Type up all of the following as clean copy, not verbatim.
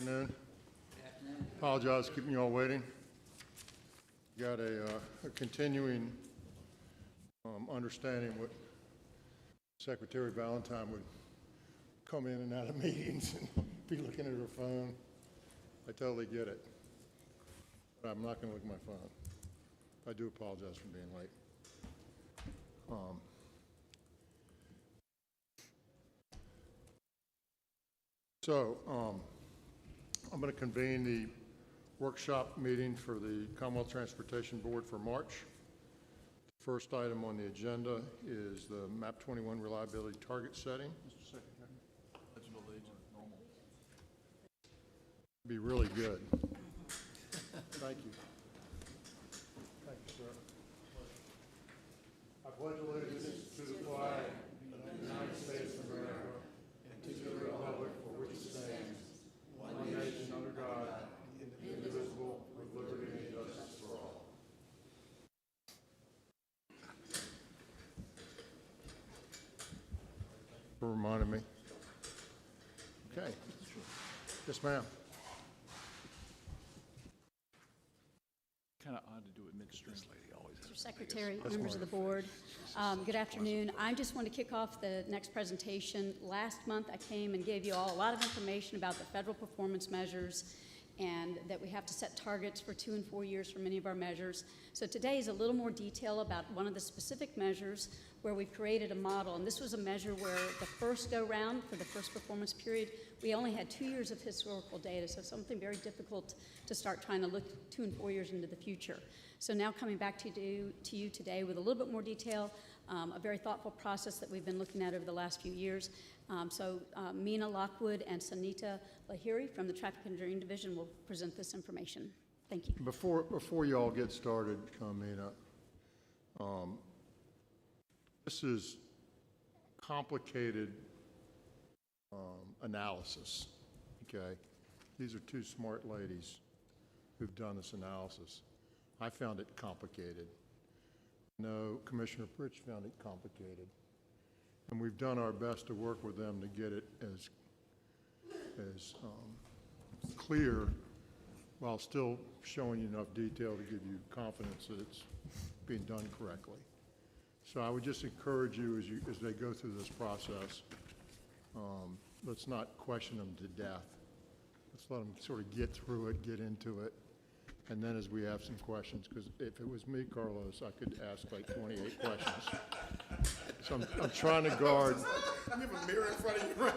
Afternoon. Apologize for keeping you all waiting. Got a continuing understanding what Secretary Valentine would come in and out of meetings and be looking at her phone. I totally get it. But I'm not going to look at my phone. I do apologize for being late. I'm going to convene the workshop meeting for the Commonwealth Transportation Board for March. The first item on the agenda is the MAP 21 reliability target setting. Mr. Secretary. Be really good. Thank you. Thank you, sir. I pledge allegiance to the flag of the United States of America and to the republic for which it stands, one nation under God, indivisible, with liberty and justice for all. For reminding me. Okay. Yes, ma'am. Kind of odd to do it midstream. Mr. Secretary, members of the board, good afternoon. I just want to kick off the next presentation. Last month I came and gave you all a lot of information about the federal performance measures and that we have to set targets for 2 and 4 years for many of our measures. So today is a little more detail about one of the specific measures where we've created a model. And this was a measure where the first go round for the first performance period, we only had 2 years of historical data, so something very difficult to start trying to look 2 and 4 years into the future. So now coming back to you today with a little bit more detail, a very thoughtful process that we've been looking at over the last few years. Mena, Lockwood, and Sanita Lahiri from the Traffic Engineering Division will present this information. Thank you. Before you all get started, Mena, this is complicated analysis, okay? These are two smart ladies who've done this analysis. I found it complicated. No, Commissioner Pritch found it complicated. And we've done our best to work with them to get it as clear while still showing you enough detail to give you confidence that it's being done correctly. So I would just encourage you as they go through this process, let's not question them to death. Let's let them sort of get through it, get into it. And then as we have some questions, because if it was me, Carlos, I could ask like 28 questions. So I'm trying to guard. You have a mirror in front of you, right?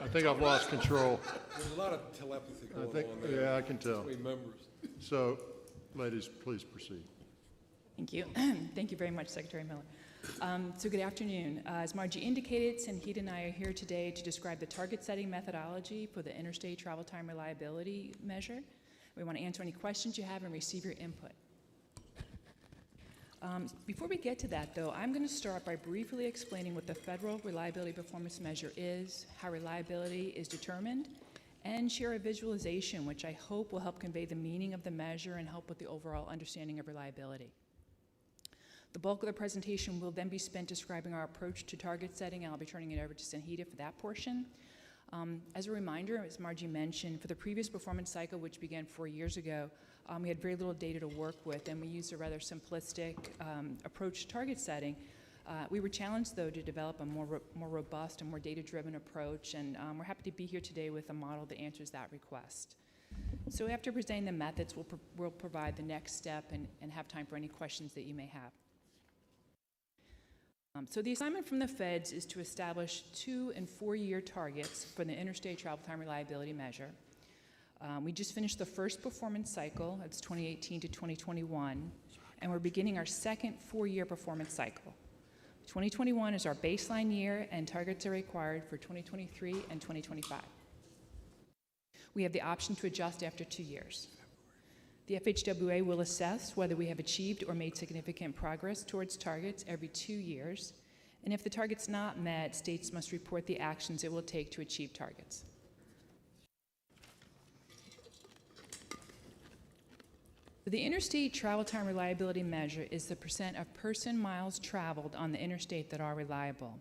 I think I've lost control. There's a lot of telepathy going on there. Yeah, I can tell. Between members. So, ladies, please proceed. Thank you. Thank you very much, Secretary Miller. So good afternoon. As Margie indicated, Sanhita and I are here today to describe the target setting methodology for the Interstate Travel Time Reliability Measure. We want to answer any questions you have and receive your input. Before we get to that, though, I'm going to start by briefly explaining what the Federal Reliability Performance Measure is, how reliability is determined, and share a visualization which I hope will help convey the meaning of the measure and help with the overall understanding of reliability. The bulk of the presentation will then be spent describing our approach to target setting, and I'll be turning it over to Sanhita for that portion. As a reminder, as Margie mentioned, for the previous performance cycle, which began 4 years ago, we had very little data to work with, and we used a rather simplistic approach to target setting. We were challenged, though, to develop a more robust and more data-driven approach, and we're happy to be here today with a model that answers that request. So after presenting the methods, we'll provide the next step and have time for any questions that you may have. So the assignment from the feds is to establish 2 and 4 year targets for the Interstate Travel Time Reliability Measure. We just finished the first performance cycle, that's 2018 to 2021, and we're beginning our second 4-year performance cycle. 2021 is our baseline year, and targets are required for 2023 and 2025. We have the option to adjust after 2 years. The FHWA will assess whether we have achieved or made significant progress towards targets every 2 years, and if the target's not met, states must report the actions it will take to achieve targets. The Interstate Travel Time Reliability Measure is the percent of person miles traveled on the interstate that are reliable.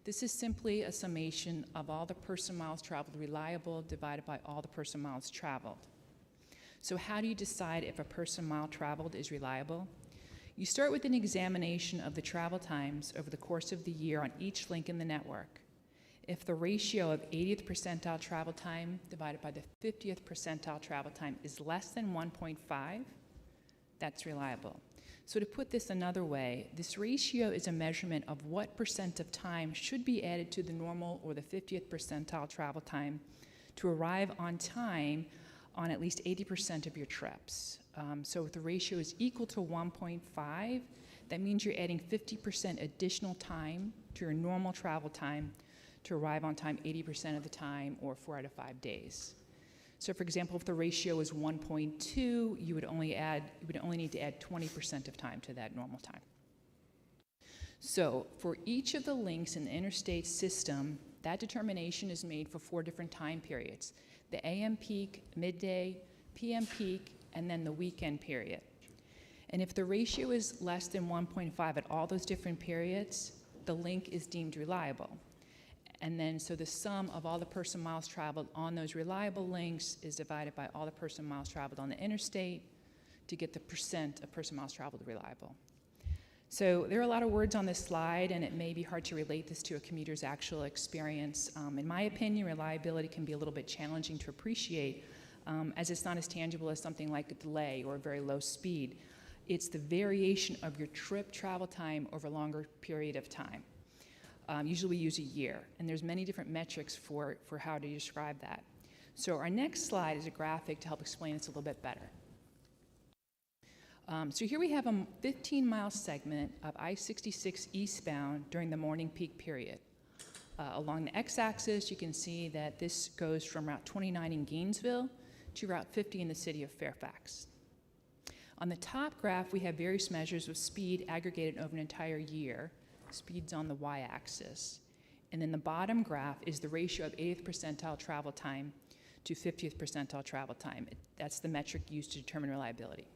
This is simply a summation of all the person miles traveled reliable divided by all the person miles traveled. So how do you decide if a person mile traveled is reliable? You start with an examination of the travel times over the course of the year on each link in the network. If the ratio of 80th percentile travel time divided by the 50th percentile travel time is less than 1.5, that's reliable. So to put this another way, this ratio is a measurement of what percent of time should be added to the normal or the 50th percentile travel time to arrive on time on at least 80% of your trips. So if the ratio is equal to 1.5, that means you're adding 50% additional time to your normal travel time to arrive on time 80% of the time, or 4 out of 5 days. So for example, if the ratio is 1.2, you would only need to add 20% of time to that normal time. So for each of the links in the interstate system, that determination is made for 4 different time periods: the AM peak, midday, PM peak, and then the weekend period. And if the ratio is less than 1.5 at all those different periods, the link is deemed reliable. And then, so the sum of all the person miles traveled on those reliable links is divided by all the person miles traveled on the interstate to get the percent of person miles traveled reliable. So there are a lot of words on this slide, and it may be hard to relate this to a commuter's actual experience. In my opinion, reliability can be a little bit challenging to appreciate, as it's not as tangible as something like a delay or a very low speed. It's the variation of your trip travel time over a longer period of time. Usually we use a year, and there's many different metrics for how to describe that. So our next slide is a graphic to help explain this a little bit better. So here we have a 15-mile segment of I-66 eastbound during the morning peak period. Along the x-axis, you can see that this goes from Route 29 in Gainesville to Route 50 in the city of Fairfax. On the top graph, we have various measures of speed aggregated over an entire year. Speed's on the y-axis. And then the bottom graph is the ratio of 80th percentile travel time to 50th percentile travel time. That's the metric used to determine reliability.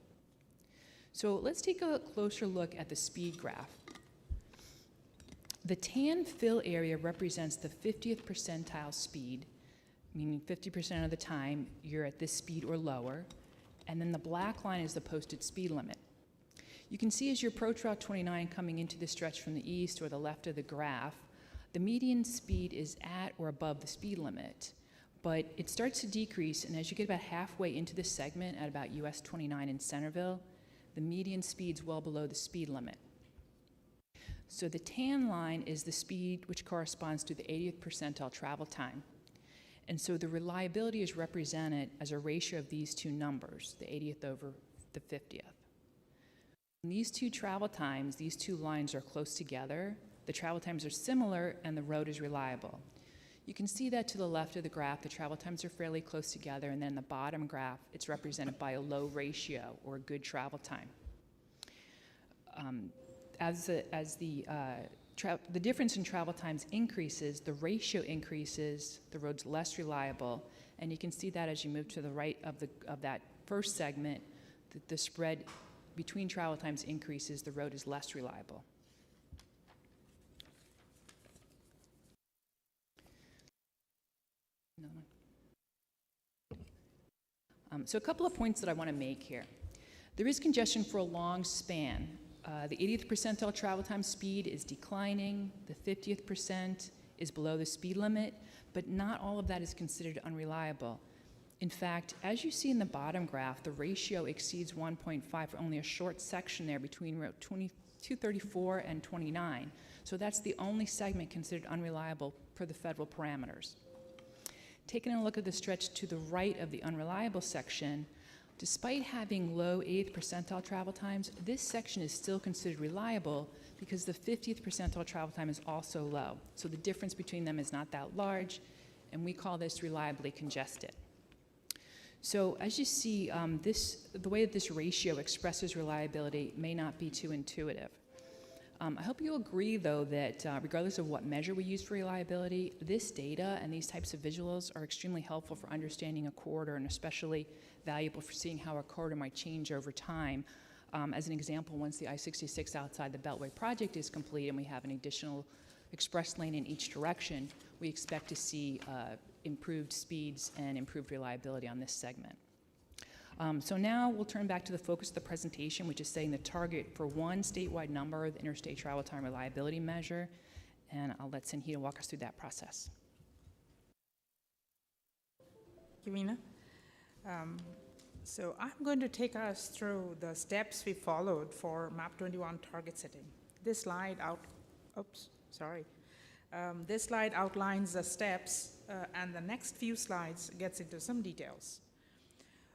So let's take a closer look at the speed graph. The tan fill area represents the 50th percentile speed, meaning 50% of the time you're at this speed or lower. And then the black line is the posted speed limit. You can see as you approach Route 29 coming into the stretch from the east or the left of the graph, the median speed is at or above the speed limit, but it starts to decrease, and as you get about halfway into this segment at about US 29 in Centerville, the median speed's well below the speed limit. So the tan line is the speed which corresponds to the 80th percentile travel time. And so the reliability is represented as a ratio of these two numbers, the 80th over the 50th. When these two travel times, these two lines are close together, the travel times are similar and the road is reliable. You can see that to the left of the graph, the travel times are fairly close together, and then the bottom graph, it's represented by a low ratio or a good travel time. As the difference in travel times increases, the ratio increases, the road's less reliable, and you can see that as you move to the right of that first segment, the spread between travel times increases, the road is less reliable. So a couple of points that I want to make here. There is congestion for a long span. The 80th percentile travel time speed is declining, the 50th percent is below the speed limit, but not all of that is considered unreliable. In fact, as you see in the bottom graph, the ratio exceeds 1.5 for only a short section there between Route 234 and 29. So that's the only segment considered unreliable per the federal parameters. Taking a look at the stretch to the right of the unreliable section, despite having low 80th percentile travel times, this section is still considered reliable because the 50th percentile travel time is also low. So the difference between them is not that large, and we call this reliably congested. So as you see, the way that this ratio expresses reliability may not be too intuitive. I hope you'll agree, though, that regardless of what measure we use for reliability, this data and these types of visuals are extremely helpful for understanding a corridor, and especially valuable for seeing how a corridor might change over time. As an example, once the I-66 outside the Beltway project is complete and we have an additional express lane in each direction, we expect to see improved speeds and improved reliability on this segment. So now we'll turn back to the focus of the presentation, which is setting the target for one statewide number, the Interstate Travel Time Reliability Measure, and I'll let Sanhita walk us through that process. Thank you, Mena. So I'm going to take us through the steps we followed for MAP 21 target setting. This slide this slide outlines the steps, and the next few slides gets into some details.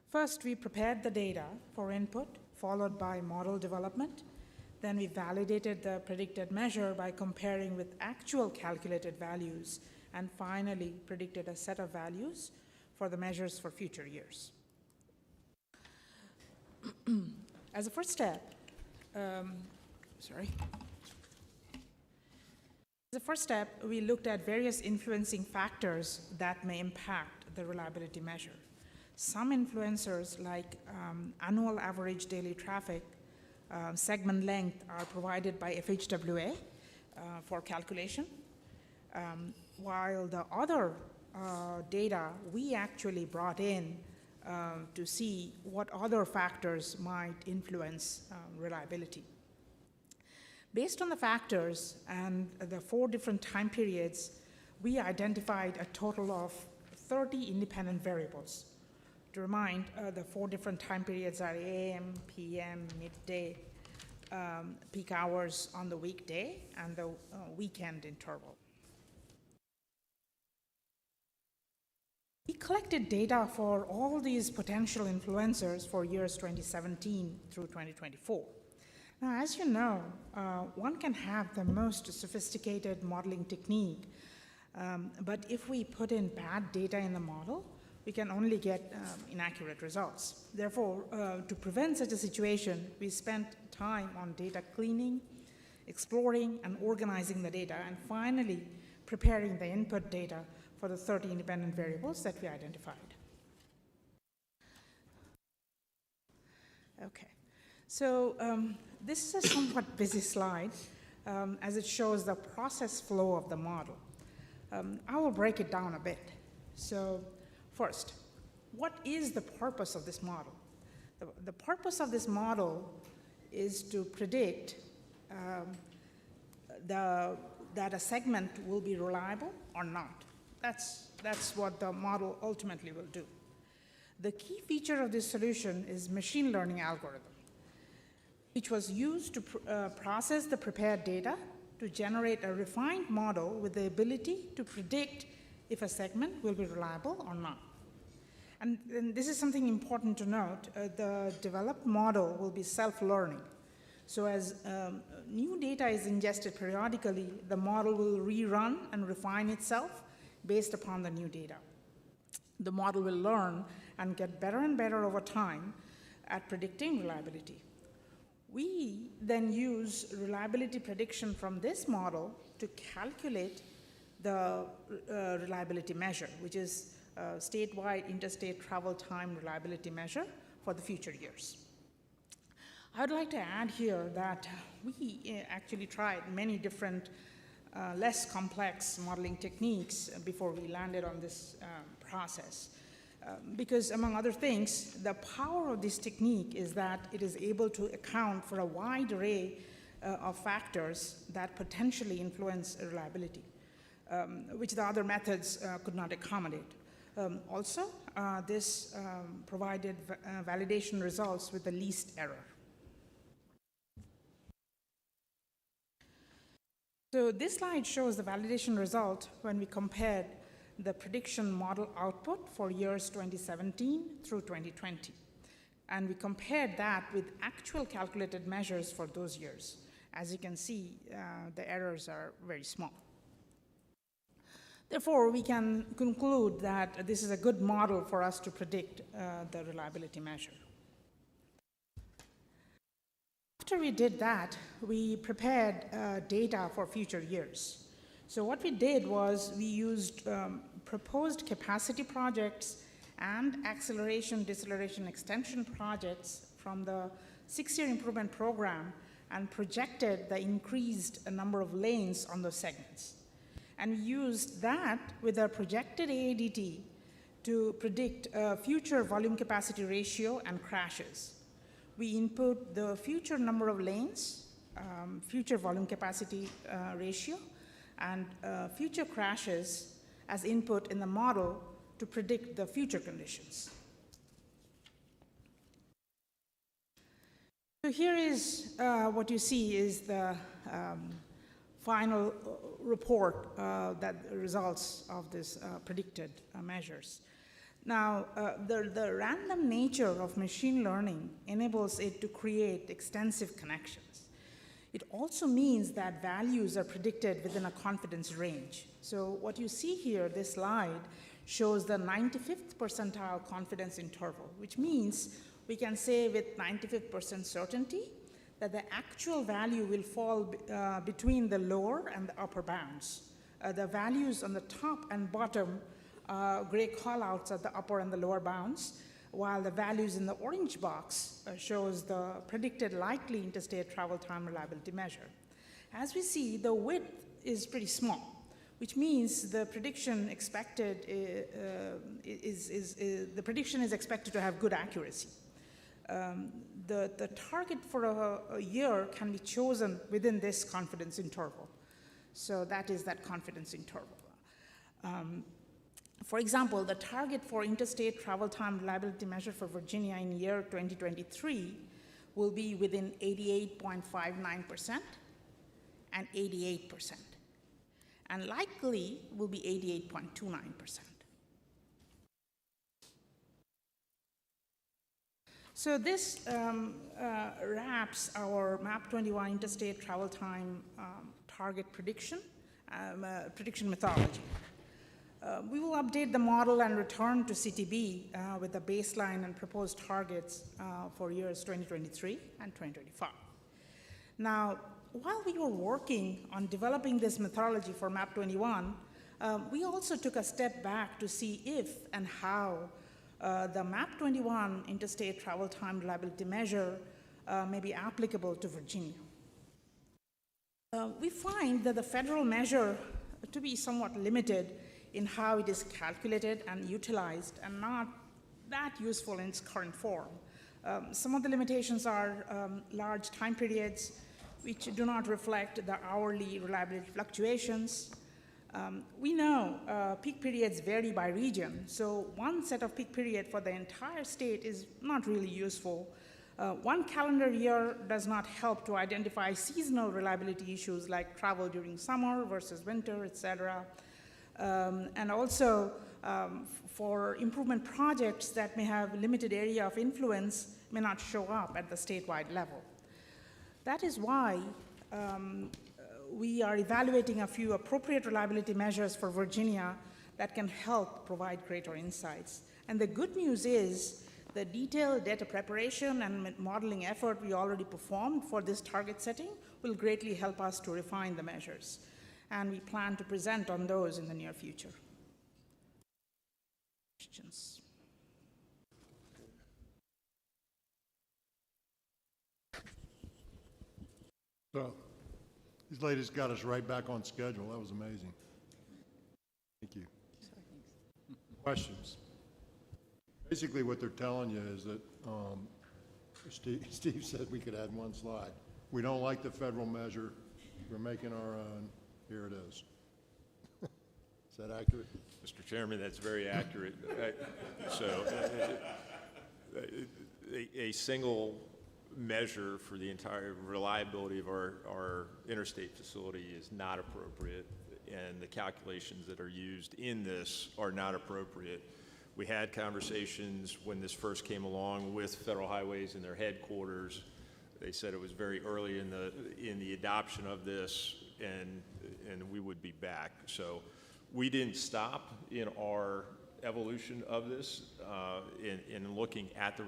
First, we prepared the data for input, followed by model development. Then we validated the predicted measure by comparing with actual calculated values, and finally predicted a set of values for the measures for future years. As a first step, we looked at various influencing factors that may impact the reliability measure. Some influencers, like annual average daily traffic, segment length, are provided by FHWA for calculation, while the other data we actually brought in to see what other factors might influence reliability. Based on the factors and the 4 different time periods, we identified a total of 30 independent variables. To remind, the 4 different time periods are AM, PM, midday, peak hours on the weekday, and the weekend interval. We collected data for all these potential influencers for years 2017 through 2024. Now, as you know, one can have the most sophisticated modeling technique, but if we put in bad data in the model, we can only get inaccurate results. Therefore, to prevent such a situation, we spent time on data cleaning, exploring and organizing the data, and finally preparing the input data for the 30 independent variables that we identified. Okay, so this is a somewhat busy slide as it shows the process flow of the model. I will break it down a bit. So first, what is the purpose of this model? The purpose of this model is to predict that a segment will be reliable or not. That's what the model ultimately will do. The key feature of this solution is machine learning algorithm, which was used to process the prepared data to generate a refined model with the ability to predict if a segment will be reliable or not. And this is something important to note. The developed model will be self-learning. So as new data is ingested periodically, the model will rerun and refine itself based upon the new data. The model will learn and get better and better over time at predicting reliability. We then use reliability prediction from this model to calculate the reliability measure, which is statewide interstate travel time reliability measure for the future years. I would like to add here that we actually tried many different less complex modeling techniques before we landed on this process. Because among other things, the power of this technique is that it is able to account for a wide array of factors that potentially influence reliability, which the other methods could not accommodate. Also, this provided validation results with the least error. So this slide shows the validation result when we compared the prediction model output for years 2017 through 2020. And we compared that with actual calculated measures for those years. As you can see, the errors are very small. Therefore, we can conclude that this is a good model for us to predict the reliability measure. After we did that, we prepared data for future years. So what we did was we used proposed capacity projects and acceleration, deceleration, extension projects from the 6-year improvement program and projected the increased number of lanes on those segments. And we used that with our projected AADT to predict future volume capacity ratio and crashes. We input the future number of lanes, future volume capacity ratio, and future crashes as input in the model to predict the future conditions. So here is what you see is the final report that results of this predicted measures. Now, the random nature of machine learning enables it to create extensive connections. It also means that values are predicted within a confidence range. So what you see here, this slide, shows the 95th percentile confidence interval, which means we can say with 95% certainty that the actual value will fall between the lower and the upper bounds. The values on the top and bottom gray callouts are the upper and the lower bounds, while the values in the orange box shows the predicted likely interstate travel time reliability measure. As we see, the width is pretty small, which means the prediction expected the prediction is expected to have good accuracy. The target for a year can be chosen within this confidence interval. So that is that confidence interval. For example, the target for interstate travel time reliability measure for Virginia in year 2023 will be within 88.59% and 88%, and likely will be 88.29%. So this wraps our MAP 21 interstate travel time target prediction methodology. We will update the model and return to CTB with the baseline and proposed targets for years 2023 and 2025. Now, while we were working on developing this methodology for MAP 21, we also took a step back to see if and how the MAP 21 interstate travel time reliability measure may be applicable to Virginia. We find that the federal measure to be somewhat limited in how it is calculated and utilized, and not that useful in its current form. Some of the limitations are large time periods, which do not reflect the hourly reliability fluctuations. We know peak periods vary by region, so one set of peak period for the entire state is not really useful. One calendar year does not help to identify seasonal reliability issues like travel during summer versus winter, et cetera. And also for improvement projects that may have limited area of influence may not show up at the statewide level. That is why we are evaluating a few appropriate reliability measures for Virginia that can help provide greater insights. And the good news is the detailed data preparation and modeling effort we already performed for this target setting will greatly help us to refine the measures. And we plan to present on those in the near future. Questions? So these ladies got us right back on schedule. That was amazing. Thank you. Questions? Basically what they're telling you is that Steve said we could add one slide. We don't like the federal measure. We're making our own. Here it is. Is that accurate? Mr. Chairman, that's very accurate. A single measure for the entire reliability of our interstate facility is not appropriate, and the calculations that are used in this are not appropriate. We had conversations when this first came along with Federal Highways and their headquarters. They said it was very early in the adoption of this, and we would be back. So we didn't stop in our evolution of this in looking at the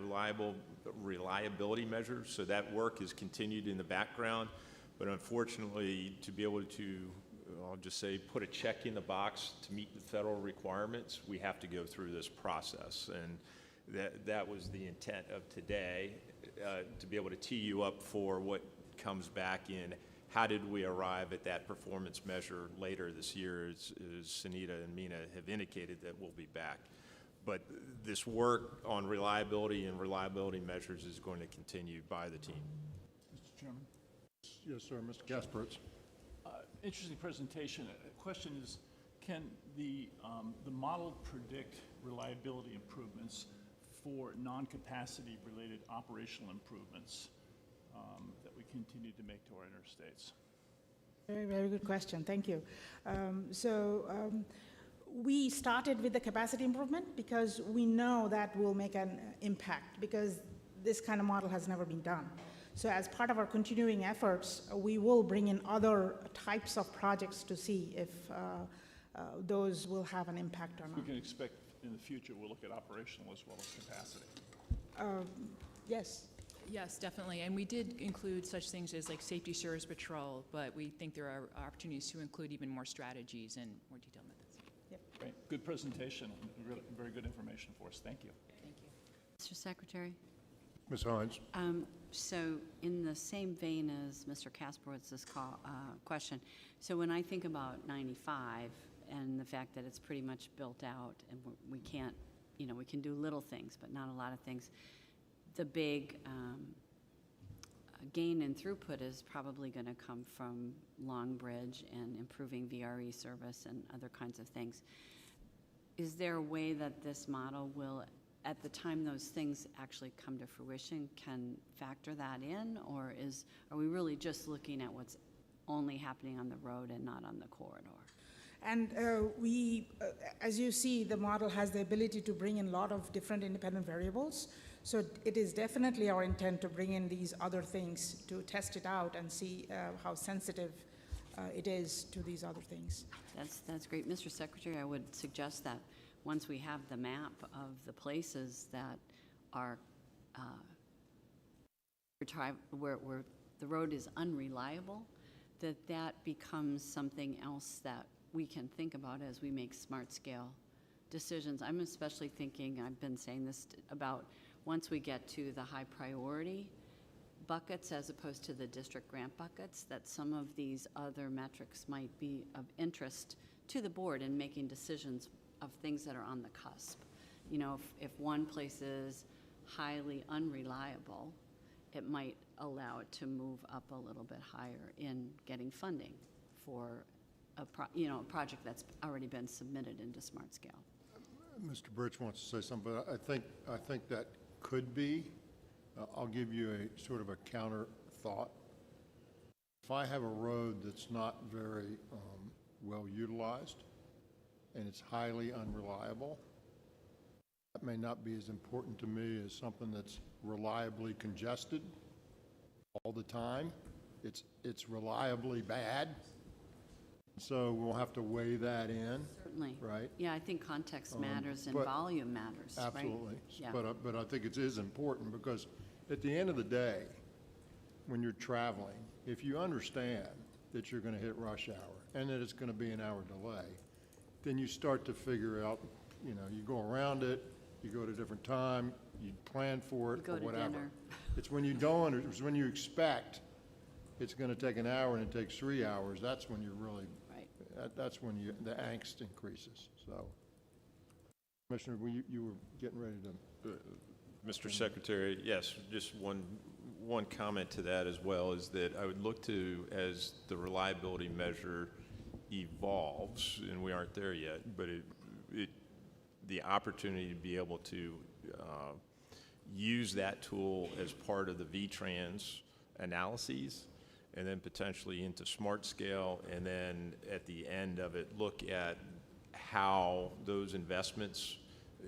reliability measures. So that work is continued in the background, but unfortunately, to be able to, I'll just say, put a check in the box to meet the federal requirements, we have to go through this process. And that was the intent of today, to be able to tee you up for what comes back in, how did we arrive at that performance measure later this year, as Sunita and Mena have indicated that we'll be back. But this work on reliability and reliability measures is going to continue by the team. Mr. Chairman, Yes, sir, Mr. Kasperitz. interesting presentation. Question is, can the model predict reliability improvements for non-capacity related operational improvements that we continue to make to our interstates? Very, very good question. Thank you. We started with the capacity improvement because we know that will make an impact because this kind of model has never been done. So as part of our continuing efforts, we will bring in other types of projects to see if those will have an impact or We not. can expect in the future we'll look at operational as well as capacity. Yes. Yes, definitely. And we did include such things as like safety service patrol, but we think there are opportunities to include even more strategies and more detailed methods. Great. Good presentation. Very good information for us. Thank you. Thank you. Mr. Secretary, Ms. Hines? so in the same vein as Mr. Kasperitz's question, so when I think about 95 and the fact that it's pretty much built out and we can't, we can do little things, but not a lot of things, the big gain in throughput is probably going to come from Long Bridge and improving VRE service and other kinds of things. Is there a way that this model will, at the time those things actually come to fruition, can factor that in? Or are we really just looking at what's only happening on the road and not on the corridor? And as you see, the model has the ability to bring in a lot of different independent variables. So it is definitely our intent to bring in these other things to test it out and see how sensitive it is to these other things. That's great. Mr. Secretary, I would suggest that once we have the map of the places that are where the road is unreliable, that becomes something else that we can think about as we make smart scale decisions. I'm especially thinking, I've been saying this about once we get to the high priority buckets as opposed to the district grant buckets, that some of these other metrics might be of interest to the board in making decisions of things that are on the cusp. If one place is highly unreliable, it might allow it to move up a little bit higher in getting funding for a project that's already been submitted into smart scale. Mr. Birch wants to say something, but I think that could be. I'll give you a sort of a counter thought. If I have a road that's not very well utilized and it's highly unreliable, that may not be as important to me as something that's reliably congested all the time. It's reliably bad. So we'll have to weigh that in. Certainly. Right? Yeah, I think context matters and but- volume matters, right? Absolutely. Yeah. But I think it is important because at the end of the day, when you're traveling, if you understand that you're going to hit rush hour and that it's going to be an hour delay, then you start to figure out, you go around it, you go at a different time, you plan for it You go or to whatever. dinner. It's when you don't, it's when you expect it's going to take an hour and it takes 3 hours, that's when you're really, Right. that's when the angst increases, so. Commissioner, you were getting ready to. Mr. Secretary, yes, just one comment to that as well is that I would look to, as the reliability measure evolves, and we aren't there yet, but the opportunity to be able to use that tool as part of the VTrans analyses, and then potentially into smart scale, and then at the end of it, look at how those investments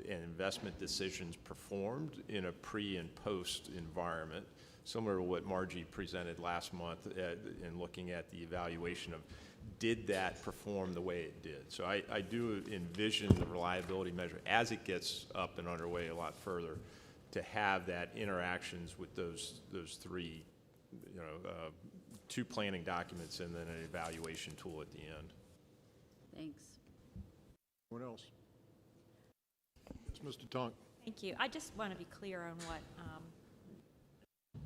and investment decisions performed in a pre and post environment, similar to what Margie presented last month in looking at the evaluation of did that perform the way it did. So I do envision the reliability measure as it gets up and underway a lot further to have that interactions with those three, two planning documents and then an evaluation tool at the end. Thanks. What else? It's Mr. Tonk. Thank you. I just want to be clear on what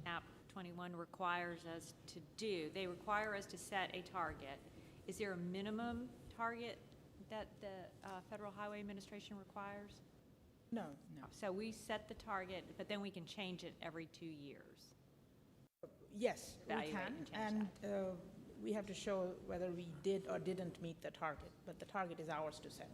map 21 requires us to do. They require us to set a target. Is there a minimum target that the Federal Highway Administration requires? No. So we set the target, but then we can change it every 2 years. Yes, we Evaluate can, and change and we have to show whether we did or didn't meet the target, but the target is ours to set.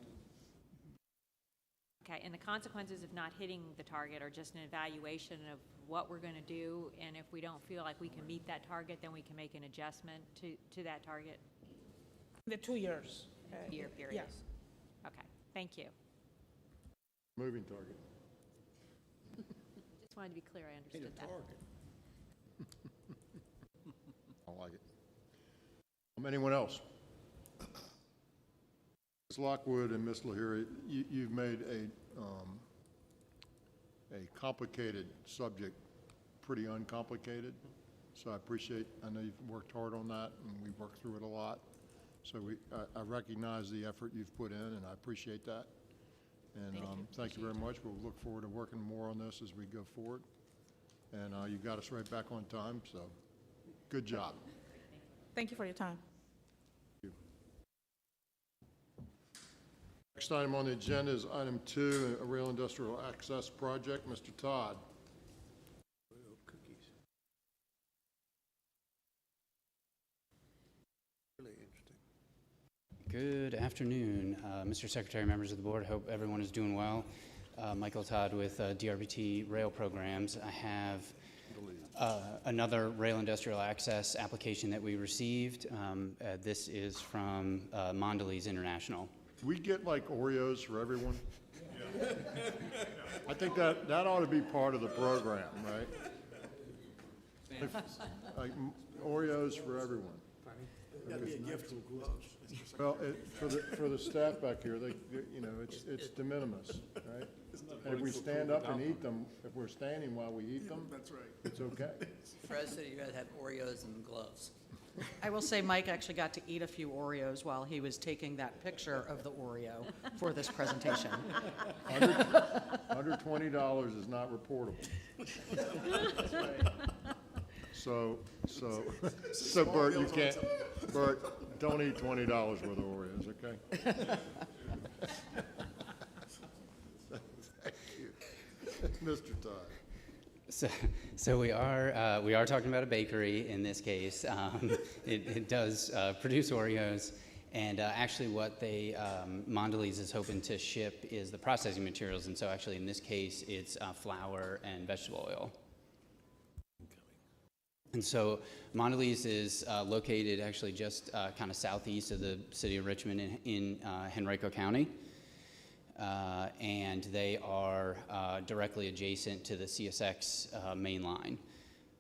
Okay, and the consequences of not hitting the target are just an evaluation of what we're going to do, and if we don't feel like we can meet that target, then we can make an adjustment to that target The 2 years. year period? Yes. Okay, thank you. Moving target. Just wanted to be clear, I understood that. I like it. Anyone else? Ms. Lockwood and Ms. Lahiri, you've made a complicated subject pretty uncomplicated. So I know you've worked hard on that, and we've worked through it a lot. So I recognize the effort you've put in, and I appreciate that. And thank you very much. We'll look forward to working more on this as we go forward. And you got us right back on time, so good job. Thank you for your time. Next item on the agenda is item 2, a rail industrial access project. Mr. Todd. Really interesting. Good afternoon, Mr. Secretary, members of the board. Hope everyone is doing well. Michael Todd with DRBT Rail Programs. I have another rail industrial access application that we received. This is from Mondelez International. We get like Oreos for everyone? I think that ought to be part of the program, right? Like Oreos for everyone. That'd be a gift. Well, for the staff back here, it's de minimis, right? And if we stand up and eat them, if we're standing while we eat them, That's right. it's okay. Fred said you had to have Oreos and gloves. I will say Mike actually got to eat a few Oreos while he was taking that picture of the Oreo for this presentation. Under $20 is not reportable. So Bert, you can't, Bert, don't eat $20 worth of Oreos, okay? Thank you. Mr. Todd. So we are talking about a bakery in this case. It does produce Oreos, and actually what Mondelez is hoping to ship is the processing materials, and so actually in this case it's flour and vegetable oil. And so Mondelez is located actually just kind of southeast of the city of Richmond in Henrico County. And they are directly adjacent to the CSX main line.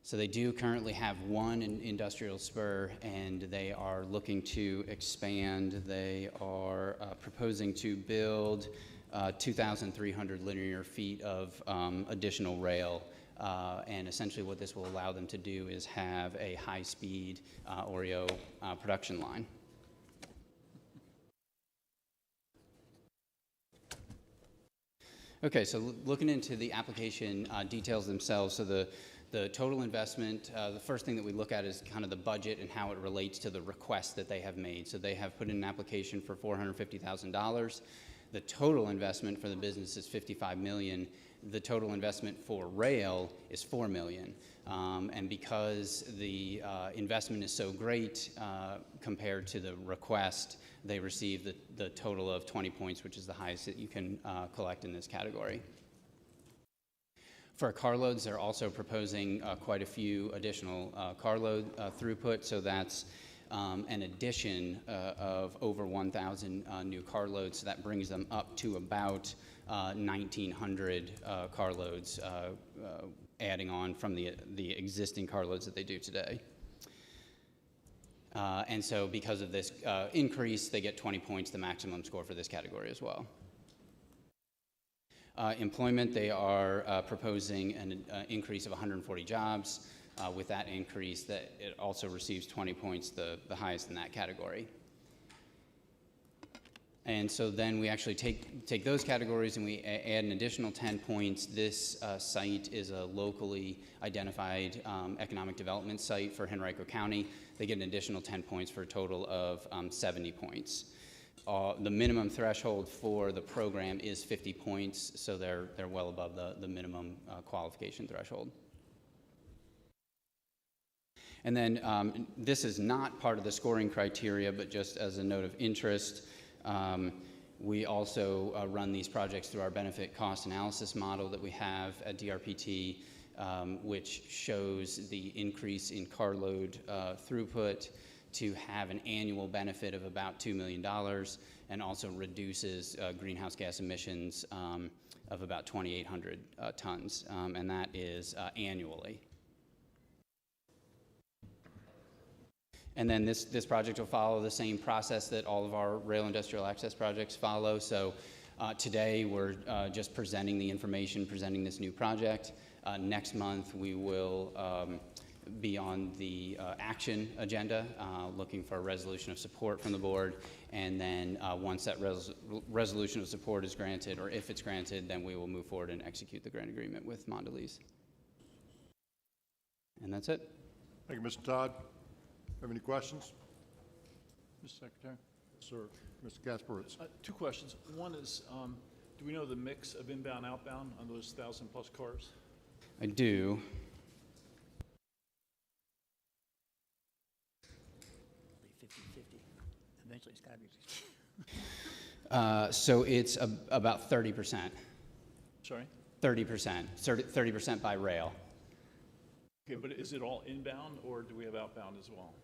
So they do currently have one industrial spur, and they are looking to expand. They are proposing to build 2,300 linear feet of additional rail. And essentially what this will allow them to do is have a high-speed Oreo production line. Okay, so looking into the application details themselves, so the total investment, the first thing that we look at is kind of the budget and how it relates to the request that they have made. So they have put in an application for $450,000. The total investment for the business is $55 million. The total investment for rail is $4 million. And because the investment is so great compared to the request, they receive the total of 20 points, which is the highest that you can collect in this category. For carloads, they're also proposing quite a few additional carload throughput, so that's an addition of over 1,000 new carloads. So that brings them up to about 1,900 carloads, adding on from the existing carloads that they do today. And so because of this increase, they get 20 points, the maximum score for this category as well. Employment, they are proposing an increase of 140 jobs. With that increase, that it also receives 20 points, the highest in that category. And so then we actually take those categories and we add an additional 10 points. This site is a locally identified economic development site for Henrico County. They get an additional 10 points for a total of 70 points. The minimum threshold for the program is 50 points, so they're well above the minimum qualification threshold. And then this is not part of the scoring criteria, but just as a note of interest, we also run these projects through our benefit cost analysis model that we have at DRPT, which shows the increase in carload throughput to have an annual benefit of about $2 million, and also reduces greenhouse gas emissions of about 2,800 tons, and that is annually. And then this project will follow the same process that all of our rail industrial access projects follow. So today we're just presenting the information, presenting this new project. Next month we will be on the action agenda, looking for a resolution of support from the board. And then once that resolution of support is granted, or if it's granted, then we will move forward and execute the grant agreement with Mondelez. And that's it. Thank you, Mr. Todd. Have any questions? Mr. Secretary? Yes, sir. Mr. Kasparitz. Two questions. One is, do we know the mix of inbound, outbound on those 1,000+ cars? I do. 50-50. Eventually, it's got to be. So it's about 30%. Sorry? 30%. 30% by rail. Okay, but is it all inbound, or do we have outbound as well?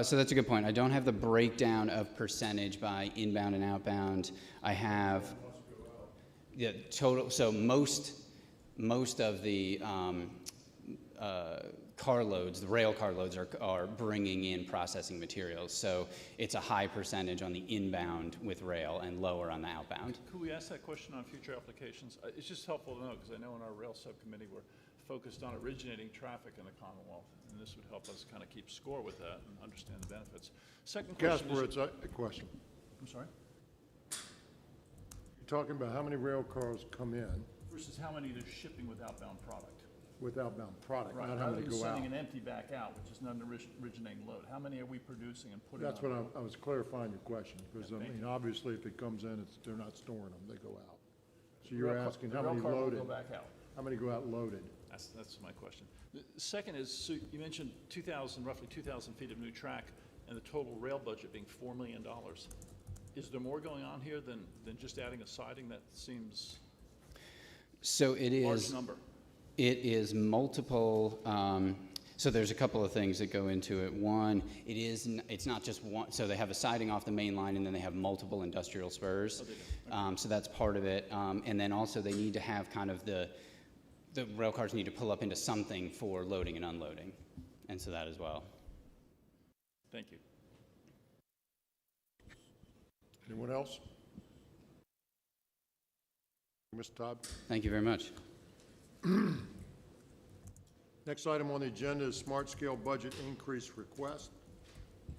So that's a good point. I don't have the breakdown of percentage by inbound and outbound. I have total. So most of the carloads, the rail carloads, are bringing in processing materials. So it's a high percentage on the inbound with rail and lower on the outbound. Could we ask that question on future applications? It's just helpful to know, because I know in our rail subcommittee we're focused on originating traffic in the Commonwealth, and this would help us kind of keep score with that and understand the benefits. Second question is... Kasparitz, a question. I'm sorry? You're talking about how many rail cars come in Versus how many they're shipping with outbound product. with outbound product, Right, not how rather many than go out. sending an empty back out, which is not an originating load. How many are we producing and putting That's on? what I was clarifying your question, because, I Thank mean, you. obviously, if it comes in, they're not storing them, they go out. So The you're rail car- asking the how rail many car will loaded? go back out. How many go out loaded? That's my question. The second is, so you mentioned roughly 2,000 feet of new track, and the total rail budget being $4 million. Is there more going on here than just adding a siding? That seems So it large is. number. It is multiple. So there's a couple of things that go into it. One, it's not just one. So they have a siding off the main line, and then they have multiple industrial spurs. Oh, they do. Okay. So that's part of it. And then also they need to have kind of the rail cars need to pull up into something for loading and unloading, and so that as well. Thank you. Anyone else? Mr. Todd? Thank you very much. Next item on the agenda is Smart Scale Budget Increase Request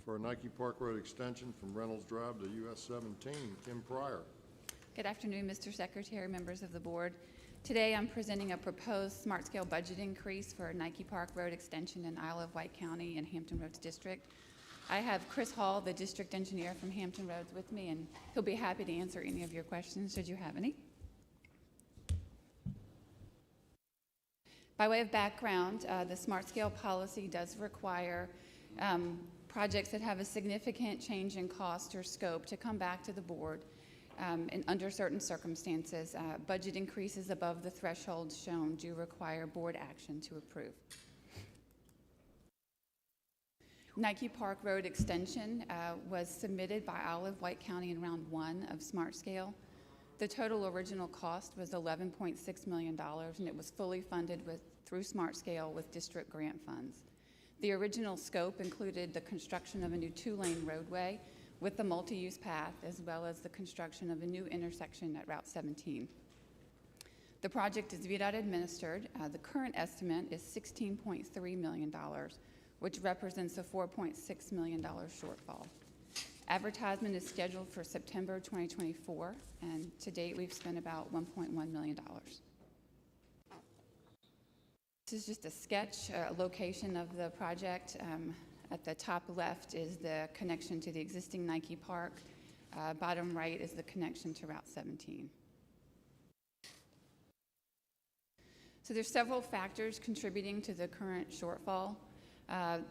for a Nike Park Road extension from Reynolds Drive to US 17. Kim Pryor. Good afternoon, Mr. Secretary, members of the board. Today I'm presenting a proposed smart scale budget increase for Nike Park Road extension in Isle of Wight County and Hampton Roads District. I have Chris Hall, the district engineer from Hampton Roads, with me, and he'll be happy to answer any of your questions should you have any. By way of background, the smart scale policy does require projects that have a significant change in cost or scope to come back to the board. And under certain circumstances, budget increases above the thresholds shown do require board action to approve. Nike Park Road extension was submitted by Isle of Wight County in round 1 of Smart Scale. The total original cost was $11.6 million, and it was fully funded through Smart Scale with district grant funds. The original scope included the construction of a new 2-lane roadway with the multi-use path, as well as the construction of a new intersection at Route 17. The project is VDOT administered. The current estimate is $16.3 million, which represents a $4.6 million shortfall. Advertisement is scheduled for September 2024, and to date, we've spent about $1.1 million. This is just a sketch, a location of the project. At the top left is the connection to the existing Nike Park. Bottom right is the connection to Route 17. So there's several factors contributing to the current shortfall.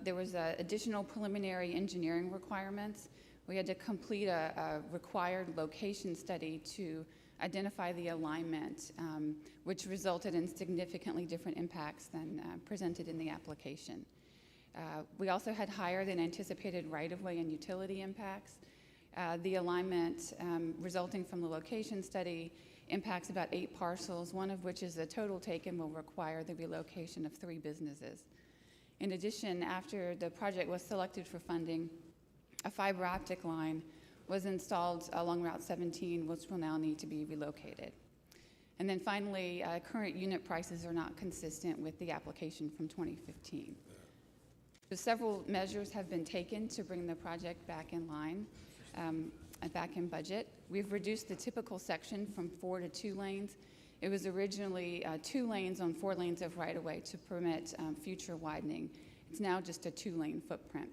There was additional preliminary engineering requirements. We had to complete a required location study to identify the alignment, which resulted in significantly different impacts than presented in the application. We also had higher than anticipated right-of-way and utility impacts. The alignment resulting from the location study impacts about 8 parcels, one of which is a total taken will require the relocation of 3 businesses. In addition, after the project was selected for funding, a fiber optic line was installed along Route 17, which will now need to be relocated. And then finally, current unit prices are not consistent with the application from 2015. So several measures have been taken to bring the project back in line, back in budget. We've reduced the typical section from 4 to 2 lanes. It was originally 2 lanes on 4 lanes of right-of-way to permit future widening. It's now just a 2-lane footprint.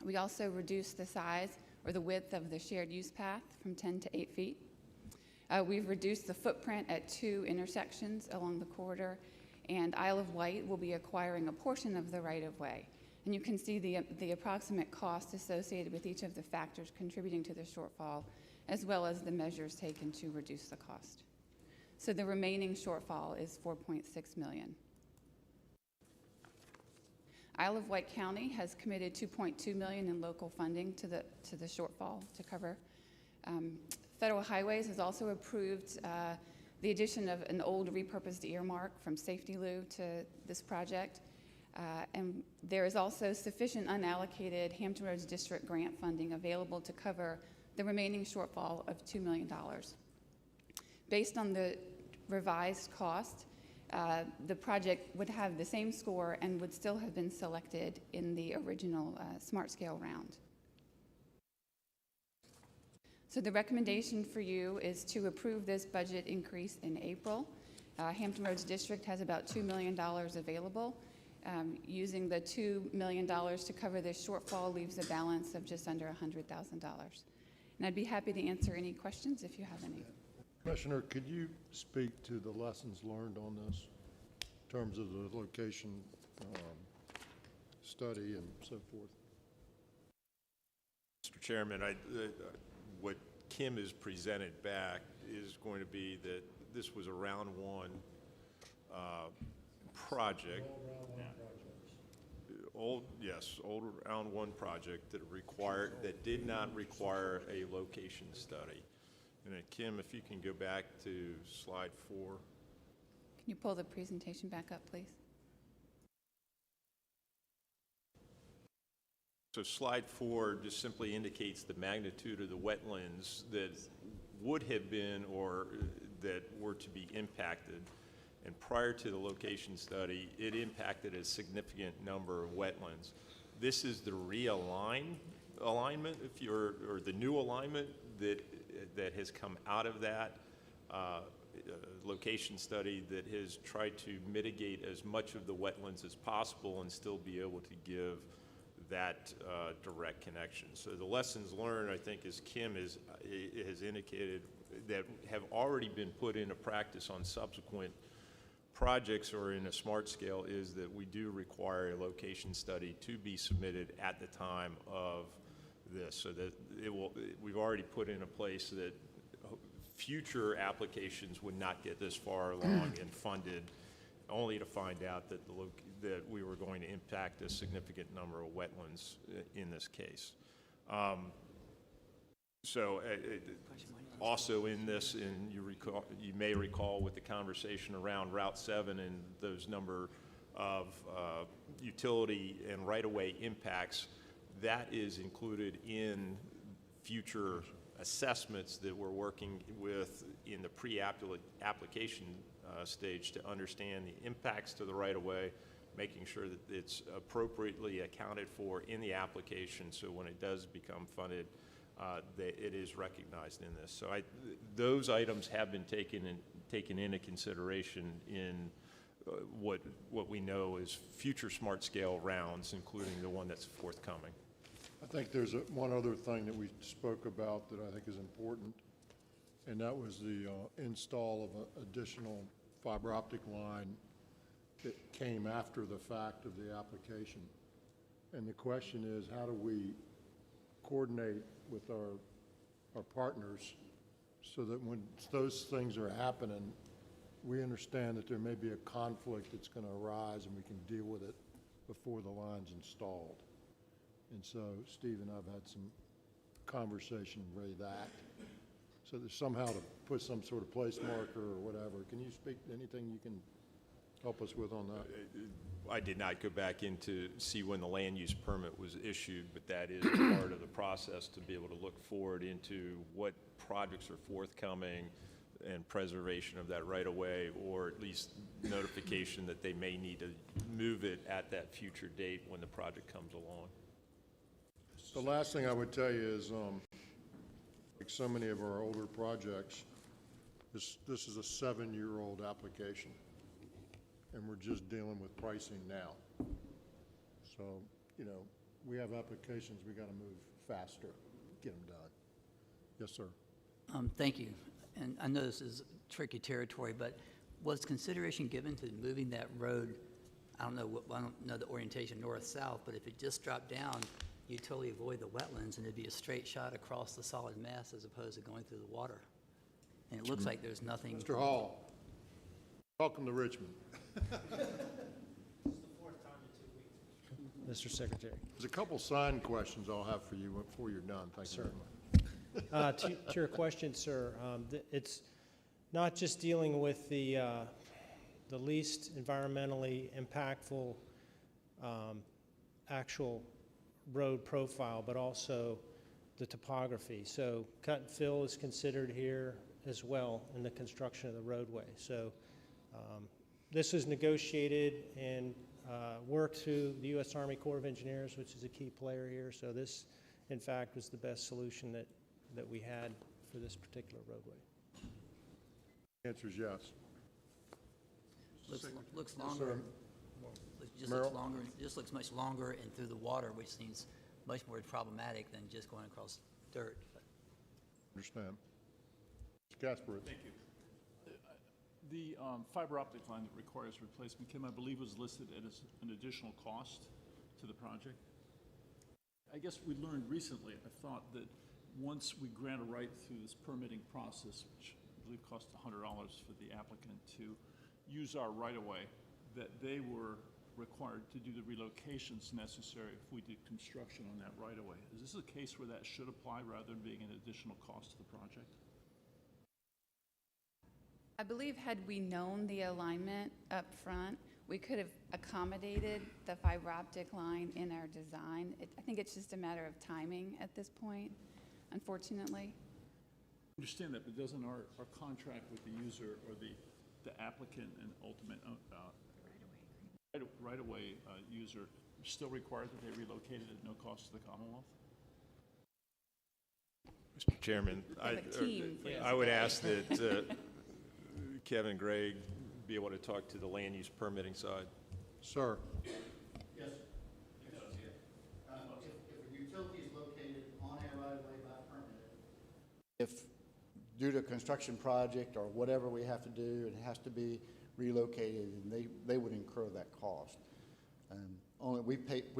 We also reduced the size or the width of the shared use path from 10 to 8 feet. We've reduced the footprint at 2 intersections along the corridor, and Isle of Wight will be acquiring a portion of the right-of-way. And you can see the approximate cost associated with each of the factors contributing to the shortfall, as well as the measures taken to reduce the cost. So the remaining shortfall is $4.6 million. Isle of Wight County has committed $2.2 million in local funding to the shortfall to cover. Federal Highways has also approved the addition of an old repurposed earmark from Safety Lou to this project. And there is also sufficient unallocated Hampton Roads District grant funding available to cover the remaining shortfall of $2 million. Based on the revised cost, the project would have the same score and would still have been selected in the original Smart Scale round. So the recommendation for you is to approve this budget increase in April. Hampton Roads District has about $2 million available. Using the $2 million to cover this shortfall leaves a balance of just under $100,000. And I'd be happy to answer any questions if you have any. Commissioner, could you speak to the lessons learned on this in terms of the location study and so forth? Mr. Chairman, what Kim has presented back is going to be that this was a round 1 project. Old round 1 project that did not require a location study. And Kim, if you can go back to slide 4. Can you pull the presentation back up, please? So slide 4 just simply indicates the magnitude of the wetlands that would have been or that were to be impacted. And prior to the location study, it impacted a significant number of wetlands. This is the alignment, or the new alignment that has come out of that location study that has tried to mitigate as much of the wetlands as possible and still be able to give that direct connection. So the lessons learned, I think, as Kim has indicated, that have already been put into practice on subsequent projects or in a smart scale is that we do require a location study to be submitted at the time of this, so that we've already put into place that future applications would not get this far along and funded, only to find out that that we were going to impact a significant number of wetlands in this case. Also in this, and you may recall with the conversation around Route 7 and those number of utility and right-of-way impacts, that is included in future assessments that we're working with in the pre-application stage to understand the impacts to the right-of-way, making sure that it's appropriately accounted for in the application, so when it does become funded, it is recognized in this. So those items have been taken into consideration in what we know is future smart scale rounds, including the one that's forthcoming. I think there's one other thing that we spoke about that I think is important, and that was the install of an additional fiber optic line that came after the fact of the application. And the question is, how do we coordinate with our partners so that when those things are happening, we understand that there may be a conflict that's going to arise and we can deal with it before the line's installed. And so Steve and I've had some conversation with that. So there's somehow to put some sort of place marker or whatever. Can you speak to anything you can help us with on that? I did not go back in to see when the land use permit was issued, but that is part of the process to be able to look forward into what projects are forthcoming and preservation of that right of way, or at least notification that they may need to move it at that future date when the project comes along. The last thing I would tell you is, like so many of our older projects, this is a 7-year-old application, and we're just dealing with pricing now. So, you know, we have applications, we got to move faster, get them done. Yes, sir. Thank you. And I know this is tricky territory, but was consideration given to moving that road? I don't know the orientation north-south, but if it just dropped down, you totally avoid the wetlands and it'd be a straight shot across the solid mass as opposed to going through the water. And it looks like there's nothing. Mr. Hall, welcome to Richmond. Mr. Secretary. There's a couple sign questions I'll have for you before you're done. Thank you very much. To your question, sir, it's not just dealing with the least environmentally impactful actual road profile, but also the topography. So cut and fill is considered here as well in the construction of the roadway. So this was negotiated and worked through the U.S. Army Corps of Engineers, which is a key player here. So this, in fact, was the best solution that we had for this particular roadway. The answer is yes. Looks longer. Just looks much longer and through the water, which seems much more problematic than just going across dirt. Understand. Mr. Casper. Thank you. The fiber optic line that requires replacement, Kim, I believe was listed as an additional cost to the project. I guess we learned recently, I thought, that once we grant a right through this permitting process, which I believe costs $100 for the applicant to use our right-of-way, that they were required to do the relocations necessary if we did construction on that right-of-way. Is this a case where that should apply rather than being an additional cost to the project? I believe had we known the alignment up front, we could have accommodated the fiber optic line in our design. I think it's just a matter of timing at this point, unfortunately. I understand that, but doesn't our contract with the user or the applicant and ultimate right-of-way user still require that they relocate it at no cost to the Commonwealth? Mr. Chairman, I would ask that Kevin and Greg be able to talk to the land use permitting side. Sir. Yes. If a utility is located on a right-of-way by permit, if due to a construction project or whatever we have to do, it has to be relocated, and they would incur that cost. Only we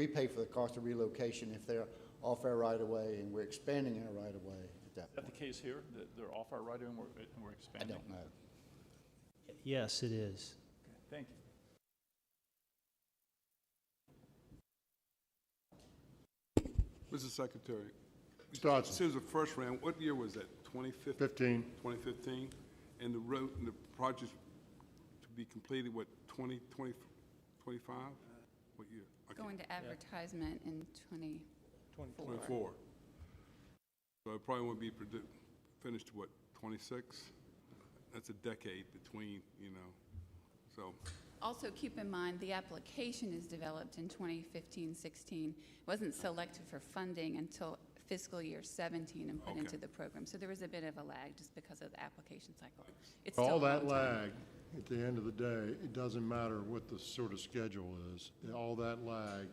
pay for the cost of relocation if they're off our right-of-way and we're expanding our right-of-way at that point. Is that the case here, that they're off our right-of-way and we're expanding? I don't know. Yes, it is. Okay, thank you. Mr. Secretary, Dodson. since the first round, what year was that? 2015? 2015? And the road and the project to be completed, what, 2025? What year? Okay. Going to advertisement in 2024. 24. So it probably won't be finished to what, 26? That's a decade between, so. Also, keep in mind, the application is developed in 2015-16. It wasn't selected for funding until fiscal year 17 and put into the program. So there was a bit of a lag just because of the application cycle. It's still All a that long time. lag, at the end of the day, it doesn't matter what the sort of schedule is. All that lag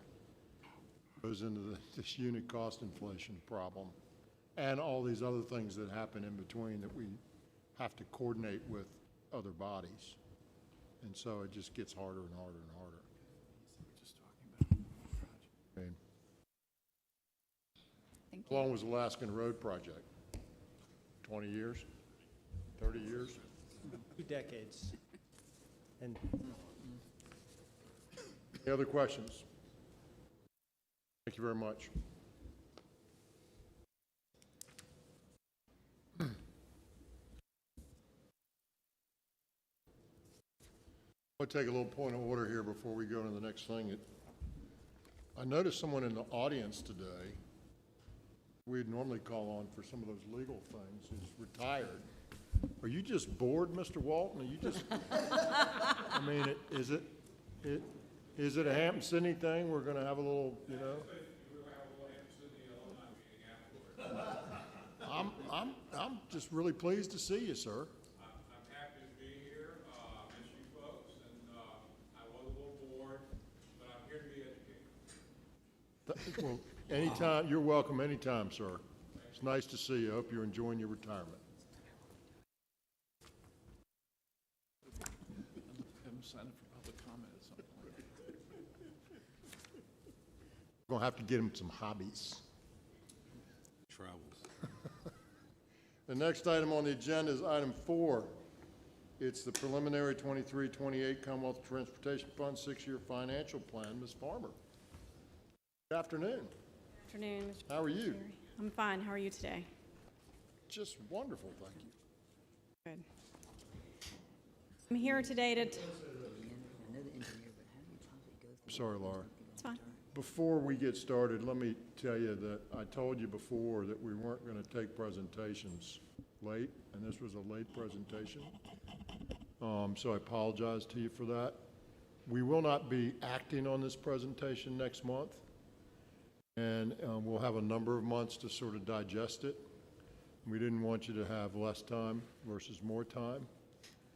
goes into this unit cost inflation problem and all these other things that happen in between that we have to coordinate with other bodies. And so it just gets harder and harder and harder. Okay. Thank How you. long was the Alaskan Road project? 20 years? 30 years? 2 decades. And Any other questions? Thank you very much. I'll take a little point of order here before we go to the next thing. I noticed someone in the audience today, we'd normally call on for some of those legal things, is retired. Are you just bored, Mr. Walton? Are you just, I mean, is it a Hampton Sydney thing? We're gonna have a little, you know? I'm just really pleased to see you, sir. I'm happy to be here. Miss you folks, and I was a little bored, but I'm here to be educated. Well, anytime, you're welcome anytime, sir. It's nice to see you. I hope you're enjoying your retirement. Have them sign up for public comment at some point. We're gonna have to get him some hobbies. Travels. The next item on the agenda is item 4. It's the preliminary 23-28 Commonwealth Transportation Fund 6-year financial plan. Ms. Farmer. Good afternoon. Afternoon, Mr. How are you? Secretary. I'm fine. How are you today? Just wonderful, thank you. Good. I'm here today to, Sorry, Laura. it's fine. Before we get started, let me tell you that I told you before that we weren't going to take presentations late, and this was a late presentation. So I apologize to you for that. We will not be acting on this presentation next month, and we'll have a number of months to sort of digest it. We didn't want you to have less time versus more time,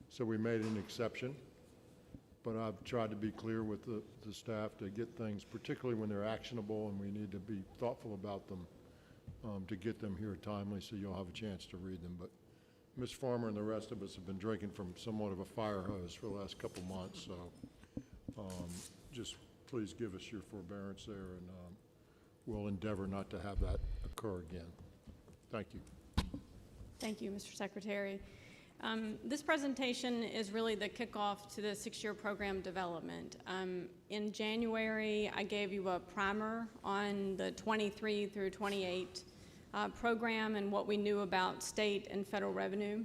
so we made an exception. But I've tried to be clear with the staff to get things, particularly when they're actionable and we need to be thoughtful about them, to get them here timely so you'll have a chance to read them. But Ms. Farmer and the rest of us have been drinking from somewhat of a fire hose for the last couple months, so just please give us your forbearance there, and we'll endeavor not to have that occur again. Thank you. Thank you, Mr. Secretary. This presentation is really the kickoff to the 6-year program development. In January, I gave you a primer on the 23 through 28 program and what we knew about state and federal revenue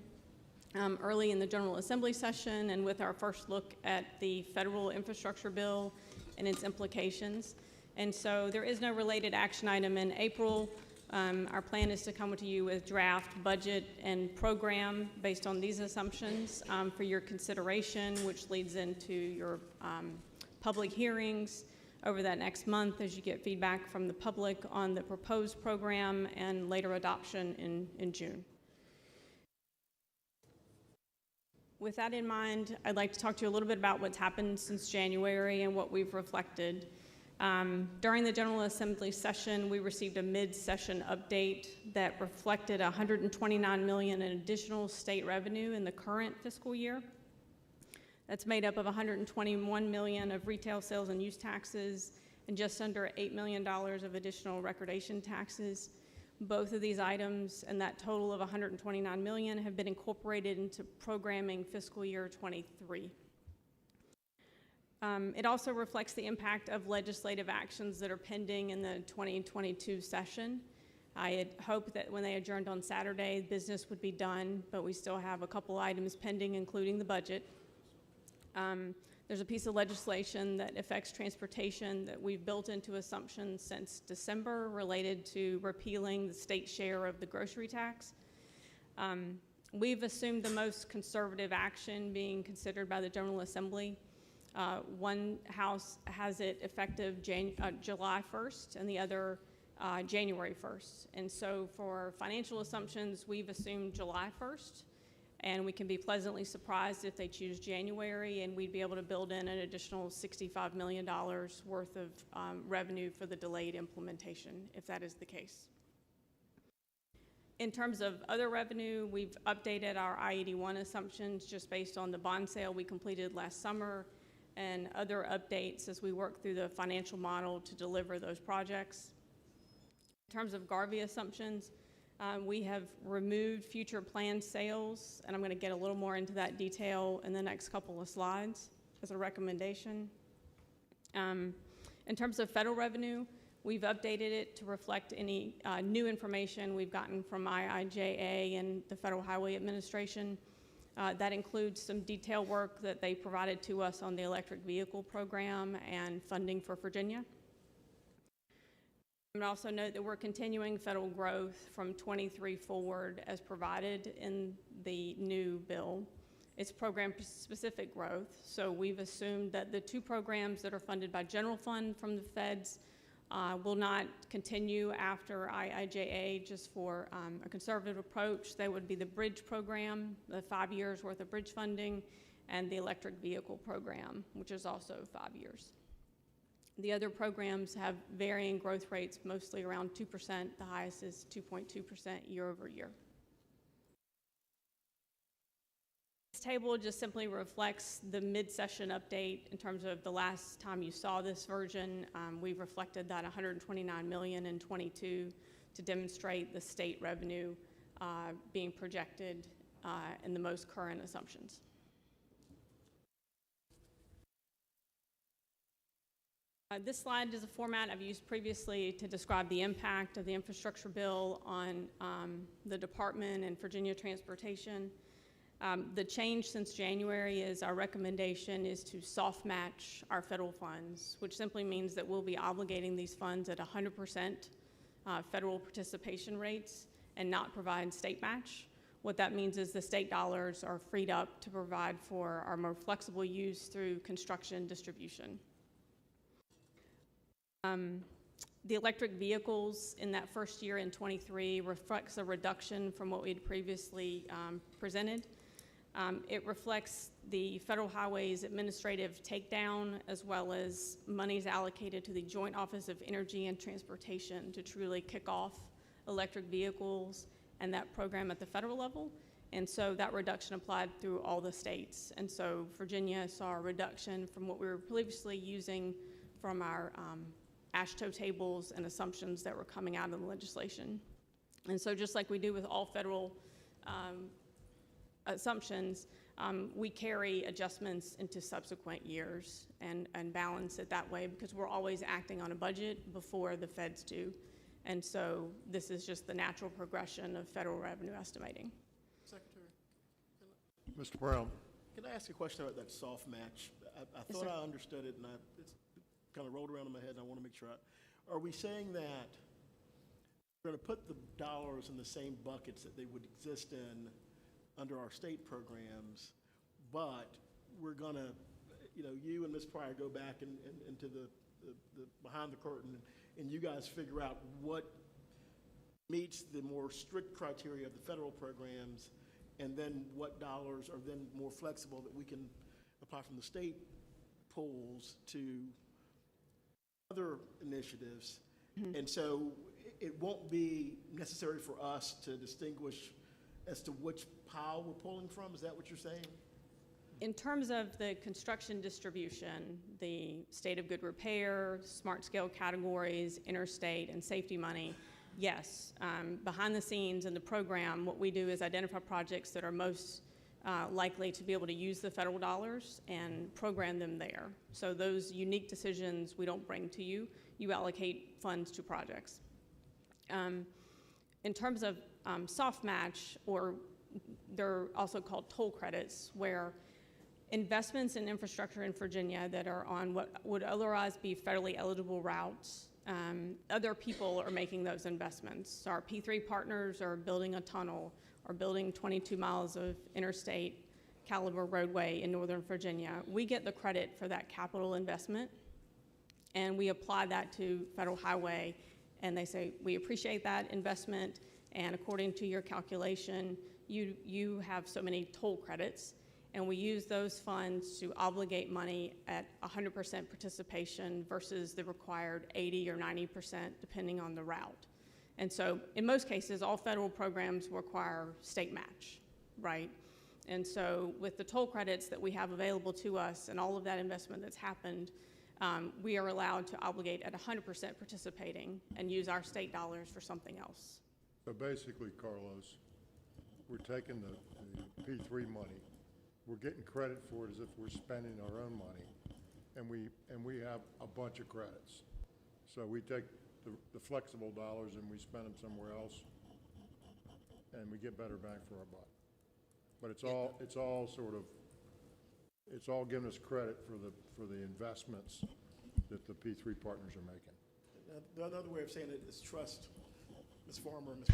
early in the General Assembly session, and with our first look at the federal infrastructure bill and its implications. And so there is no related action item in April. Our plan is to come to you with draft budget and program based on these assumptions for your consideration, which leads into your public hearings over that next month as you get feedback from the public on the proposed program, and later adoption in June. With that in mind, I'd like to talk to you a little bit about what's happened since January and what we've reflected. During the General Assembly session, we received a mid-session update that reflected $129 million in additional state revenue in the current fiscal year. That's made up of $121 million of retail sales and use taxes and just under $8 million of additional recordation taxes. Both of these items and that total of $129 million have been incorporated into programming fiscal year 23. It also reflects the impact of legislative actions that are pending in the 2022 session. I had hoped that when they adjourned on Saturday, business would be done, but we still have a couple items pending, including the budget. There's a piece of legislation that affects transportation that we've built into assumptions since December related to repealing the state share of the grocery tax. We've assumed the most conservative action being considered by the General Assembly. One house has it effective July 1st, and the other January 1st. And so for financial assumptions, we've assumed July 1st, and we can be pleasantly surprised if they choose January, and we'd be able to build in an additional $65 million worth of revenue for the delayed implementation, if that is the case. In terms of other revenue, we've updated our I-81 assumptions just based on the bond sale we completed last summer and other updates as we work through the financial model to deliver those projects. In terms of GARVEE assumptions, we have removed future planned sales, and I'm going to get a little more into that detail in the next couple of slides as a recommendation. In terms of federal revenue, we've updated it to reflect any new information we've gotten from IIJA and the Federal Highway Administration. That includes some detailed work that they provided to us on the electric vehicle program and funding for Virginia. I would also note that we're continuing federal growth from 23 forward as provided in the new bill. It's program-specific growth, so we've assumed that the two programs that are funded by general fund from the feds will not continue after IIJA just for a conservative approach. They would be the bridge program, the 5 years worth of bridge funding, and the electric vehicle program, which is also 5 years. The other programs have varying growth rates, mostly around 2%. The highest is 2.2% year over year. This table just simply reflects the mid-session update in terms of the last time you saw this version. We've reflected that $129 million in 22 to demonstrate the state revenue being projected in the most current assumptions. This slide is a format I've used previously to describe the impact of the infrastructure bill on the department and Virginia transportation. The change since January is our recommendation is to soft match our federal funds, which simply means that we'll be obligating these funds at 100% federal participation rates and not provide state match. What that means is the state dollars are freed up to provide for our more flexible use through construction distribution. The electric vehicles in that first year in 23 reflects a reduction from what we had previously presented. It reflects the Federal Highways Administrative takedown as well as monies allocated to the Joint Office of Energy and Transportation to truly kick off electric vehicles and that program at the federal level. And so that reduction applied through all the states. And so Virginia saw a reduction from what we were previously using from our AASHTO tables and assumptions that were coming out of the legislation. And so just like we do with all federal assumptions, we carry adjustments into subsequent years and balance it that way because we're always acting on a budget before the feds do. And so this is just the natural progression of federal revenue estimating. Secretary, Mr. Brown. can I ask a question about that soft match? I Yes, thought sir. I understood it, and it's kind of rolled around in my head, and I want to make sure. Are we saying that we're going to put the dollars in the same buckets that they would exist in under our state programs, but we're going to, you and Ms. Pryor go back into the behind the curtain, and you guys figure out what meets the more strict criteria of the federal programs, and then what dollars are then more flexible that we can apply from the state pools to other initiatives. And so it won't be necessary for us to distinguish as to which pile we're pulling from. Is that what you're saying? In terms of the construction distribution, the state of good repair, smart scale categories, interstate, and safety money, yes. Behind the scenes in the program, what we do is identify projects that are most likely to be able to use the federal dollars and program them there. So those unique decisions we don't bring to you. You allocate funds to projects. In terms of soft match, or they're also called toll credits, where investments in infrastructure in Virginia that are on what would otherwise be federally eligible routes, other people are making those investments. So our P3 partners are building a tunnel or building 22 miles of interstate caliber roadway in Northern Virginia. We get the credit for that capital investment, and we apply that to federal highway and they say, we appreciate that investment, and according to your calculation, you have so many toll credits, and we use those funds to obligate money at 100% participation versus the required 80 or 90% depending on the route. And so in most cases, all federal programs require state match, right? And so with the toll credits that we have available to us and all of that investment that's happened, we are allowed to obligate at 100% participating and use our state dollars for something else. So basically, Carlos, we're taking the P3 money, we're getting credit for it as if we're spending our own money, and we have a bunch of credits. So we take the flexible dollars and we spend them somewhere else, and we get better bang for our buck. But it's all giving us credit for the investments that the P3 partners are making. Another way of saying it is trust Ms. Farmer and Ms.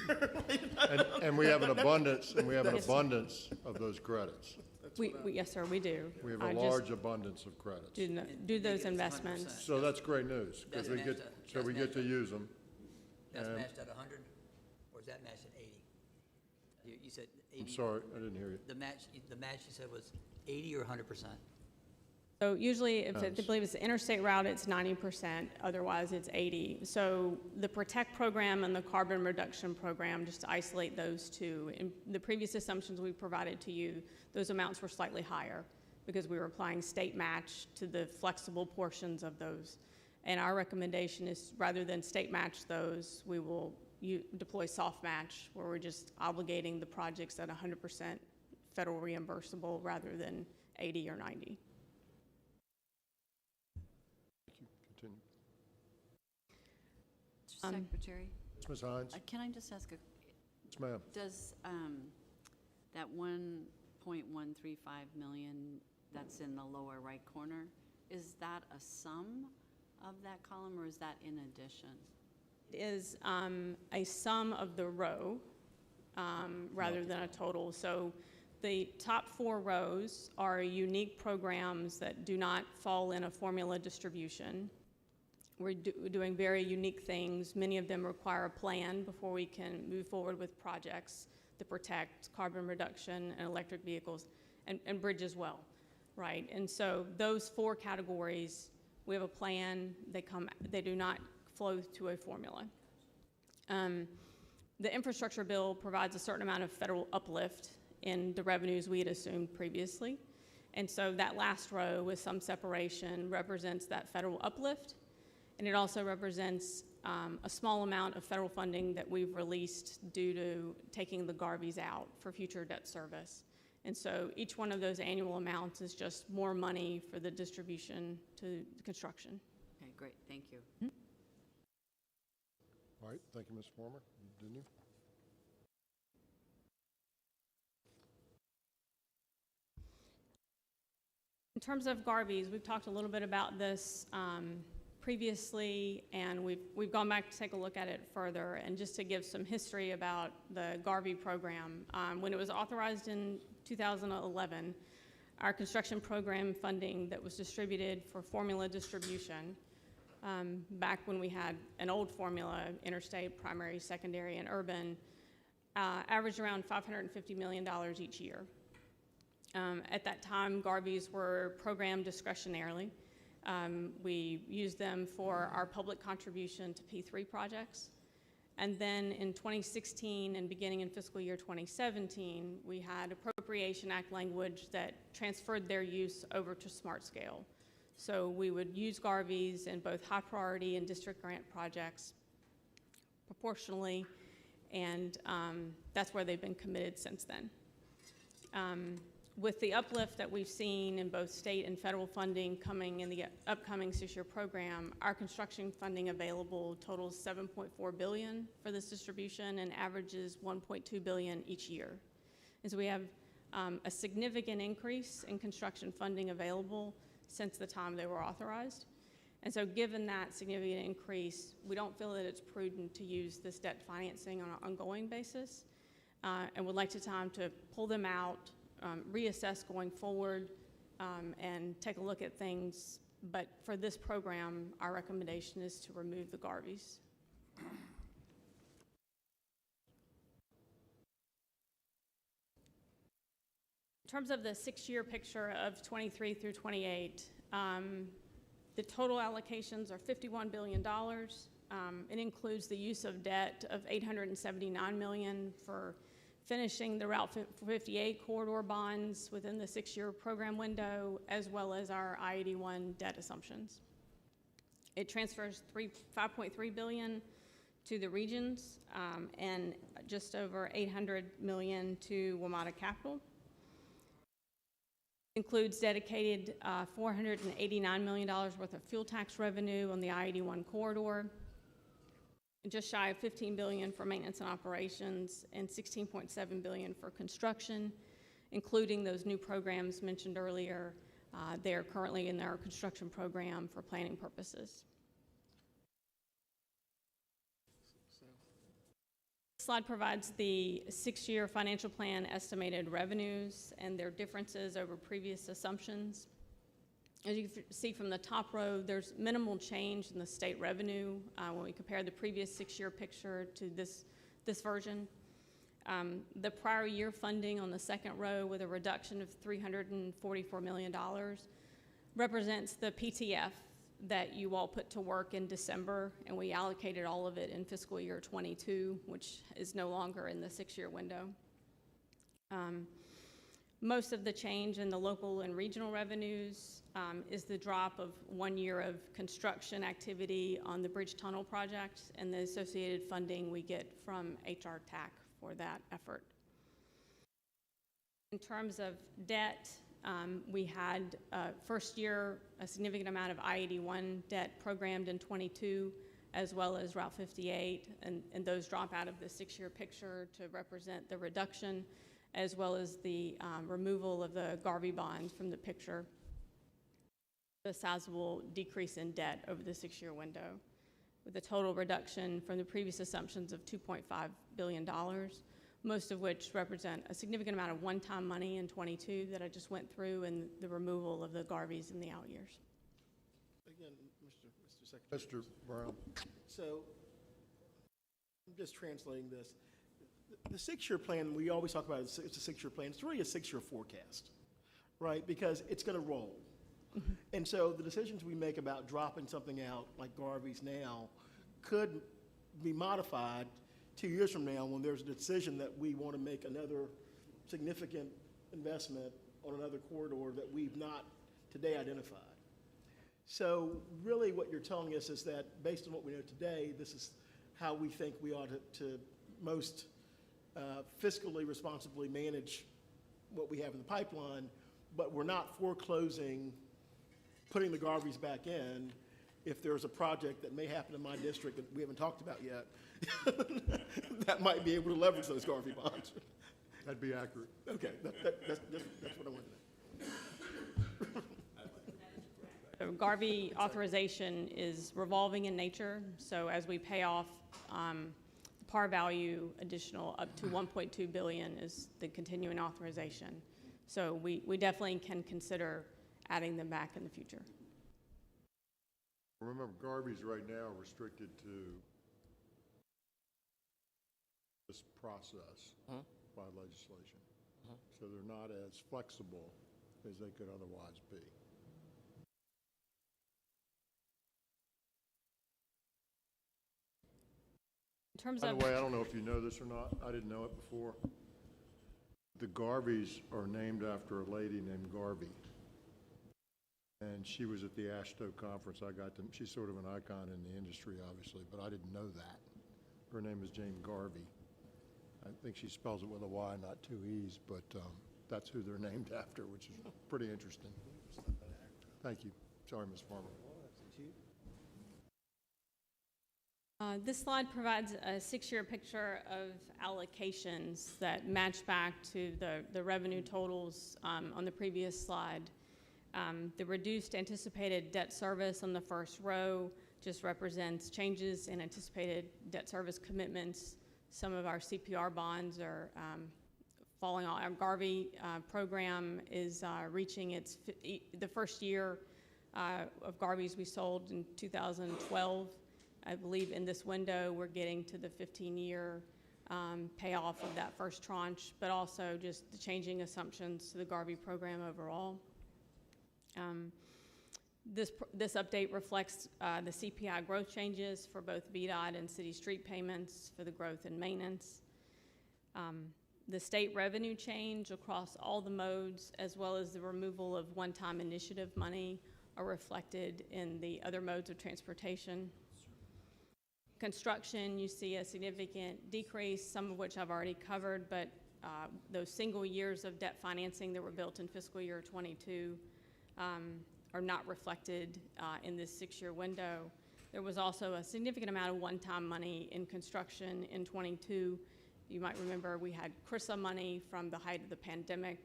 Pryor. And we have an abundance, of those credits. Yes, sir, we do. We have a large abundance of credits. Do those investments. So that's great news, because we get to use them. That's matched at 100, or is that matched at 80? You said 80. I'm sorry, I didn't hear you. The match you said was 80 or 100%? So usually, if I believe it's an interstate route, it's 90%, otherwise it's 80. So the Protect program and the carbon reduction program, just to isolate those two, in the previous assumptions we provided to you, those amounts were slightly higher because we were applying state match to the flexible portions of those. And our recommendation is, rather than state match those, we will deploy soft match, where we're just obligating the projects at 100% federal reimbursable rather than 80 or 90. Continue. Mr. Secretary? Ms. Hines? Can I just ask Yes, ma'am. does that 1.135 million that's in the lower right corner, is that a sum of that column, or is that in addition? It is a sum of the row rather than a total. So the top 4 rows are unique programs that do not fall in a formula distribution. We're doing very unique things. Many of them require a plan before we can move forward with projects that protect carbon reduction and electric vehicles and bridge as well, right? And so those 4 categories, we have a plan. They do not flow to a formula. The infrastructure bill provides a certain amount of federal uplift in the revenues we had assumed previously. And so that last row with some separation represents that federal uplift. And it also represents a small amount of federal funding that we've released due to taking the GARVEEs out for future debt service. And so each one of those annual amounts is just more money for the distribution to the construction. Okay, great, thank you. All right, thank you, Ms. Farmer. Didn't you? In terms of GARVEEs, we've talked a little bit about this previously, and we've gone back to take a look at it further. And just to give some history about the GARVEE program, when it was authorized in 2011, our construction program funding that was distributed for formula distribution, back when we had an old formula, interstate, primary, secondary, and urban, averaged around $550 million each year. At that time, GARVEEs were programmed discretionarily. We used them for our public contribution to P3 projects. And then in 2016 and beginning in fiscal year 2017, we had Appropriation Act language that transferred their use over to Smart Scale. So we would use GARVEEs in both high priority and district grant projects proportionally, and that's where they've been committed since then. With the uplift that we've seen in both state and federal funding coming in the upcoming 6-year program, our construction funding available totals $7.4 billion for this distribution and averages $1.2 billion each year. And so we have a significant increase in construction funding available since the time they were authorized. And so given that significant increase, we don't feel that it's prudent to use this debt financing on an ongoing basis, and would like to pull them out, reassess going forward, and take a look at things. But for this program, our recommendation is to remove the GARVEEs. terms of the six-year picture of 23 through 28, the total allocations are $51 billion. It includes the use of debt of $879 million for finishing the Route 58 corridor bonds within the six-year program window, as well as our I-81 debt assumptions. It transfers $5.3 billion to the regions and just over $800 million to WMATA Capital. Includes dedicated $489 million worth of fuel tax revenue on the I-81 corridor, just shy of $15 billion for maintenance and operations, and $16.7 billion for construction, including those new programs mentioned earlier. They are currently in our construction program for planning purposes. This slide provides the six-year financial plan estimated revenues and their differences over previous assumptions. As you can see from the top row, there's minimal change in the state revenue when we compare the previous six-year picture to this version. The prior year funding on the second row with a reduction of $344 million represents the PTF that you all put to work in December, and we allocated all of it in fiscal year 22, which is no longer in the six-year window. Most of the change in the local and regional revenues is the drop of 1 year of construction activity on the bridge tunnel project and the associated funding we get from HR TAC for that effort. In terms of debt, we had first year a significant amount of I-81 debt programmed in 22, as well as Route 58, and those drop out of the six-year picture to represent the reduction, as well as the removal of the GARVEE bonds from the picture, a sizable decrease in debt over the six-year window, with a total reduction from the previous assumptions of $2.5 billion, most of which represent a significant amount of one-time money in 22 that I just went through, and the removal of the GARVEEs in the out years. Again, Mr. Secretary. Mr. Brown. So I'm just translating this. The six-year plan, we always talk about it's a six-year plan. It's really a six-year forecast, right? Because it's going to roll. And so the decisions we make about dropping something out, like GARVEEs now, could be modified 2 years from now when there's a decision that we want to make another significant investment on another corridor that we've not today identified. So really what you're telling us is that based on what we know today, this is how we think we ought to most fiscally responsibly manage what we have in the pipeline, but we're not foreclosing putting the GARVEEs back in if there's a project that may happen in my district that we haven't talked about yet that might be able to leverage those GARVEE bonds. That'd be accurate. Okay, that's what I wanted to know. So GARVEE authorization is revolving in nature, so as we pay off the par value additional up to $1.2 billion is the continuing authorization. So we definitely can consider adding them back in the future. Remember, GARVEEs right now are restricted to this process by legislation. So they're not as flexible as they could otherwise be. In terms By of the way, I don't know if you know this or not. I didn't know it before. The GARVEEs are named after a lady named GARVEE. And she was at the AASHTO conference. She's sort of an icon in the industry, obviously, but I didn't know that. Her name is Jane GARVEE. I think she spells it with a Y, not two E's, but that's who they're named after, which is pretty interesting. Thank you. Sorry, Ms. Farmer. This slide provides a six-year picture of allocations that match back to the revenue totals on the previous slide. The reduced anticipated debt service on the first row just represents changes in anticipated debt service commitments. Some of our CPR bonds are falling off. Our GARVEE program is reaching the first year of GARVEEs we sold in 2012. I believe in this window we're getting to the 15-year payoff of that first tranche, but also just the changing assumptions to the GARVEE program overall. This update reflects the CPI growth changes for both VDOT and city street payments for the growth and maintenance. The state revenue change across all the modes, as well as the removal of one-time initiative money, are reflected in the other modes of transportation. Construction, you see a significant decrease, some of which I've already covered, but those single years of debt financing that were built in fiscal year 22 are not reflected in this 6-year window. There was also a significant amount of one-time money in construction in 22. You might remember we had CRISA money from the height of the pandemic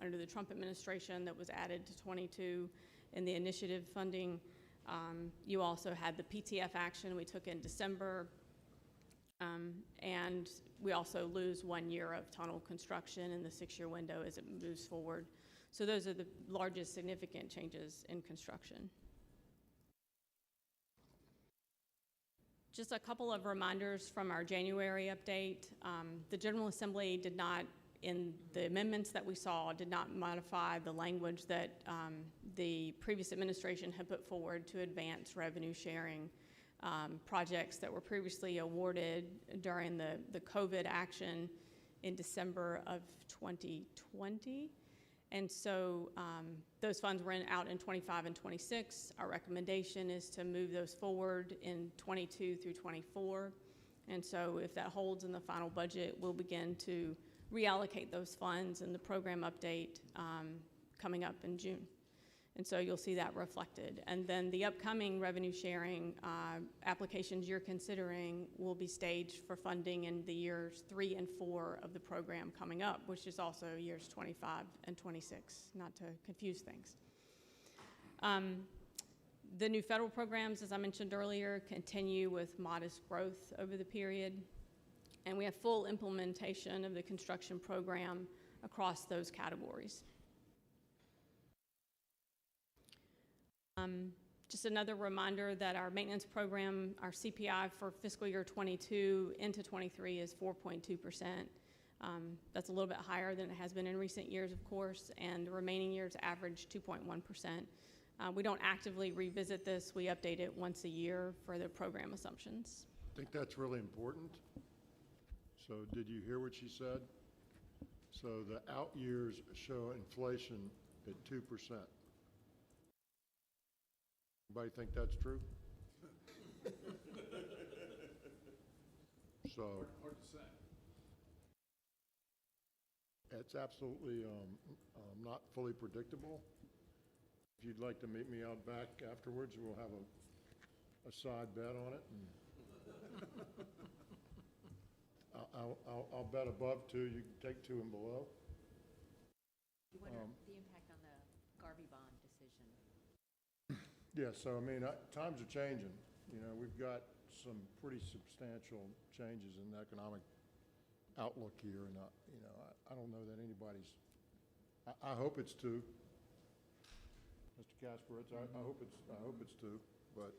under the Trump administration that was added to 22 in the initiative funding. You also had the PTF action we took in December, and we also lose 1 year of tunnel construction in the 6-year window as it moves forward. So those are the largest significant changes in construction. Just a couple of reminders from our January update. The General Assembly did not, in the amendments that we saw, did not modify the language that the previous administration had put forward to advance revenue sharing projects that were previously awarded during the COVID action in December of 2020. And so those funds were out in 25 and 26. Our recommendation is to move those forward in 22 through 24. And so if that holds in the final budget, we'll begin to reallocate those funds in the program update coming up in June. And so you'll see that reflected. And then the upcoming revenue sharing applications you're considering will be staged for funding in the years 3 and 4 of the program coming up, which is also years 25 and 26, not to confuse things. The new federal programs, as I mentioned earlier, continue with modest growth over the period. And we have full implementation of the construction program across those categories. Just another reminder that our maintenance program, our CPI for fiscal year 22 into 23 is 4.2%. That's a little bit higher than it has been in recent years, of course, and the remaining years average 2.1%. We don't actively revisit this. We update it once a year for the program assumptions. I think that's really important. So did you hear what she said? So the out years show inflation at 2%. Anybody think that's true? So Hard to say. it's absolutely not fully predictable. If you'd like to meet me out back afterwards, we'll have a side bet on it. And I'll bet above 2. You can take 2 and below. You wonder the impact on the GARVEE bond decision. Yeah, so I mean, times are changing. You know, we've got some pretty substantial changes in the economic outlook here, and you know, I don't know that anybody's. I hope it's 2, Mr. Kasperitz. I hope it's 2, but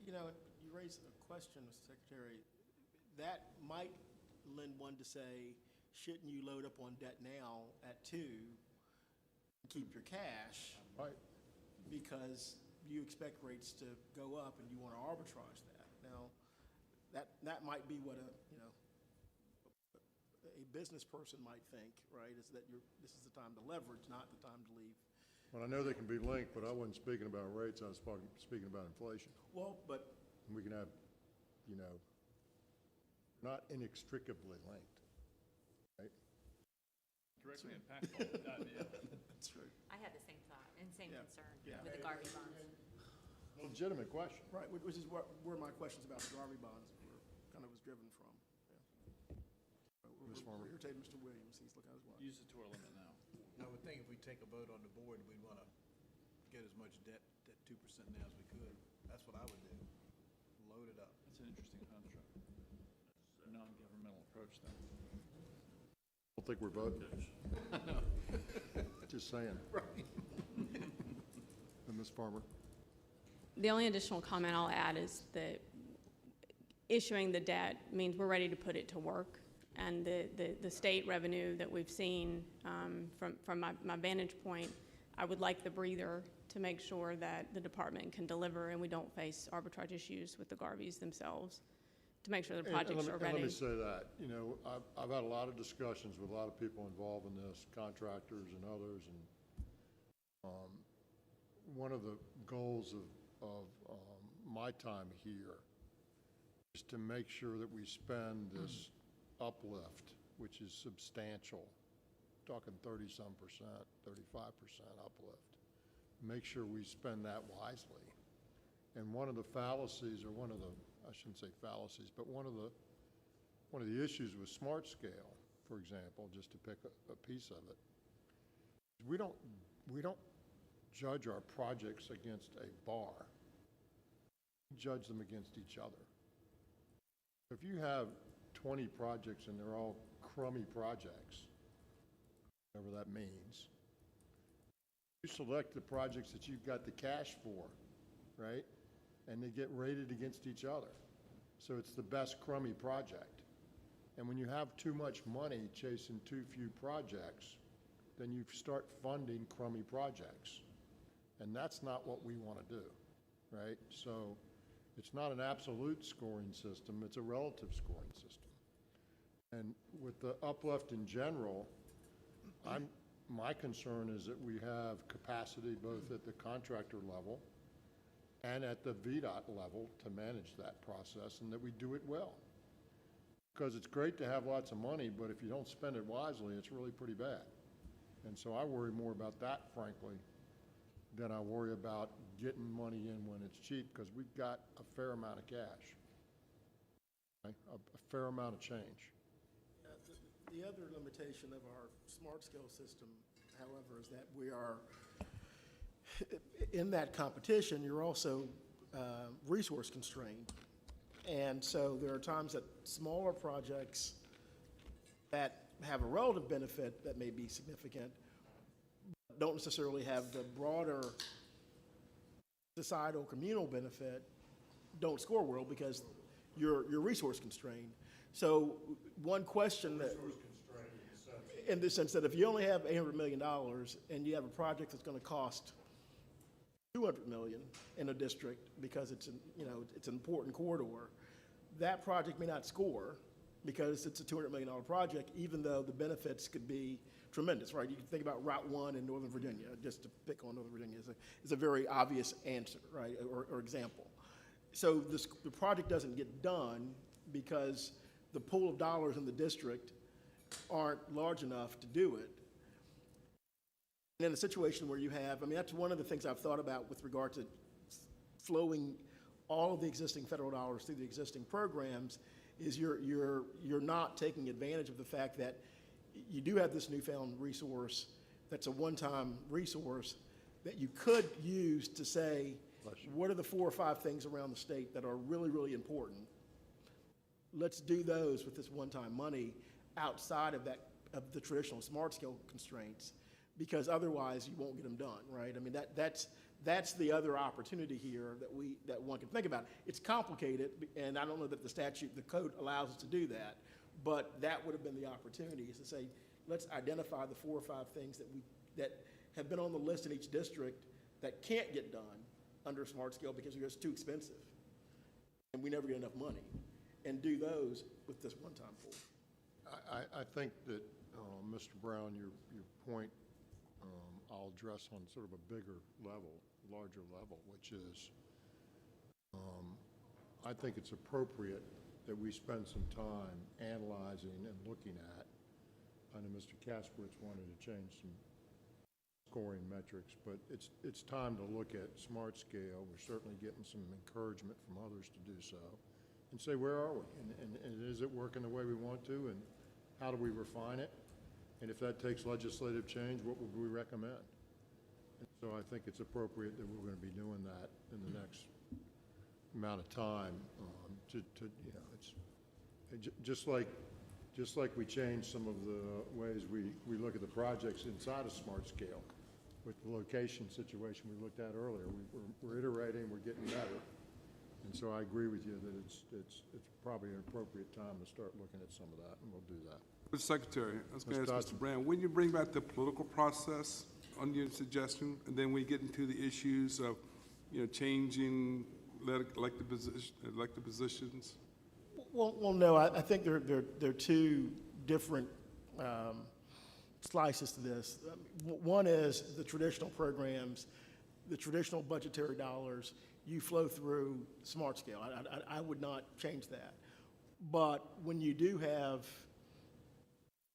You know, you raise a question, Mr. Secretary, that might lend one to say, shouldn't you load up on debt now at 2 and keep your cash? Right. Because you expect rates to go up and you want to arbitrage that. Now, that might be what a business person might think, right? Is that this is the time to leverage, not the time to leave. well, I know they can be linked, but I wasn't speaking about rates. I was speaking about inflation. Well, but We can have, you know, not inextricably linked, right? Directly impactful. that's true. I had the same thought and same Yeah. concern Yeah. with the GARVEE bonds. Legitimate question. Right, which is where my questions about the GARVEE bonds were kind of was driven from. Ms. Farmer. We're irritated Mr. Williams, he's looking at his watch. Use it to our limit now. I would think if we take a vote on the board, we'd want to get as much debt at 2% now as we could. That's what I would do. Load it up. That's an interesting construct. Non-governmental approach then. I don't think we're voting. Just saying. Right. And Ms. Farmer? The only additional comment I'll add is that issuing the debt means we're ready to put it to work. and the state revenue that we've seen from my vantage point, I would like the breather to make sure that the department can deliver and we don't face arbitrage issues with the GARVEEs themselves, to make sure the projects are ready. Let me say that, you know, I've had a lot of discussions with a lot of people involved in this, contractors and others, and one of the goals of my time here is to make sure that we spend this uplift, which is substantial, talking 30-some%, 35% uplift, make sure we spend that wisely. And one of the fallacies, or one of the, I shouldn't say fallacies, but one of the issues with smart scale, for example, just to pick a piece of it, we don't judge our projects against a bar. We judge them against each other. If you have 20 projects and they're all crummy projects, whatever that means, you select the projects that you've got the cash for, right? And they get rated against each other. So it's the best crummy project. And when you have too much money chasing too few projects, then you start funding crummy projects. And that's not what we want to do, right? So it's not an absolute scoring system, it's a relative scoring system. And with the uplift in general, my concern is that we have capacity both at the contractor level and at the VDOT level to manage that process, and that we do it well. Because it's great to have lots of money, but if you don't spend it wisely, it's really pretty bad. And so I worry more about that, frankly, than I worry about getting money in when it's cheap, because we've got a fair amount of cash, right? A fair amount of change. The other limitation of our smart scale system, however, is that we are, in that competition, you're also resource constrained. And so there are times that smaller projects that have a relative benefit that may be significant don't necessarily have the broader societal communal benefit, don't score well because you're resource constrained. So one question that, in the sense that if you only have $800 million and you have a project that's going to cost $200 million in a district because it's it's an important corridor, that project may not score because it's a $200 million project, even though the benefits could be tremendous, right? You can think about Route 1 in Northern Virginia, just to pick on Northern Virginia, is a very obvious answer, right, or example. So the project doesn't get done because the pool of dollars in the district aren't large enough to do it. And in a situation where you have, I mean, that's one of the things I've thought about with regard to flowing all of the existing federal dollars through the existing programs, is you're not taking advantage of the fact that you do have this newfound resource that's a one-time resource that you could use to say, what are the 4 or 5 things around the state that are really, really important? Let's do those with this one-time money outside of the traditional smart scale constraints, because otherwise you won't get them done, right? I mean, that's the other opportunity here that one can think about. It's complicated, and I don't know that the code allows us to do that, but that would have been the opportunity, is to say, let's identify the 4 or 5 things that have been on the list in each district that can't get done under smart scale because they're just too expensive, and we never get enough money, and do those with this one-time pool. I think that, Mr. Brown, your point, I'll address on sort of a bigger level, larger level, which is, I think it's appropriate that we spend some time analyzing and looking at. I know Mr. Kasprowitz wanted to change some scoring metrics, but it's time to look at smart scale. We're certainly getting some encouragement from others to do so, and say, where are we? And is it working the way we want to? And how do we refine it? And if that takes legislative change, what would we recommend? And so I think it's appropriate that we're going to be doing that in the next amount of time. It's just like we changed some of the ways we look at the projects inside of smart scale with the location situation we looked at earlier. We're iterating, we're getting better. And so I agree with you that it's probably an appropriate time to start looking at some of that, and we'll do that. Mr. Secretary, I was going Ms. to ask Dodson. Mr. Brown, when you bring back the political process on your suggestion, and then we get into the issues of, changing elected positions? Well, no, I think there are two different slices to this. One is the traditional programs, the traditional budgetary dollars, you flow through smart scale. I would not change that. But when you do have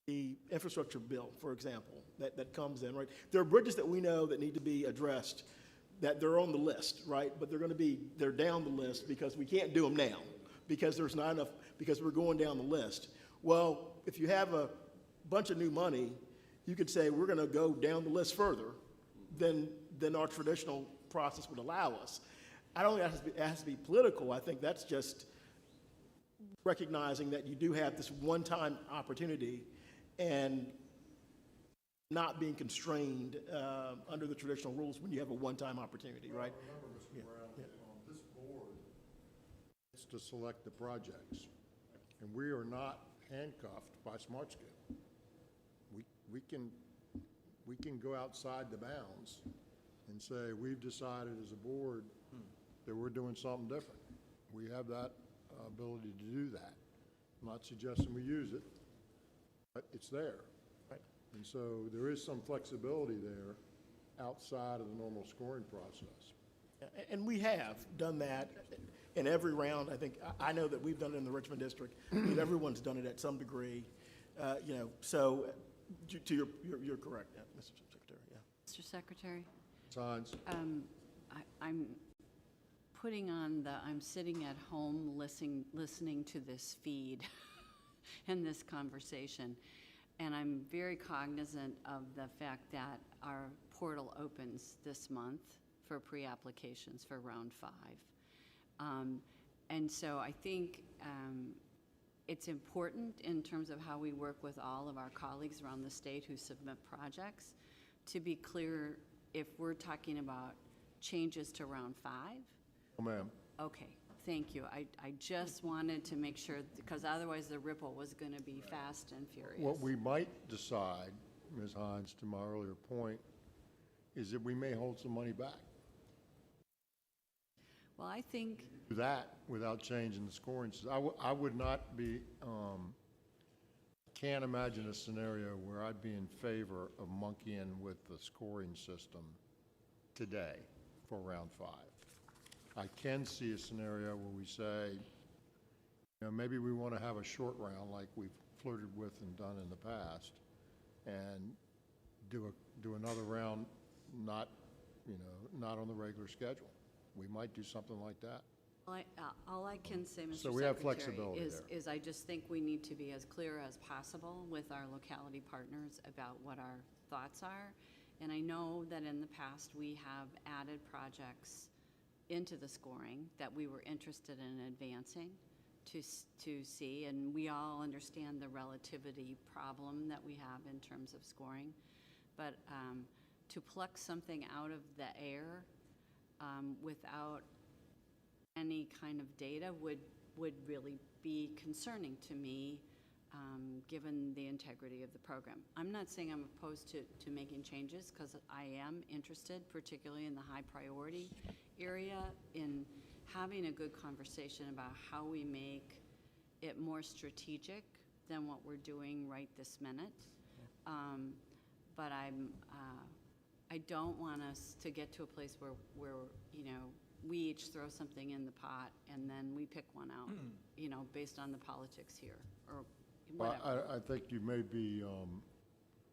the infrastructure bill, for example, that comes in, right? There are bridges that we know that need to be addressed, that they're on the list, right? But they're down the list because we can't do them now, because there's not enough, because we're going down the list. Well, if you have a bunch of new money, you could say, we're gonna go down the list further than our traditional process would allow us. I don't think it has to be political. I think that's just recognizing that you do have this one-time opportunity and not being constrained under the traditional rules when you have a one-time opportunity, right? Remember, Mr. Brown, this board is to select the projects, and we are not handcuffed by smart scale. We can go outside the bounds and say, we've decided as a board that we're doing something different. We have that ability to do that. I'm not suggesting we use it, but it's there. Right. And so there is some flexibility there outside of the normal scoring process. And we have done that in every round. I know that we've done it in the Richmond district. I mean, everyone's done it at some degree. So you're correct, Mr. Secretary. Yeah. Mr. Secretary? Signs. I'm putting on I'm sitting at home listening to this feed and this conversation, and I'm very cognizant of the fact that our portal opens this month for pre-applications for round 5. And so I think it's important in terms of how we work with all of our colleagues around the state who submit projects to be clear if we're talking about changes to round 5. Oh, ma'am. Okay, thank you. I just wanted to make sure, because otherwise the ripple was going to be fast and furious. What we might decide, Ms. Hines, to my earlier point, is that we may hold some money back. Well, I think Do that without changing the scoring system. I would not be, can't imagine a scenario where I'd be in favor of monkeying with the scoring system today for round 5. I can see a scenario where we say, maybe we want to have a short round like we've flirted with and done in the past, and do another round not on the regular schedule. We might do something like that. all I can say, Mr. So we have Secretary, flexibility there. is I just think we need to be as clear as possible with our locality partners about what our thoughts are. And I know that in the past, we have added projects into the scoring that we were interested in advancing to see, and we all understand the relativity problem that we have in terms of scoring. But to pluck something out of the air without any kind of data would really be concerning to me, given the integrity of the program. I'm not saying I'm opposed to making changes, because I am interested, particularly in the high priority area, in having a good conversation about how we make it more strategic than what we're doing right this minute. But I don't want us to get to a place where we each throw something in the pot and then we pick one out, based on the politics here or whatever. I think you may be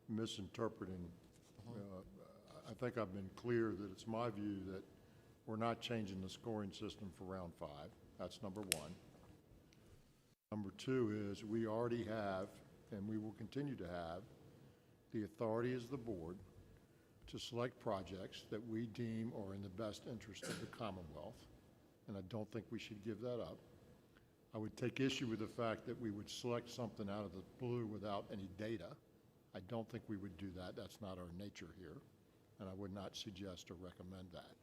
misinterpreting. I think I've been clear that it's my view that we're not changing the scoring system for round 5. That's number one. Number two is we already have, and we will continue to have, the authority as the board to select projects that we deem are in the best interest of the Commonwealth, and I don't think we should give that up. I would take issue with the fact that we would select something out of the blue without any data. I don't think we would do that. That's not our nature here, and I would not suggest or recommend that.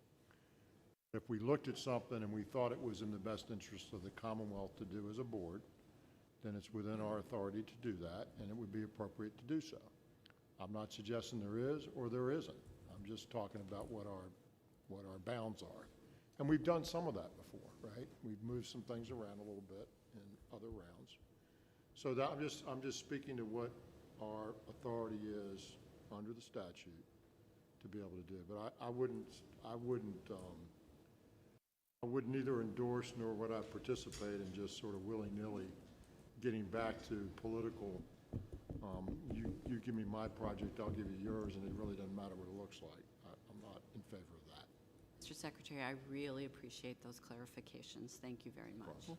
If we looked at something and we thought it was in the best interest of the Commonwealth to do as a board, then it's within our authority to do that, and it would be appropriate to do so. I'm not suggesting there is or there isn't. I'm just talking about what our bounds are. And we've done some of that before, right? We've moved some things around a little bit in other rounds. So that I'm just speaking to what our authority is under the statute to be able to do. But I wouldn't either endorse nor would I participate in just sort of willy-nilly getting back to political, you give me my project, I'll give you yours, and it really doesn't matter what it looks like. I'm not in favor of that. Mr. Secretary, I really appreciate those clarifications. Thank you very much.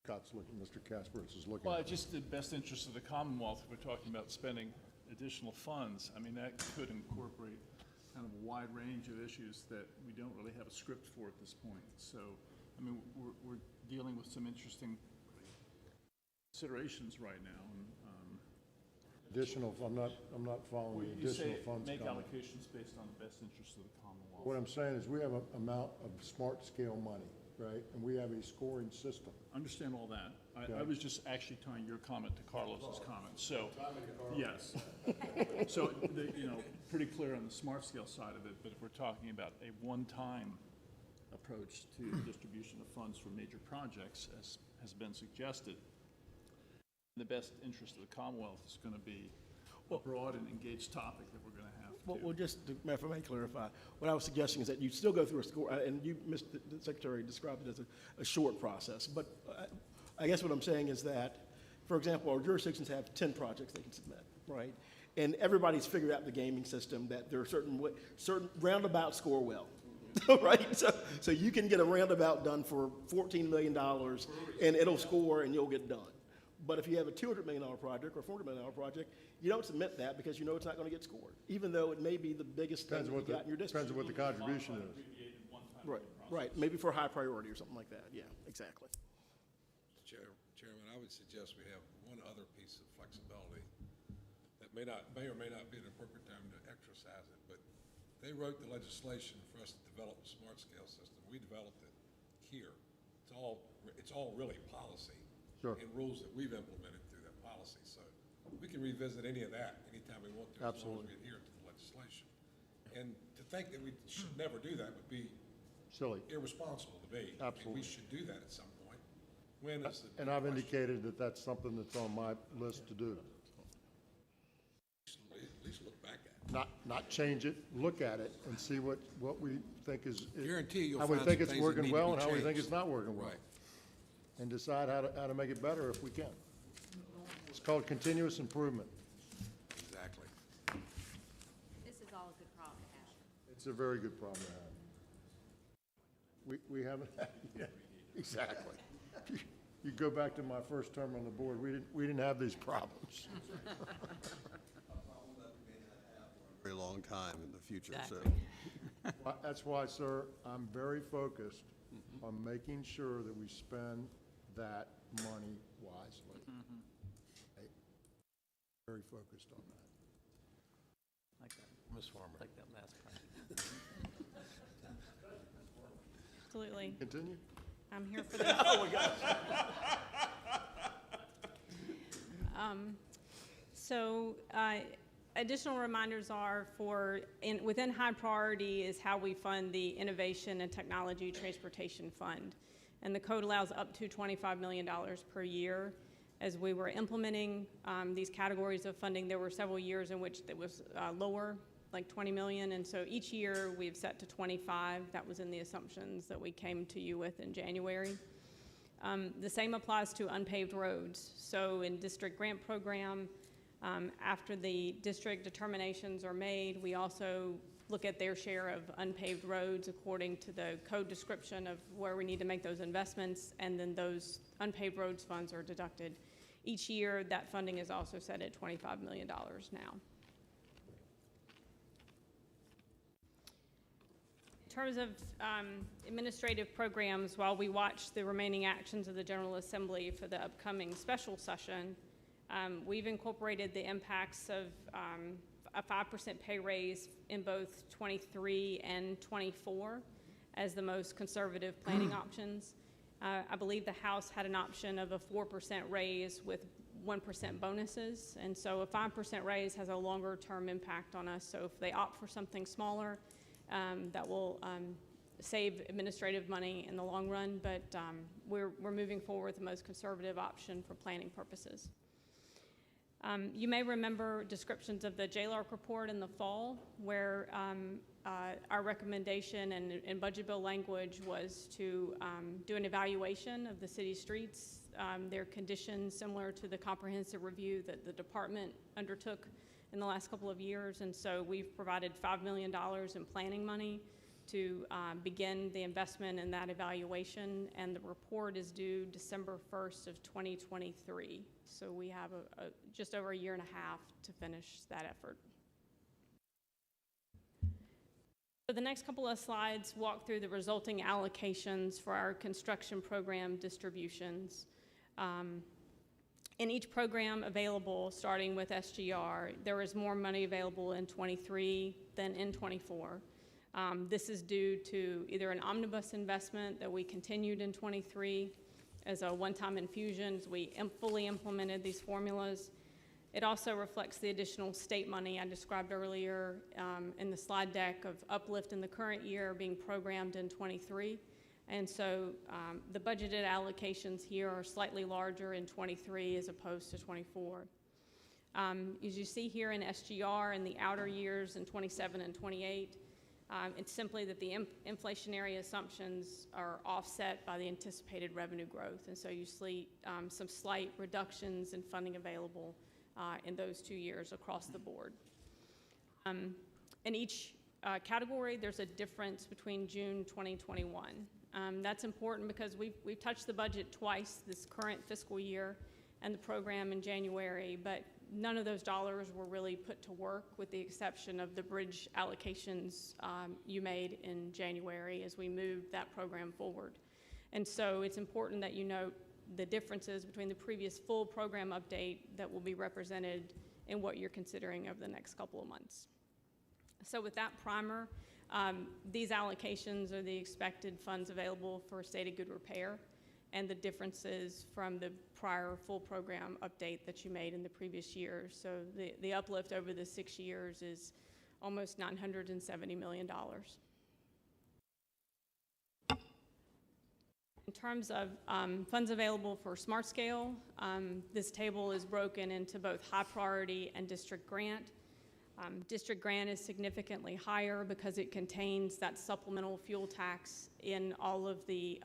Scott's looking, Mr. Casperis is looking Well, at it's me. just the best interest of the Commonwealth, if we're talking about spending additional funds. I mean, that could incorporate kind of a wide range of issues that we don't really have a script for at this point. So, I mean, we're dealing with some interesting considerations right now. And, Additional, I'm not following well, the you say additional funds make comment. allocations based on the best interest of the Commonwealth. What I'm saying is we have an amount of smart scale money, right? And we have a scoring system. Understand all that. Okay. I was just actually tying your comment to Carlos's comment. So, yes. So, pretty clear on the smart scale side of it, but if we're talking about a one-time approach to distribution of funds for major projects, as has been suggested, the best interest of the Commonwealth is going to be a broad and engaged topic that we're going to have to. Well, just to, if I may clarify, what I was suggesting is that you still go through a score, and you, Mr. Secretary, described it as a short process. But I guess what I'm saying is that, for example, our jurisdictions have 10 projects they can submit, right? And everybody's figured out the gaming system that there are certain roundabouts score well, right? So you can get a roundabout done for $14 million, and it'll score, and you'll get done. But if you have a $200 million project or $400 million project, you don't submit that because you know it's not going to get scored, even though it may be the biggest thing you got in your district. Depends on what the contribution is. Right, maybe for a high priority or something like that, yeah, exactly. Chairman, I would suggest we have one other piece of flexibility that may or may not be an appropriate time to exercise it, but they wrote the legislation for us to develop a smart scale system. We developed it here. It's all really policy. Sure. And rules that we've implemented through that policy. So we can revisit any of that anytime we want to, Absolutely. as long as we adhere to the legislation. And to think that we should never do that would be Silly. irresponsible to me. Absolutely. We should do that at some point. When is the And I've indicated that that's something that's on my list to do. At least look back at it. Not change it, look at it and see what we think is. Guarantee you'll how we find think some it's things that working need to well be and how we think changed. it's not working well. Right. And decide how to make it better if we can. It's called continuous improvement. Exactly. This is all a good problem to have. It's a very good problem to have. We haven't had, yeah, exactly. You go back to my first term on the board, we didn't have these problems. Very long time in the future, so. That's why, sir, I'm very focused on making sure that we spend that money wisely. Okay? Very focused on that. Like that, Ms. Farmer. Like that last part. Absolutely. Continue? I'm here for the. Oh, my gosh. So additional reminders are within high priority is how we fund the Innovation and Technology Transportation Fund. And the code allows up to $25 million per year. As we were implementing these categories of funding, there were several years in which it was lower, like 20 million. And so each year we've set to 25. That was in the assumptions that we came to you with in January. The same applies to unpaved roads. So in district grant program, after the district determinations are made, we also look at their share of unpaved roads according to the code description of where we need to make those investments, and then those unpaved roads funds are deducted. Each year, that funding is also set at $25 million now. In terms of administrative programs, while we watch the remaining actions of the General Assembly for the upcoming special session, we've incorporated the impacts of a 5% pay raise in both '23 and '24 as the most conservative planning options. I believe the House had an option of a 4% raise with 1% bonuses, and so a 5% raise has a longer-term impact on us. So if they opt for something smaller, that will save administrative money in the long run, but we're moving forward with the most conservative option for planning purposes. You may remember descriptions of the JLARC report in the fall, where our recommendation and budget bill language was to do an evaluation of the city streets, their conditions similar to the comprehensive review that the department undertook in the last couple of years. And so we've provided $5 million in planning money to begin the investment in that evaluation, and the report is due December 1st of 2023. So we have just over a year and a half to finish that effort. So the next couple of slides walk through the resulting allocations for our construction program distributions. In each program available, starting with SGR, there is more money available in '23 than in '24. This is due to either an omnibus investment that we continued in '23 as a one-time infusion as we fully implemented these formulas. It also reflects the additional state money I described earlier in the slide deck of uplift in the current year being programmed in '23. And so the budgeted allocations here are slightly larger in '23 as opposed to '24. As you see here in SGR in the outer years in '27 and '28, it's simply that the inflationary assumptions are offset by the anticipated revenue growth. And so you see some slight reductions in funding available in those 2 years across the board. In each category, there's a difference between June 2021. That's important because we've touched the budget twice this current fiscal year and the program in January, but none of those dollars were really put to work with the exception of the bridge allocations you made in January as we moved that program forward. And so it's important that you note the differences between the previous full program update that will be represented in what you're considering over the next couple of months. So with that primer, these allocations are the expected funds available for stated good repair and the differences from the prior full program update that you made in the previous years. So the uplift over the 6 years is almost $970 million. In terms of funds available for Smart Scale, this table is broken into both high priority and district grant. District grant is significantly higher because it contains that supplemental fuel tax in all of the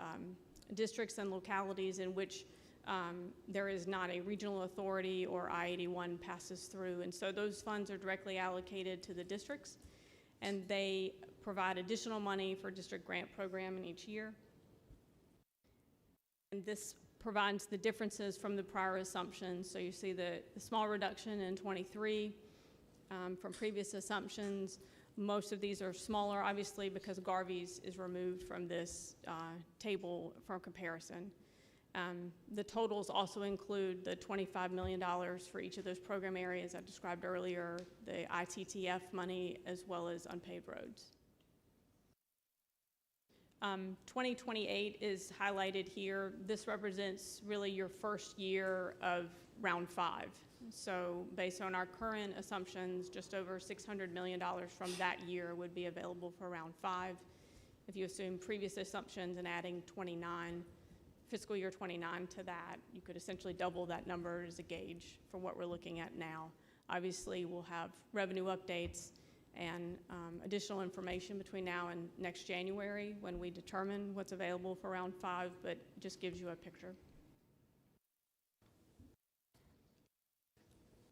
districts and localities in which there is not a regional authority or I-81 passes through. And so those funds are directly allocated to the districts, and they provide additional money for district grant program in each year. And this provides the differences from the prior assumptions. So you see the small reduction in '23 from previous assumptions. Most of these are smaller, obviously, because GARVEE is removed from this table for comparison. The totals also include the $25 million for each of those program areas I described earlier, the ITTF money, as well as unpaved roads. 2028 is highlighted here. This represents really your first year of round 5. So based on our current assumptions, just over $600 million from that year would be available for round 5. If you assume previous assumptions and adding fiscal year 29 to that, you could essentially double that number as a gauge for what we're looking at now. Obviously, we'll have revenue updates and additional information between now and next January when we determine what's available for round 5, but it just gives you a picture.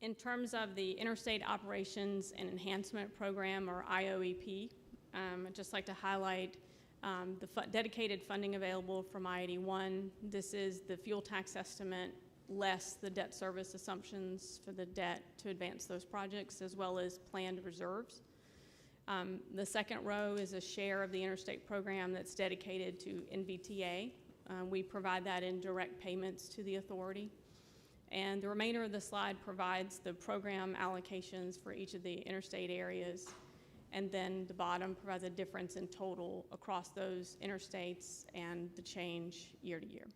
In terms of the Interstate Operations and Enhancement Program, or IOEP, I'd just like to highlight the dedicated funding available from I-81. This is the fuel tax estimate less the debt service assumptions for the debt to advance those projects, as well as planned reserves. The second row is a share of the interstate program that's dedicated to NVTA. We provide that in direct payments to the authority. And the remainder of the slide provides the program allocations for each of the interstate areas. And then the bottom provides a difference in total across those interstates and the change year to year.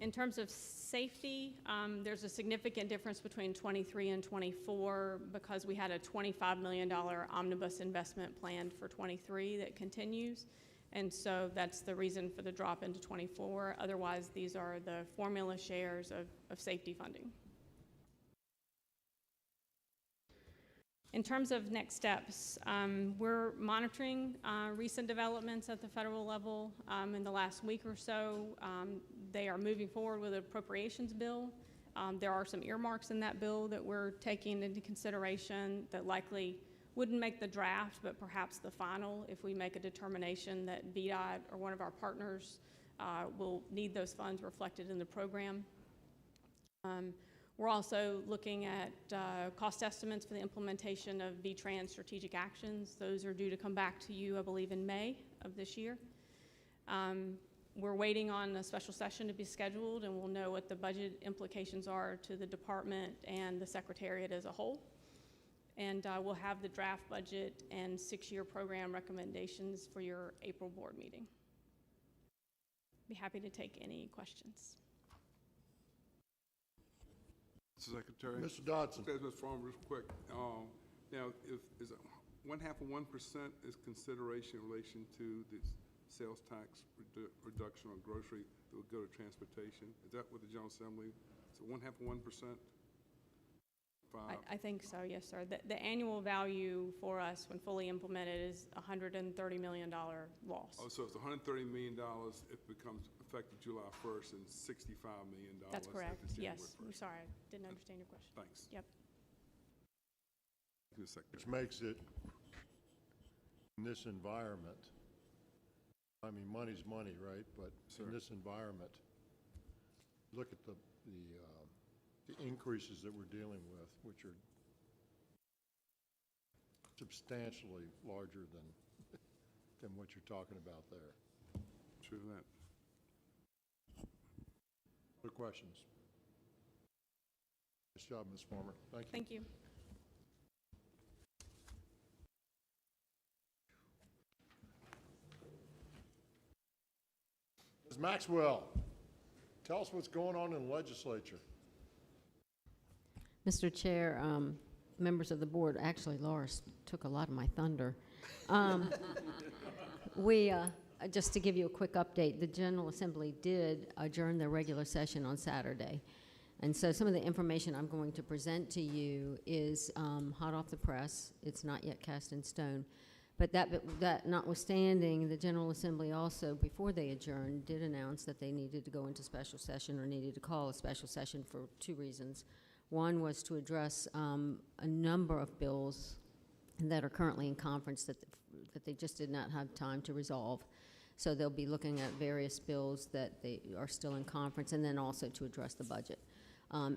In terms of safety, there's a significant difference between 23 and 24 because we had a $25 million omnibus investment planned for 23 that continues. And so that's the reason for the drop into 24. Otherwise, these are the formula shares of safety funding. In terms of next steps, we're monitoring recent developments at the federal level. In the last week or so, they are moving forward with an appropriations bill. There are some earmarks in that bill that we're taking into consideration that likely wouldn't make the draft, but perhaps the final if we make a determination that VDOT or one of our partners will need those funds reflected in the program. We're also looking at cost estimates for the implementation of VTrans strategic actions. Those are due to come back to you, I believe, in May of this year. We're waiting on a special session to be scheduled, and we'll know what the budget implications are to the department and the Secretariat as a whole. And we'll have the draft budget and 6-year program recommendations for your April board meeting. Be happy to take any questions. Mr. Secretary. Mr. Dodson. Mr. Farmer, real quick. Now, is 1/2 of 1% is consideration in relation to the sales tax reduction on grocery that would go to transportation? Is that what the General Assembly? So 1/2 of 1%? I think so, yes, sir. The annual value for us when fully implemented is $130 million loss. Oh, so it's $130 million if it becomes effective July 1st and $65 million. That's correct, if it's January yes. 1st. I'm sorry, I didn't understand your question. Thanks. Yep. Thank you, Secretary. Which makes it, in this environment, I mean, money's money, right? But in this environment, look at the increases that we're dealing with, which are substantially larger than what you're talking about there. True that. Other questions? Nice job, Ms. Farmer. Thank you. Thank you. Ms. Maxwell, tell us what's going on in the legislature. Mr. Chair, members of the board, actually, Laura took a lot of my thunder. Just to give you a quick update, the General Assembly did adjourn their regular session on Saturday. And so some of the information I'm going to present to you is hot off the press. It's not yet cast in stone. But that notwithstanding, the General Assembly also, before they adjourned, did announce that they needed to go into special session or needed to call a special session for 2 reasons. One was to address a number of bills that are currently in conference that they just did not have time to resolve. So they'll be looking at various bills that they are still in conference, and then also to address the budget.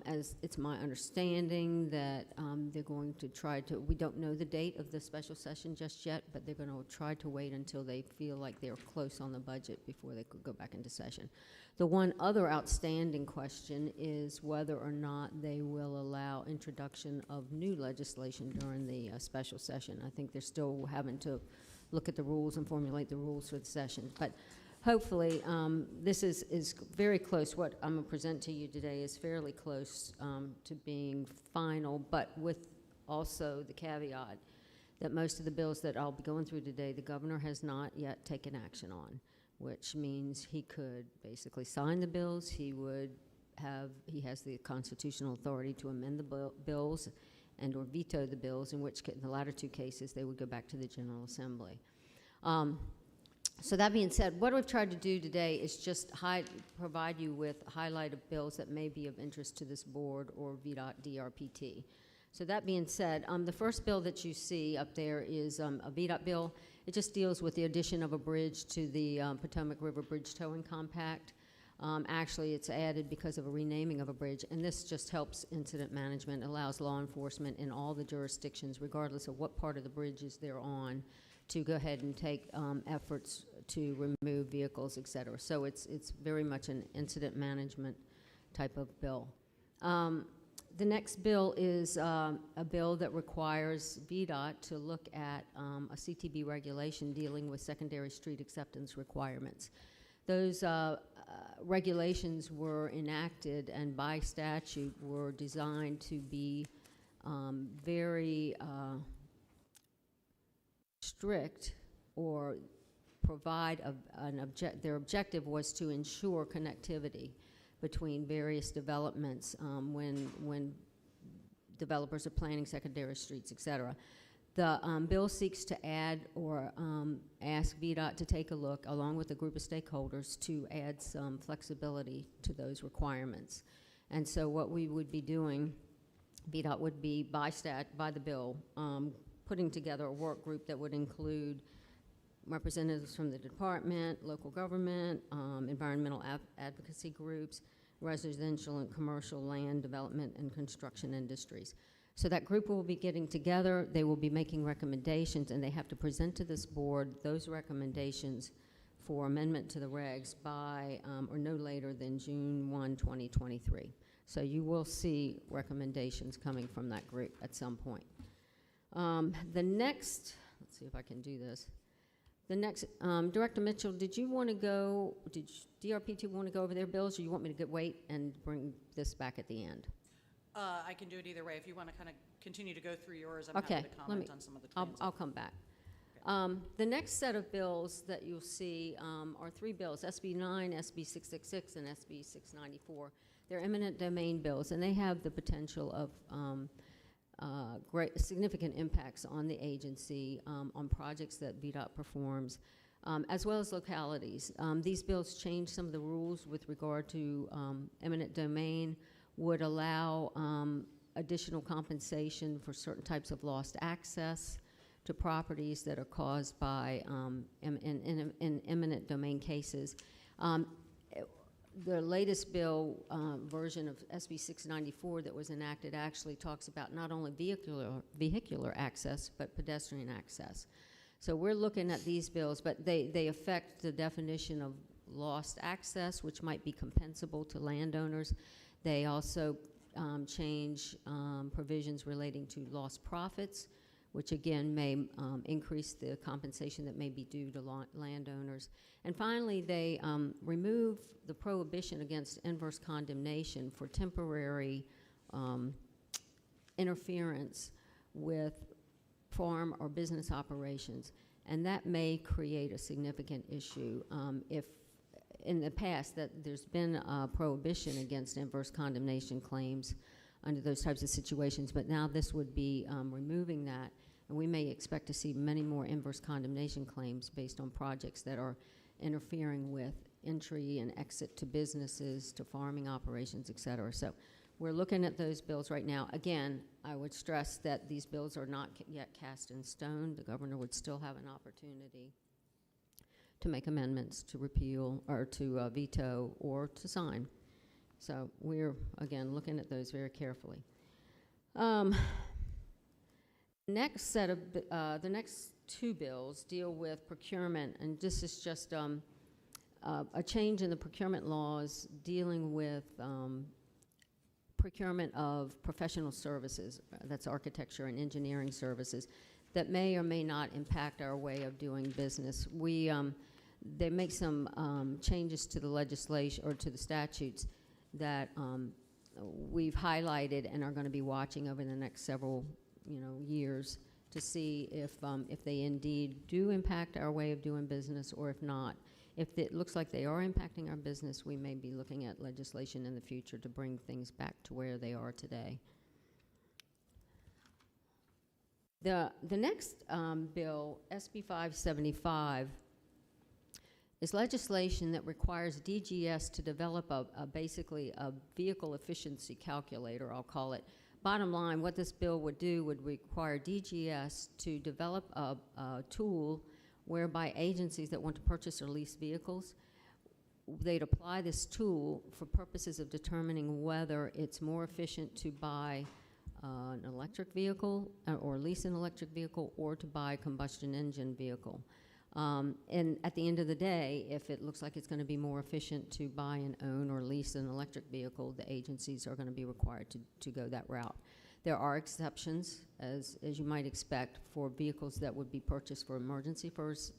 As it's my understanding that they're going to try to, we don't know the date of the special session just yet, but they're going to try to wait until they feel like they're close on the budget before they could go back into session. The one other outstanding question is whether or not they will allow introduction of new legislation during the special session. I think they're still having to look at the rules and formulate the rules for the session. But hopefully, this is very close. What I'm going to present to you today is fairly close to being final, but with also the caveat that most of the bills that I'll be going through today, the governor has not yet taken action on, which means he could basically sign the bills. He has the constitutional authority to amend the bills and or veto the bills, in which in the latter 2 cases, they would go back to the General Assembly. So that being said, what we've tried to do today is just provide you with a highlight of bills that may be of interest to this board or VDOT DRPT. So that being said, the first bill that you see up there is a VDOT bill. It just deals with the addition of a bridge to the Potomac River Bridge Towing Compact. Actually, it's added because of a renaming of a bridge, and this just helps incident management, allows law enforcement in all the jurisdictions, regardless of what part of the bridges they're on, to go ahead and take efforts to remove vehicles, et cetera. So it's very much an incident management type of bill. The next bill is a bill that requires VDOT to look at a CTB regulation dealing with secondary street acceptance requirements. Those regulations were enacted and by statute were designed to be very strict or provide their objective was to ensure connectivity between various developments when developers are planning secondary streets, et cetera. The bill seeks to add or ask VDOT to take a look, along with a group of stakeholders, to add some flexibility to those requirements. And so what we would be doing, VDOT would be by the bill, putting together a work group that would include representatives from the department, local government, environmental advocacy groups, residential and commercial land development and construction industries. So that group will be getting together, they will be making recommendations, and they have to present to this board those recommendations for amendment to the regs by, or no later than June 1, 2023. So you will see recommendations coming from that group at some point. The next, let's see if I can do this. The next, Director Mitchell, did you want to go, did DRP2 want to go over their bills, or you want me to wait and bring this back at the end? I can do it either way. If you want to kind of continue to go through yours, I'm happy to comment on some of the plans. I'll come back. The next set of bills that you'll see are three bills, SB 9, SB 666, and SB 694. They're eminent domain bills, and they have the potential of great significant impacts on the agency, on projects that VDOT performs, as well as localities. These bills change some of the rules with regard to eminent domain, would allow additional compensation for certain types of lost access to properties that are caused by in eminent domain cases. The latest bill version of SB 694 that was enacted actually talks about not only vehicular access, but pedestrian access. So we're looking at these bills, but they affect the definition of lost access, which might be compensable to landowners. They also change provisions relating to lost profits, which again may increase the compensation that may be due to landowners. And finally, they remove the prohibition against inverse condemnation for temporary interference with farm or business operations. And that may create a significant issue if in the past that there's been a prohibition against inverse condemnation claims under those types of situations, but now this would be removing that, and we may expect to see many more inverse condemnation claims based on projects that are interfering with entry and exit to businesses, to farming operations, et cetera. So we're looking at those bills right now. Again, I would stress that these bills are not yet cast in stone. The governor would still have an opportunity to make amendments, to repeal, or to veto, or to sign. So we're, again, looking at those very carefully. Next set of, the next two bills deal with procurement, and this is just a change in the procurement laws dealing with procurement of professional services, that's architecture and engineering services, that may or may not impact our way of doing business. They make some changes to the legislation or to the statutes that we've highlighted and are going to be watching over the next several years to see if they indeed do impact our way of doing business, or if not. If it looks like they are impacting our business, we may be looking at legislation in the future to bring things back to where they are today. The next bill, SB 575, is legislation that requires DGS to develop basically a vehicle efficiency calculator, I'll call it. Bottom line, what this bill would do would require DGS to develop a tool whereby agencies that want to purchase or lease vehicles, they'd apply this tool for purposes of determining whether it's more efficient to buy an electric vehicle or lease an electric vehicle or to buy a combustion engine vehicle. And at the end of the day, if it looks like it's going to be more efficient to buy and own or lease an electric vehicle, the agencies are going to be required to go that route. There are exceptions, as you might expect, for vehicles that would be purchased for emergency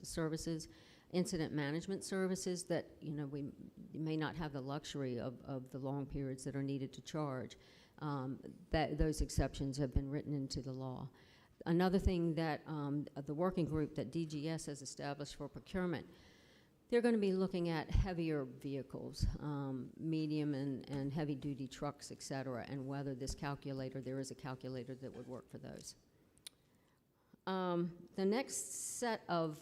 services, incident management services that, we may not have the luxury of the long periods that are needed to charge. Those exceptions have been written into the law. Another thing that the working group that DGS has established for procurement, they're going to be looking at heavier vehicles, medium and heavy-duty trucks, et cetera, and whether there is a calculator that would work for those. The next set of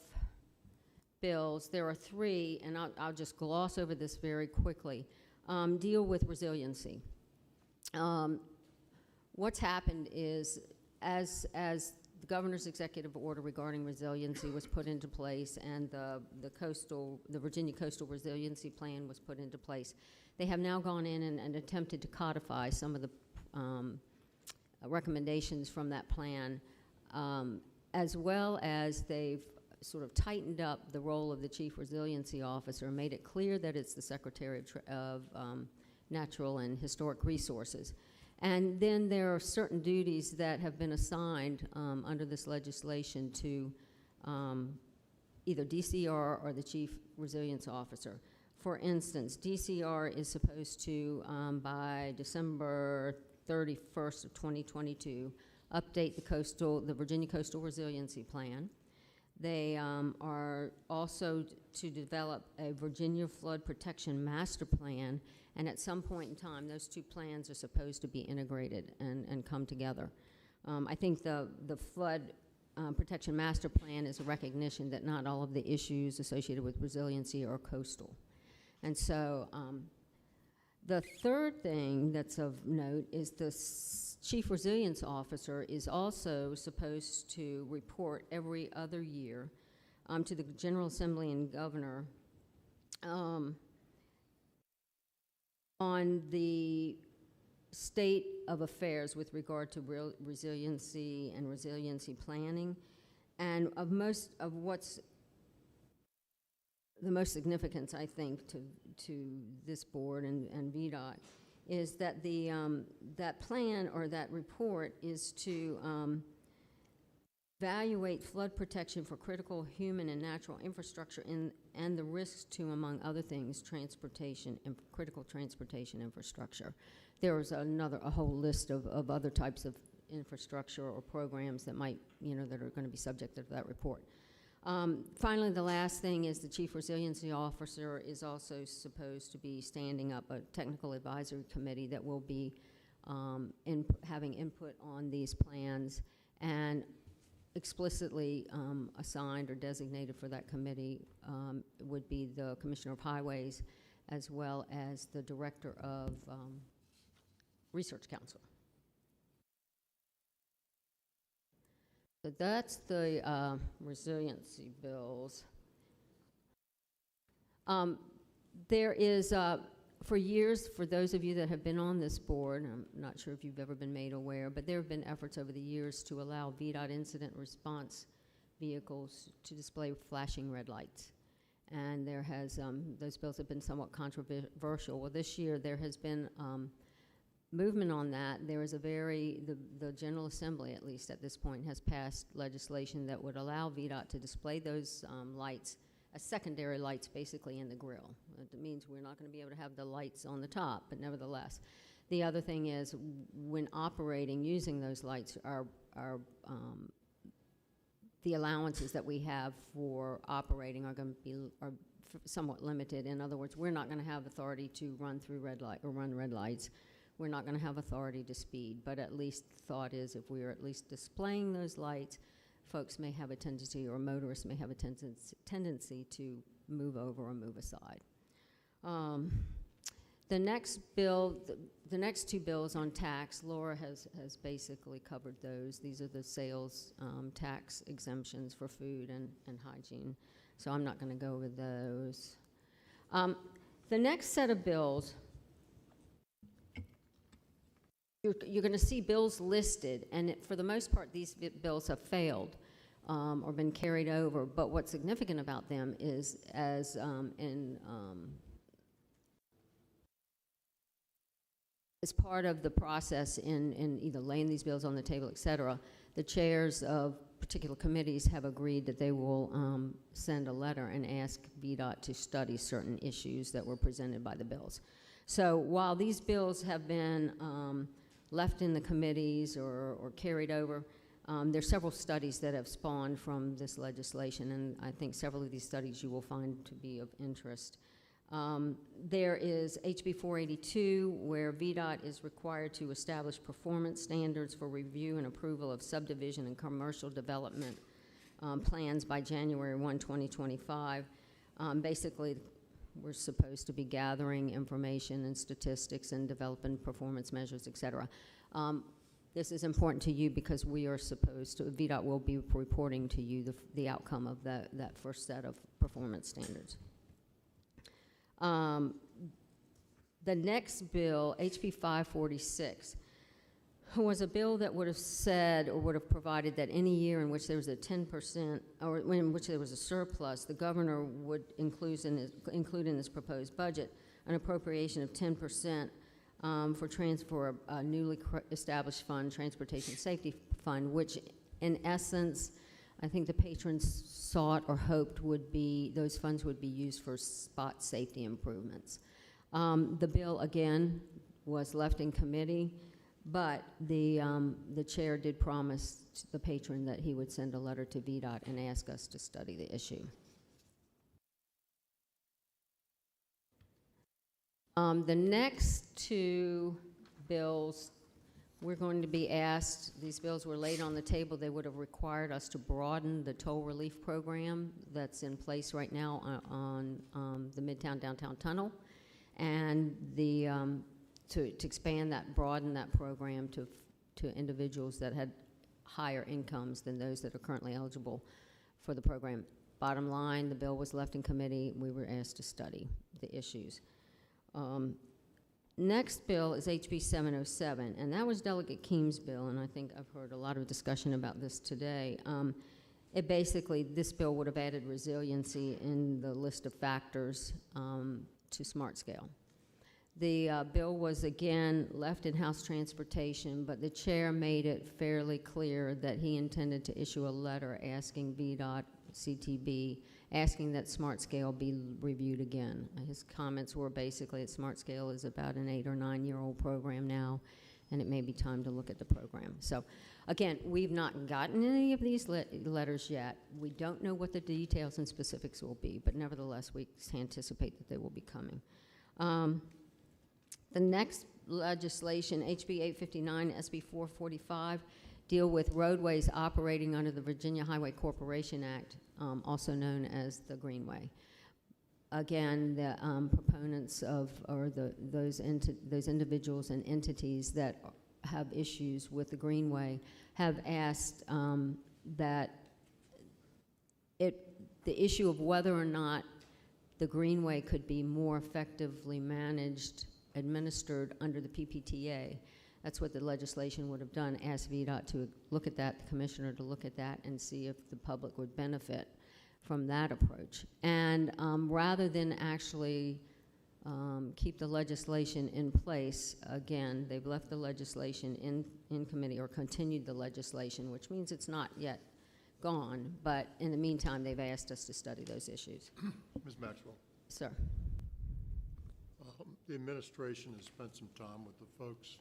bills, there are three, and I'll just gloss over this very quickly, deal with resiliency. What's happened is, as the governor's executive order regarding resiliency was put into place and the Virginia Coastal Resiliency Plan was put into place, they have now gone in and attempted to codify some of the recommendations from that plan, as well as they've sort of tightened up the role of the Chief Resiliency Officer, made it clear that it's the Secretary of Natural and Historic Resources. And then there are certain duties that have been assigned under this legislation to either DCR or the Chief Resilience Officer. For instance, DCR is supposed to, by December 31st of 2022, update the Virginia Coastal Resiliency Plan. They are also to develop a Virginia Flood Protection Master Plan, and at some point in time, those two plans are supposed to be integrated and come together. I think the Flood Protection Master Plan is a recognition that not all of the issues associated with resiliency are coastal. And so the third thing that's of note is the Chief Resilience Officer is also supposed to report every other year to the General Assembly and Governor on the state of affairs with regard to resiliency and resiliency planning. And of what's the most significance, I think, to this board and VDOT is that that plan or that report is to evaluate flood protection for critical human and natural infrastructure and the risks to, among other things, transportation and critical transportation infrastructure. There was a whole list of other types of infrastructure or programs that might, that are going to be subject to that report. Finally, the last thing is the Chief Resiliency Officer is also supposed to be standing up a technical advisory committee that will be having input on these plans, and explicitly assigned or designated for that committee would be the Commissioner of Highways as well as the Director of Research Council. So that's the resiliency bills. There is, for years, for those of you that have been on this board, I'm not sure if you've ever been made aware, but there have been efforts over the years to allow VDOT incident response vehicles to display flashing red lights. And there has, those bills have been somewhat controversial. Well, this year there has been movement on that. There is the General Assembly, at least at this point, has passed legislation that would allow VDOT to display those lights as secondary lights basically in the grill. That means we're not going to be able to have the lights on the top, but nevertheless. The other thing is when operating, using those lights are the allowances that we have for operating are going to be somewhat limited. In other words, we're not going to have authority to run through run red lights. We're not going to have authority to speed, but at least the thought is if we are at least displaying those lights, folks may have a tendency, or motorists may have a tendency to move over or move aside. The next bill, the next two bills on tax, Laura has basically covered those. These are the sales tax exemptions for food and hygiene, so I'm not going to go over those. The next set of bills you're going to see bills listed, and for the most part, these bills have failed or been carried over. But what's significant about them is, as part of the process in either laying these bills on the table, et cetera, the chairs of particular committees have agreed that they will send a letter and ask VDOT to study certain issues that were presented by the bills. So while these bills have been left in the committees or carried over, there's several studies that have spawned from this legislation, and I think several of these studies you will find to be of interest. There is HB 482, where VDOT is required to establish performance standards for review and approval of subdivision and commercial development plans by January 1, 2025. Basically, we're supposed to be gathering information and statistics and developing performance measures, et cetera. This is important to you because we are supposed to, VDOT will be reporting to you the outcome of that first set of performance standards. The next bill, HB 546, was a bill that would have said or would have provided that any year in which there was a 10% or in which there was a surplus, the governor would include in his proposed budget an appropriation of 10% for a newly established fund, Transportation Safety Fund, which in essence, I think the patrons sought or hoped would be, those funds would be used for spot safety improvements. The bill, again, was left in committee, but the chair did promise the patron that he would send a letter to VDOT and ask us to study the issue. The next two bills, we're going to be asked, these bills were laid on the table, they would have required us to broaden the toll relief program that's in place right now on the Midtown Downtown Tunnel, and to expand that, broaden that program to individuals that had higher incomes than those that are currently eligible for the program. Bottom line, the bill was left in committee. We were asked to study the issues. Next bill is HB 707, and that was Delegate Keem's bill, and I think I've heard a lot of discussion about this today. It basically, this bill would have added resiliency in the list of factors to smart scale. The bill was again left in House Transportation, but the chair made it fairly clear that he intended to issue a letter asking VDOT, CTB, asking that Smart Scale be reviewed again. His comments were basically that Smart Scale is about an 8 or 9 year old program now, and it may be time to look at the program. So again, we've not gotten any of these letters yet. We don't know what the details and specifics will be, but nevertheless, we anticipate that they will be coming. The next legislation, HB 859, SB 445, deal with roadways operating under the Virginia Highway Corporation Act, also known as the Greenway. Again, the proponents of, or those individuals and entities that have issues with the Greenway have asked that the issue of whether or not the Greenway could be more effectively managed, administered under the PPTA. That's what the legislation would have done, ask VDOT to look at that, the commissioner to look at that and see if the public would benefit from that approach. And rather than actually keep the legislation in place, again, they've left the legislation in committee or continued the legislation, which means it's not yet gone, but in the meantime, they've asked us to study those issues. Ms. Maxwell. Sir. The administration has spent some time with the folks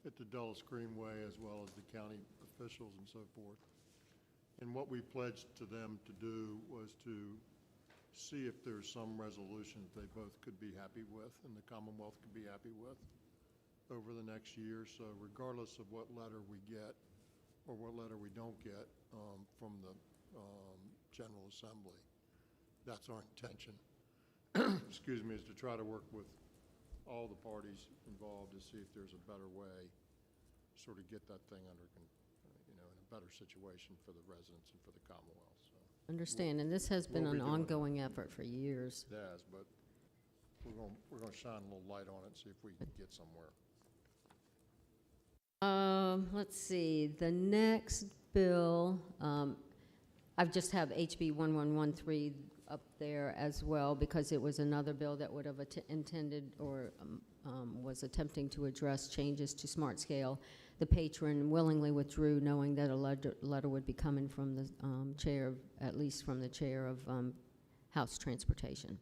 at the Dulles Greenway as well as the county officials and so forth. And what we pledged to them to do was to see if there's some resolution that they both could be happy with and the Commonwealth could be happy with over the next year. So regardless of what letter we get or what letter we don't get from the General Assembly, that's our intention. Excuse me, is to try to work with all the parties involved to see if there's a better way, sort of get that thing under, in a better situation for the residents and for the Commonwealth. So Understand, and this has been an ongoing effort for years. it has, but we're going to shine a little light on it and see if we can get somewhere. Let's see, the next bill, I just have HB 1113 up there as well, because it was another bill that would have intended or was attempting to address changes to smart scale. The patron willingly withdrew, knowing that a letter would be coming from the chair, at least from the chair of House Transportation,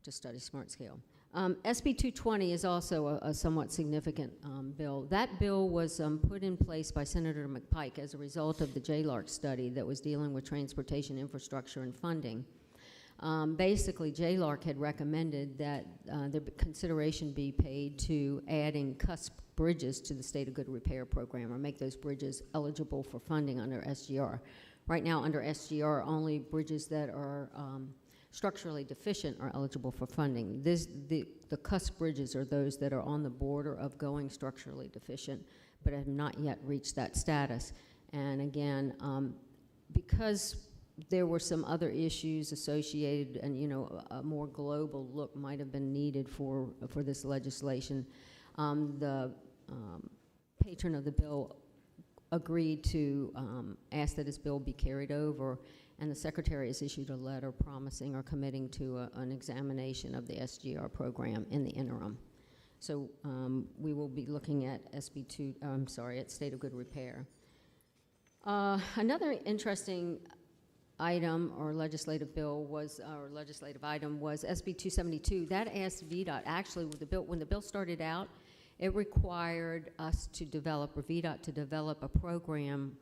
to study smart scale. SB 220 is also a somewhat significant bill. That bill was put in place by Senator McPike as a result of the JLARC study that was dealing with transportation infrastructure and funding. Basically, JLARC had recommended that the consideration be paid to adding cusp bridges to the State of Good Repair program, or make those bridges eligible for funding under SGR. Right now, under SGR, only bridges that are structurally deficient are eligible for funding. The cusp bridges are those that are on the border of going structurally deficient, but have not yet reached that status. And again, because there were some other issues associated, and a more global look might have been needed for this legislation, the patron of the bill agreed to ask that his bill be carried over, and the Secretary has issued a letter promising or committing to an examination of the SGR program in the interim. So we will be looking at at State of Good Repair. Another interesting item or legislative bill was, or legislative item was SB 272. That asked VDOT, actually, when the bill started out, it required us to develop, or VDOT to develop, a program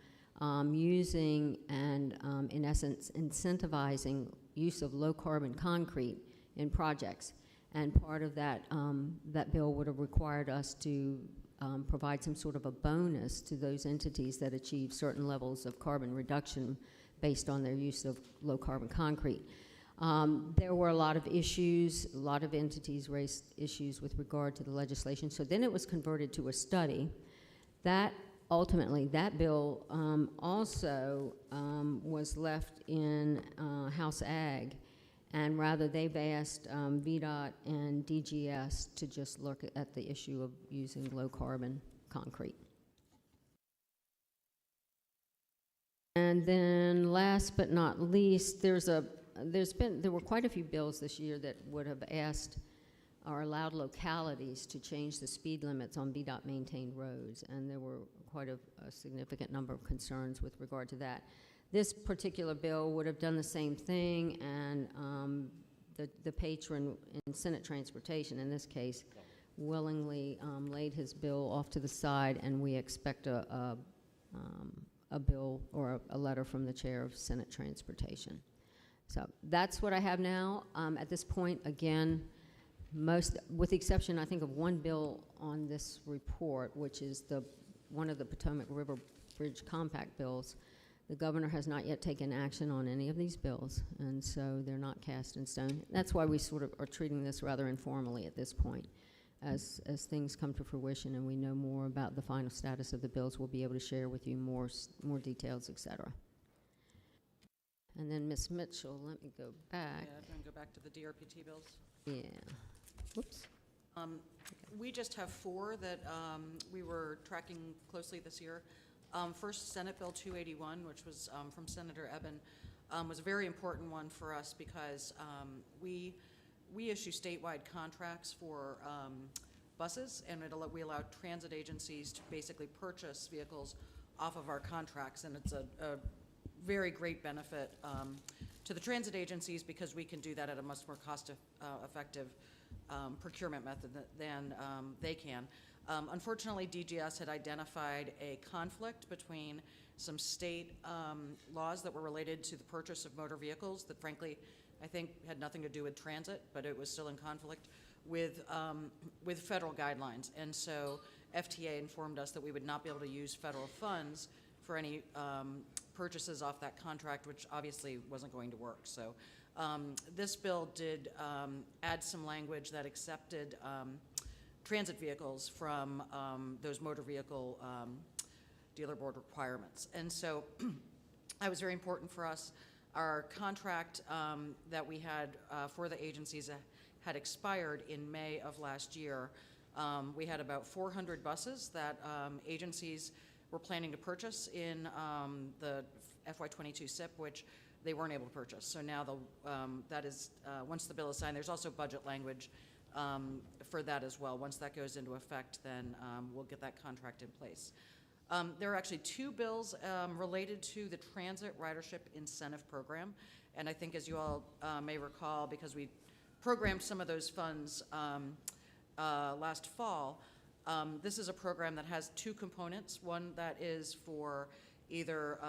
using and, in essence, incentivizing use of low-carbon concrete in projects. And part of that, that bill would have required us to provide some sort of a bonus to those entities that achieve certain levels of carbon reduction based on their use of low-carbon concrete. There were a lot of issues, a lot of entities raised issues with regard to the legislation, so then it was converted to a study. That ultimately, that bill also was left in House Ag, and rather they've asked VDOT and DGS to just look at the issue of using low-carbon concrete. And then last but not least, there were quite a few bills this year that would have asked or allowed localities to change the speed limits on VDOT maintained roads, and there were quite a significant number of concerns with regard to that. This particular bill would have done the same thing, and the patron in Senate Transportation, in this case, willingly laid his bill off to the side, and we expect a bill or a letter from the chair of Senate Transportation. So that's what I have now. At this point, again, with the exception, I think, of one bill on this report, which is one of the Potomac River Bridge Compact bills, the governor has not yet taken action on any of these bills, and so they're not cast in stone. That's why we sort of are treating this rather informally at this point. As things come to fruition and we know more about the final status of the bills, we'll be able to share with you more details, et cetera. And then Ms. Mitchell, let me go back. Yeah, I'm going to go back to the DRPT bills. Yeah. Whoops. We just have 4 that we were tracking closely this year. First, Senate Bill 281, which was from Senator Eben, was a very important one for us because we issue statewide contracts for buses, and we allow transit agencies to basically purchase vehicles off of our contracts, and it's a very great benefit to the transit agencies because we can do that at a much more cost-effective procurement method than they can. Unfortunately, DGS had identified a conflict between some state laws that were related to the purchase of motor vehicles that, frankly, I think had nothing to do with transit, but it was still in conflict with federal guidelines. And so FTA informed us that we would not be able to use federal funds for any purchases off that contract, which obviously wasn't going to work. So this bill did add some language that accepted transit vehicles from those motor vehicle dealer board requirements. And so that was very important for us. Our contract that we had for the agencies had expired in May of last year. We had about 400 buses that agencies were planning to purchase in the FY22 SIP, which they weren't able to purchase. So now that is, once the bill is signed, there's also budget language for that as well. Once that goes into effect, then we'll get that contract in place. There are actually two bills related to the Transit Ridership Incentive Program. And I think, as you all may recall, because we programmed some of those funds last fall, this is a program that has two components. One that is for either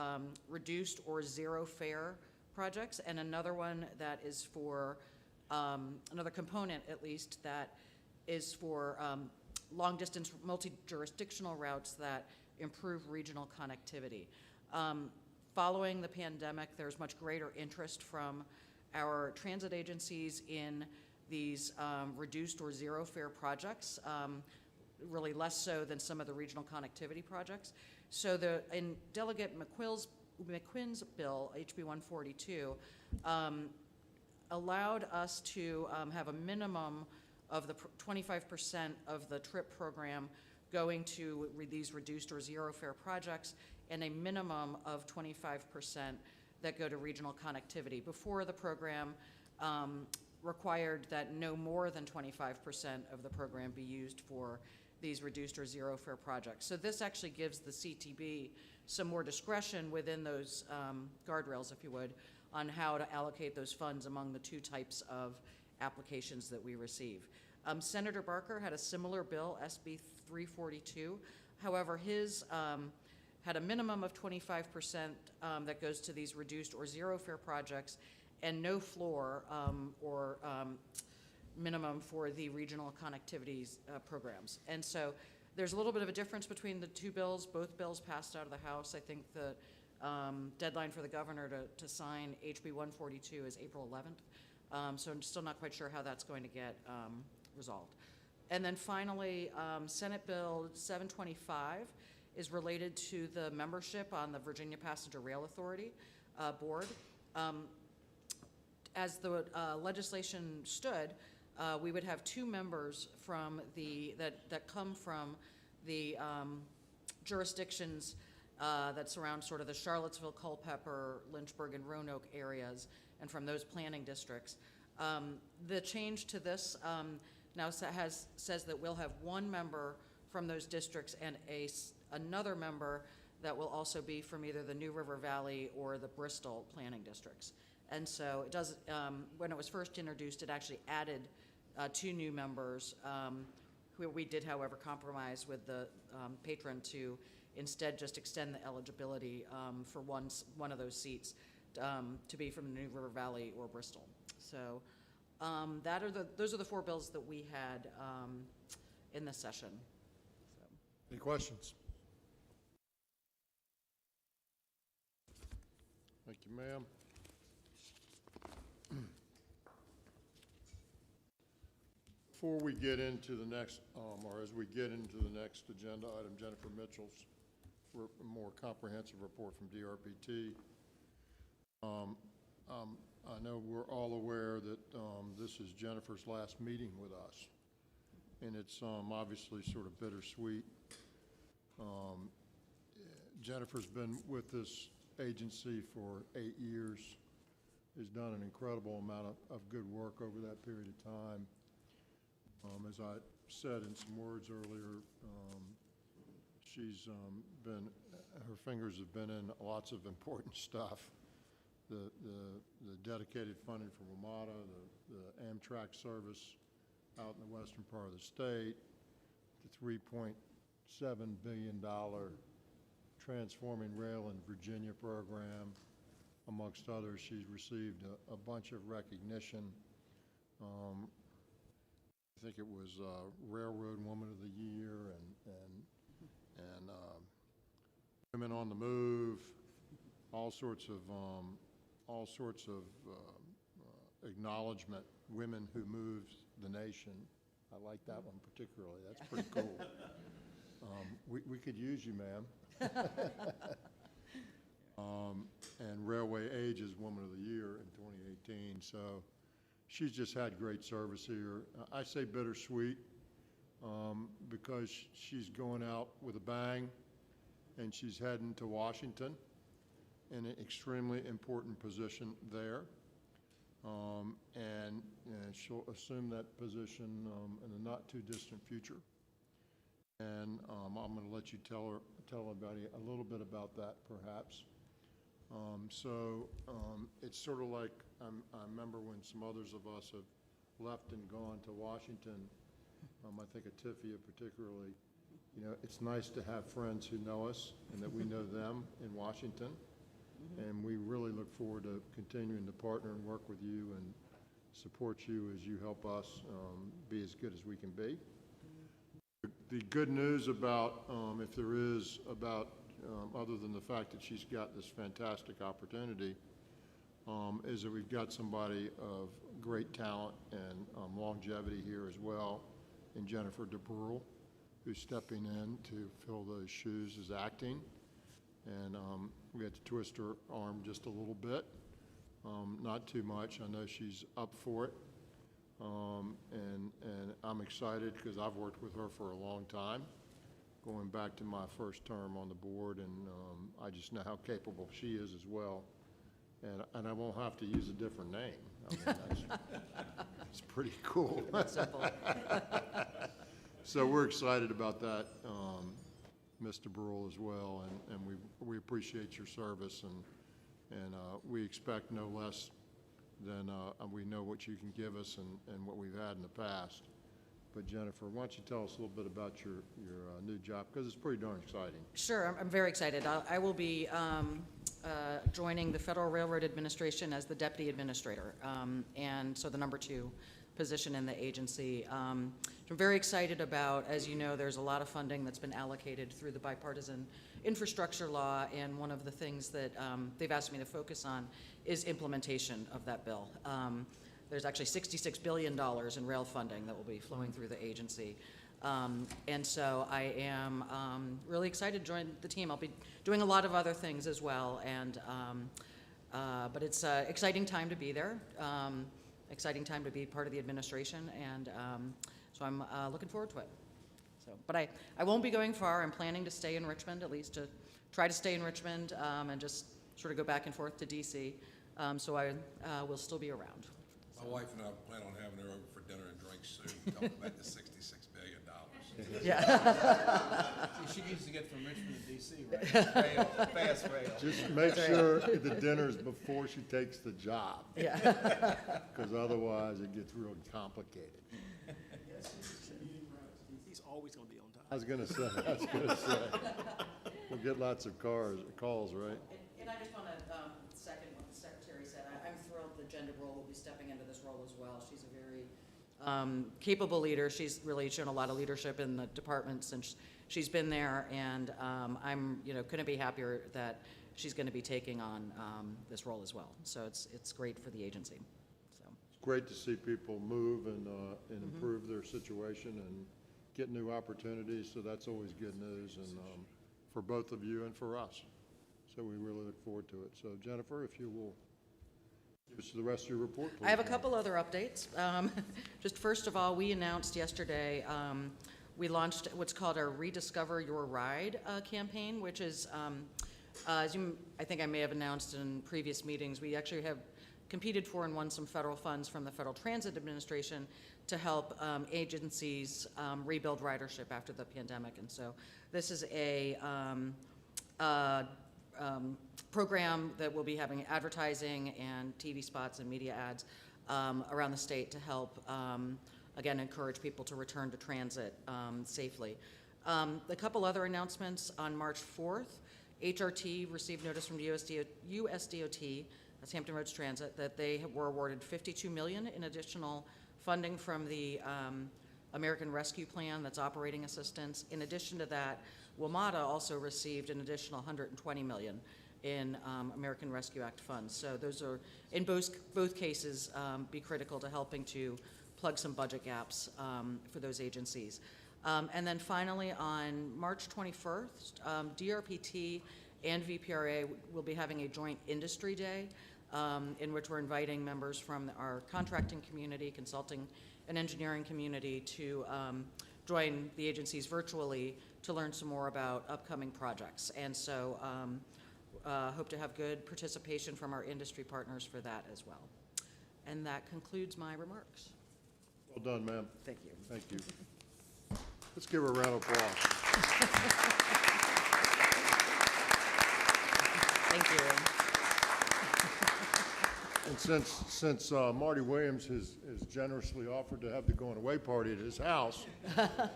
reduced or zero fare projects, and another one that is for, another component at least, that is for long-distance multi-jurisdictional routes that improve regional connectivity. Following the pandemic, there's much greater interest from our transit agencies in these reduced or zero fare projects, really less so than some of the regional connectivity projects. So in Delegate McQuinn's bill, HB 142, allowed us to have a minimum of the 25% of the TRIP program going to these reduced or zero fare projects, and a minimum of 25% that go to regional connectivity. Before, the program required that no more than 25% of the program be used for these reduced or zero fare projects. So this actually gives the CTB some more discretion within those guardrails, if you would, on how to allocate those funds among the two types of applications that we receive. Senator Barker had a similar bill, SB 342. However, his had a minimum of 25% that goes to these reduced or zero fare projects, and no floor or minimum for the regional connectivity programs. And so there's a little bit of a difference between the two bills. Both bills passed out of the House. I think the deadline for the governor to sign HB 142 is April 11th. So I'm still not quite sure how that's going to get resolved. And then finally, Senate Bill 725 is related to the membership on the Virginia Passenger Rail Authority board. As the legislation stood, we would have two members from that come from the jurisdictions that surround sort of the Charlottesville, Culpeper, Lynchburg, and Roanoke areas, and from those planning districts. The change to this now says that we'll have one member from those districts and another member that will also be from either the New River Valley or the Bristol planning districts. And so it does, when it was first introduced, it actually added two new members, who we did, however, compromise with the patron to instead just extend the eligibility for one of those seats to be from the New River Valley or Bristol. So those are the four bills that we had in this session. So. Any questions? Thank you, ma'am. Before we get into the next, or as we get into the next agenda item, Jennifer Mitchell's more comprehensive report from DRPT. I know we're all aware that this is Jennifer's last meeting with us, and it's obviously sort of bittersweet. Jennifer's been with this agency for 8 years, has done an incredible amount of good work over that period of time. As I said in some words earlier, she's her fingers have been in lots of important stuff. The dedicated funding from WMATA, the Amtrak service out in the western part of the state, the $3.7 billion Transforming Rail in Virginia program, amongst others. She's received a bunch of recognition. I think it was Railroad Woman of the Year and Women on the Move, all sorts of acknowledgement. Women who moved the nation. I like that one particularly. That's pretty cool. We could use you, ma'am. And Railway Ages Woman of the Year in 2018. So she's just had great service here. I say bittersweet because she's going out with a bang, and she's heading to Washington in an extremely important position there. And she'll assume that position in the not-too-distant future. And I'm going to let you tell everybody a little bit about that, perhaps. It's sort of like I remember when some others of us have left and gone to Washington. I think of Tiffia particularly. You know, it's nice to have friends who know us and that we know them in Washington. And we really look forward to continuing to partner and work with you and support you as you help us be as good as we can be. The good news about, if there is, about other than the fact that she's got this fantastic opportunity, is that we've got somebody of great talent and longevity here as well, in Jennifer DeBrule, who's stepping in to fill those shoes as acting. And we had to twist her arm just a little bit, not too much. I know she's up for it. And I'm excited because I've worked with her for a long time, going back to my first term on the board, and I just know how capable she is as well. And I won't have to use a different name. I mean, it's pretty cool. Simple. So we're excited about that, Mr. Brule as well, and we appreciate your service, and we expect no less than we know what you can give us and what we've had in the past. But Jennifer, why don't you tell us a little bit about your new job, because it's pretty darn exciting. Sure, I'm very excited. I will be joining the Federal Railroad Administration as the Deputy Administrator, and so the number 2 position in the agency. I'm very excited about, as you know, there's a lot of funding that's been allocated through the bipartisan infrastructure law, and one of the things that they've asked me to focus on is implementation of that bill. There's actually $66 billion in rail funding that will be flowing through the agency. And so I am really excited to join the team. I'll be doing a lot of other things as well, and but it's an exciting time to be there, exciting time to be part of the administration, and so I'm looking forward to it. So, but I won't be going far. I'm planning to stay in Richmond, at least to try to stay in Richmond, and just sort of go back and forth to DC. So I will still be around. My wife and I plan on having her over for dinner and drinks soon, talking about the $66 billion. Yeah. She needs to get from Richmond to DC, right? Rail, fast rail. Just make sure the dinner's before she takes the job. Yeah. Because otherwise it gets real complicated. He's always going to be on time. I was going to say. We'll get lots of calls, right? And I just want to second what the Secretary said. I'm thrilled that Jen DeBrule will be stepping into this role as well. She's a very capable leader. She's really shown a lot of leadership in the department since she's been there, and I'm couldn't be happier that she's going to be taking on this role as well. So it's great for the agency. So It's great to see people move and improve their situation and get new opportunities. So that's always good news, and for both of you and for us. So we really look forward to it. So Jennifer, if you will give us the rest of your report, please. I have a couple other updates. Just first of all, we announced yesterday, we launched what's called our Rediscover Your Ride campaign, which is, as I think I may have announced in previous meetings, we actually have competed for and won some federal funds from the Federal Transit Administration to help agencies rebuild ridership after the pandemic. And so this is a program that will be having advertising and TV spots and media ads around the state to help, again, encourage people to return to transit safely. A couple other announcements. On March 4th, HRT received notice from USDOT, that's Hampton Roads Transit, that they were awarded $52 million in additional funding from the American Rescue Plan, that's operating assistance. In addition to that, WMATA also received an additional $120 million in American Rescue Act funds. So those are, in both cases, be critical to helping to plug some budget gaps for those agencies. And then finally, on March 21st, DRPT and VPRA will be having a joint industry day in which we're inviting members from our contracting community, consulting and engineering community to join the agencies virtually to learn some more about upcoming projects. And so hope to have good participation from our industry partners for that as well. And that concludes my remarks. Well done, ma'am. Thank you. Thank you. Let's give her a round of applause. Thank you. And since Marty Williams has generously offered to have the going away party at his house,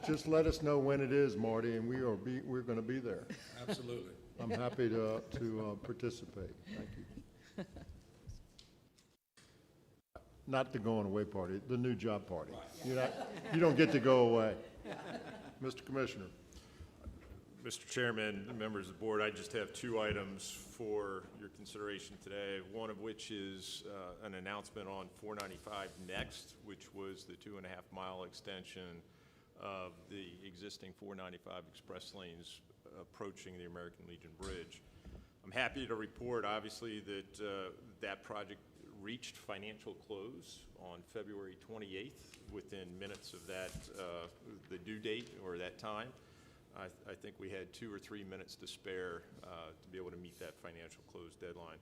just let us know when it is, Marty, and we're going to be there. Absolutely. I'm happy to participate. Thank you. Not the going away party, the new job party. You don't get to go away. Mr. Commissioner. Mr. Chairman, members of the board, I just have two items for your consideration today, one of which is an announcement on 495 Next, which was the 2.5-mile extension of the existing 495 express lanes approaching the American Legion Bridge. I'm happy to report, obviously, that that project reached financial close on February 28th, within minutes of that, the due date or that time. I think we had 2 or 3 minutes to spare to be able to meet that financial close deadline.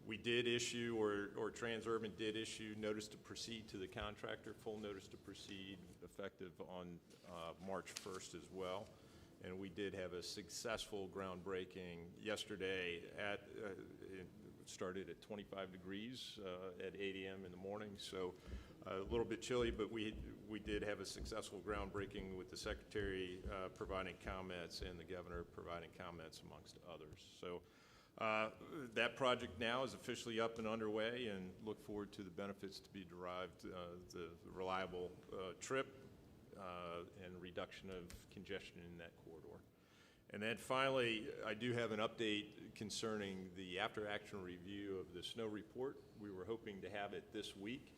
We did issue, or Transurban did issue, notice to proceed to the contractor, full notice to proceed, effective on March 1st as well. And we did have a successful groundbreaking yesterday at, it started at 25 degrees at 8 a.m. in the morning, so a little bit chilly, but we did have a successful groundbreaking with the Secretary providing comments and the Governor providing comments amongst others. So that project now is officially up and underway, and look forward to the benefits to be derived, the reliable trip and reduction of congestion in that corridor. And then finally, I do have an update concerning the after-action review of the snow report. We were hoping to have it this week,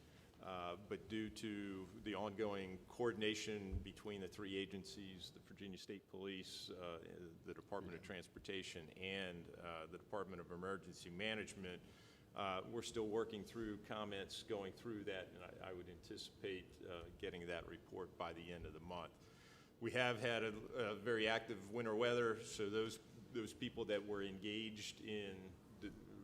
but due to the ongoing coordination between the three agencies, the Virginia State Police, the Department of Transportation, and the Department of Emergency Management, we're still working through comments, going through that, and I would anticipate getting that report by the end of the month. We have had a very active winter weather, so those people that were engaged in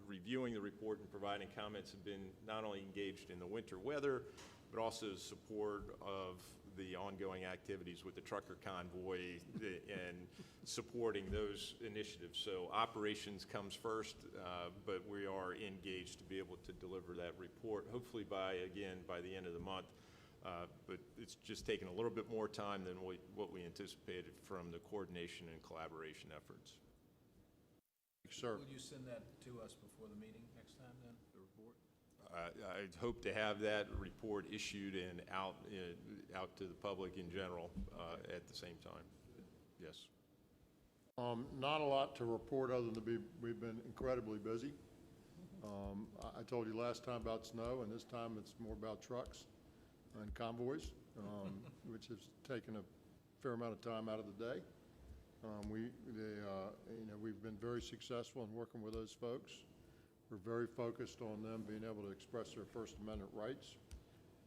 reviewing the report and providing comments have been not only engaged in the winter weather, but also support of the ongoing activities with the trucker convoy and supporting those initiatives. So operations comes first, but we are engaged to be able to deliver that report, hopefully by the end of the month. But it's just taken a little bit more time than what we anticipated from the coordination and collaboration efforts. Sir. Will you send that to us before the meeting next time then, the report? I hope to have that report issued and out to the public in general at the same time. Yes. Not a lot to report other than we've been incredibly busy. I told you last time about snow, and this time it's more about trucks and convoys, which has taken a fair amount of time out of the day. We've been very successful in working with those folks. We're very focused on them being able to express their First Amendment rights,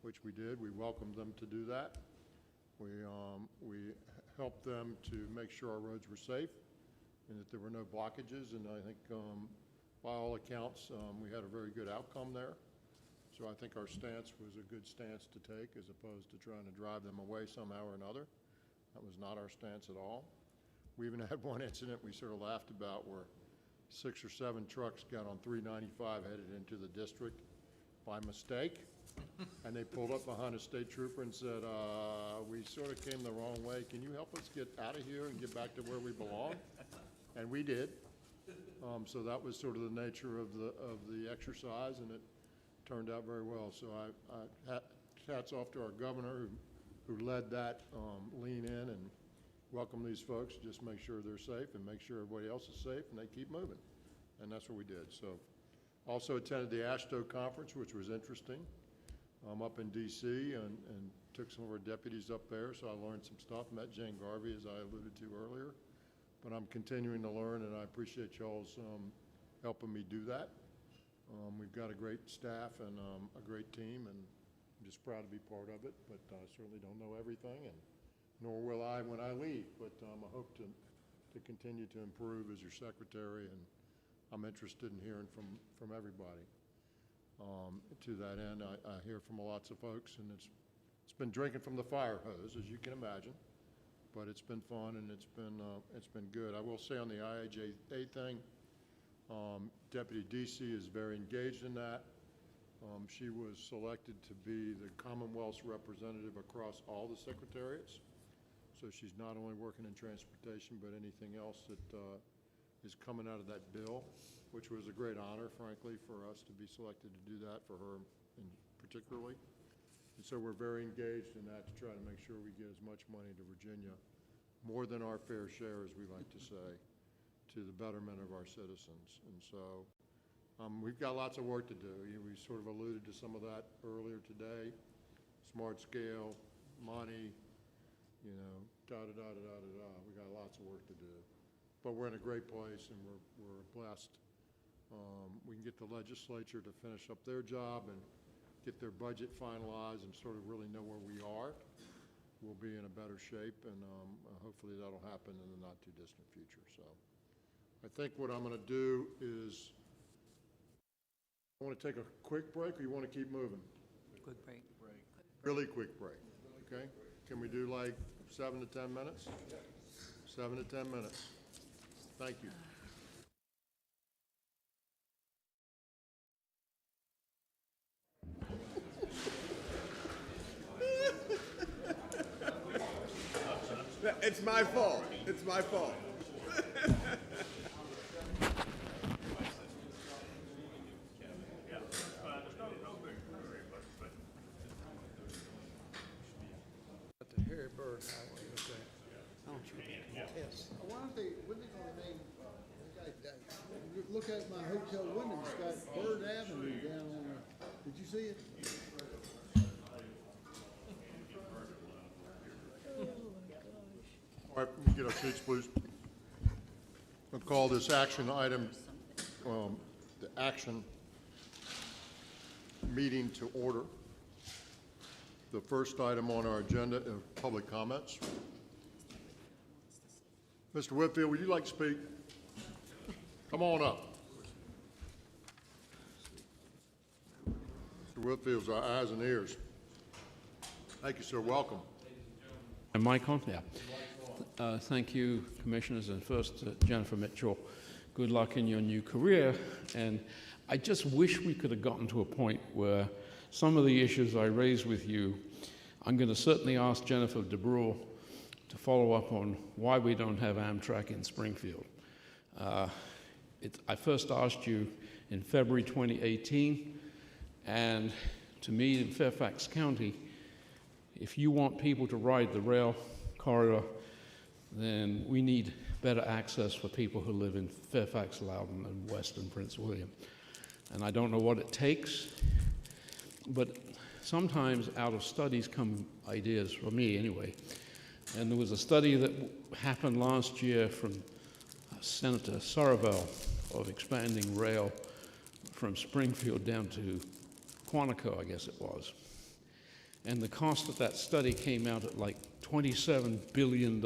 which we did. We welcomed them to do that. We helped them to make sure our roads were safe and that there were no blockages. And I think, by all accounts, we had a very good outcome there. So I think our stance was a good stance to take, as opposed to trying to drive them away somehow or another. That was not our stance at all. We even had one incident we sort of laughed about where 6 or 7 trucks got on 395 headed into the district by mistake. And they pulled up behind a state trooper and said, we sort of came the wrong way. Can you help us get out of here and get back to where we belong? And we did. So that was sort of the nature of the exercise, and it turned out very well. So hats off to our governor who led that lean in and welcome these folks, just make sure they're safe and make sure everybody else is safe and they keep moving. And that's what we did. So also attended the AASHTO conference, which was interesting. Up in DC and took some of our deputies up there, so I learned some stuff. Met Jane GARVEE, as I alluded to earlier. But I'm continuing to learn, and I appreciate y'all's helping me do that. We've got a great staff and a great team, and I'm just proud to be part of it, but I certainly don't know everything, and nor will I when I leave, but I hope to continue to improve as your secretary, and I'm interested in hearing from everybody. To that end, I hear from lots of folks, and it's been drinking from the fire hose, as you can imagine, but it's been fun and it's been good. I will say on the IIJA thing, Deputy DC is very engaged in that. She was selected to be the Commonwealth's representative across all the secretariats. So she's not only working in transportation, but anything else that is coming out of that bill, which was a great honor, frankly, for us to be selected to do that for her particularly. And so we're very engaged in that to try to make sure we get as much money to Virginia, more than our fair share, as we like to say, to the betterment of our citizens. And so we've got lots of work to do. We sort of alluded to some of that earlier today. Smart scale, money, you know, da-da-da-da-da-da-da. We got lots of work to do. But we're in a great place, and we're blessed. We can get the legislature to finish up their job and get their budget finalized and sort of really know where we are. We'll be in a better shape, and hopefully that'll happen in the not-too-distant future. So I think what I'm going to do is, I want to take a quick break, or you want to keep moving? Quick break. Really quick break, okay? Can we do like 7 to 10 minutes? 7 to 10 minutes. Thank you. It's my fault. It's my fault. The Harry Bird Highway, okay. Why don't they, what are they gonna name, look at my hotel window, it's got Bird Avenue down on the, did you see it? All right, get our seats, please. I'll call this action item, the action meeting to order. The first item on our agenda is public comments. Mr. Whitfield, would you like to speak? Come on up. Mr. Whitfield's our eyes and ears. Thank you, sir. Welcome. Am I on? Yeah. Thank you, Commissioners, and first, Jennifer Mitchell, good luck in your new career. And I just wish we could have gotten to a point where some of the issues I raised with you, I'm going to certainly ask Jennifer DeBrule to follow up on why we don't have Amtrak in Springfield. I first asked you in February 2018, and to me in Fairfax County, if you want people to ride the rail corridor, then we need better access for people who live in Fairfax, Loudoun, and Western Prince William. And I don't know what it takes, but sometimes out of studies come ideas, for me anyway. And there was a study that happened last year from Senator Sorovel of expanding rail from Springfield down to Quantico, I guess it was. And the cost of that study came out at like $27 billion.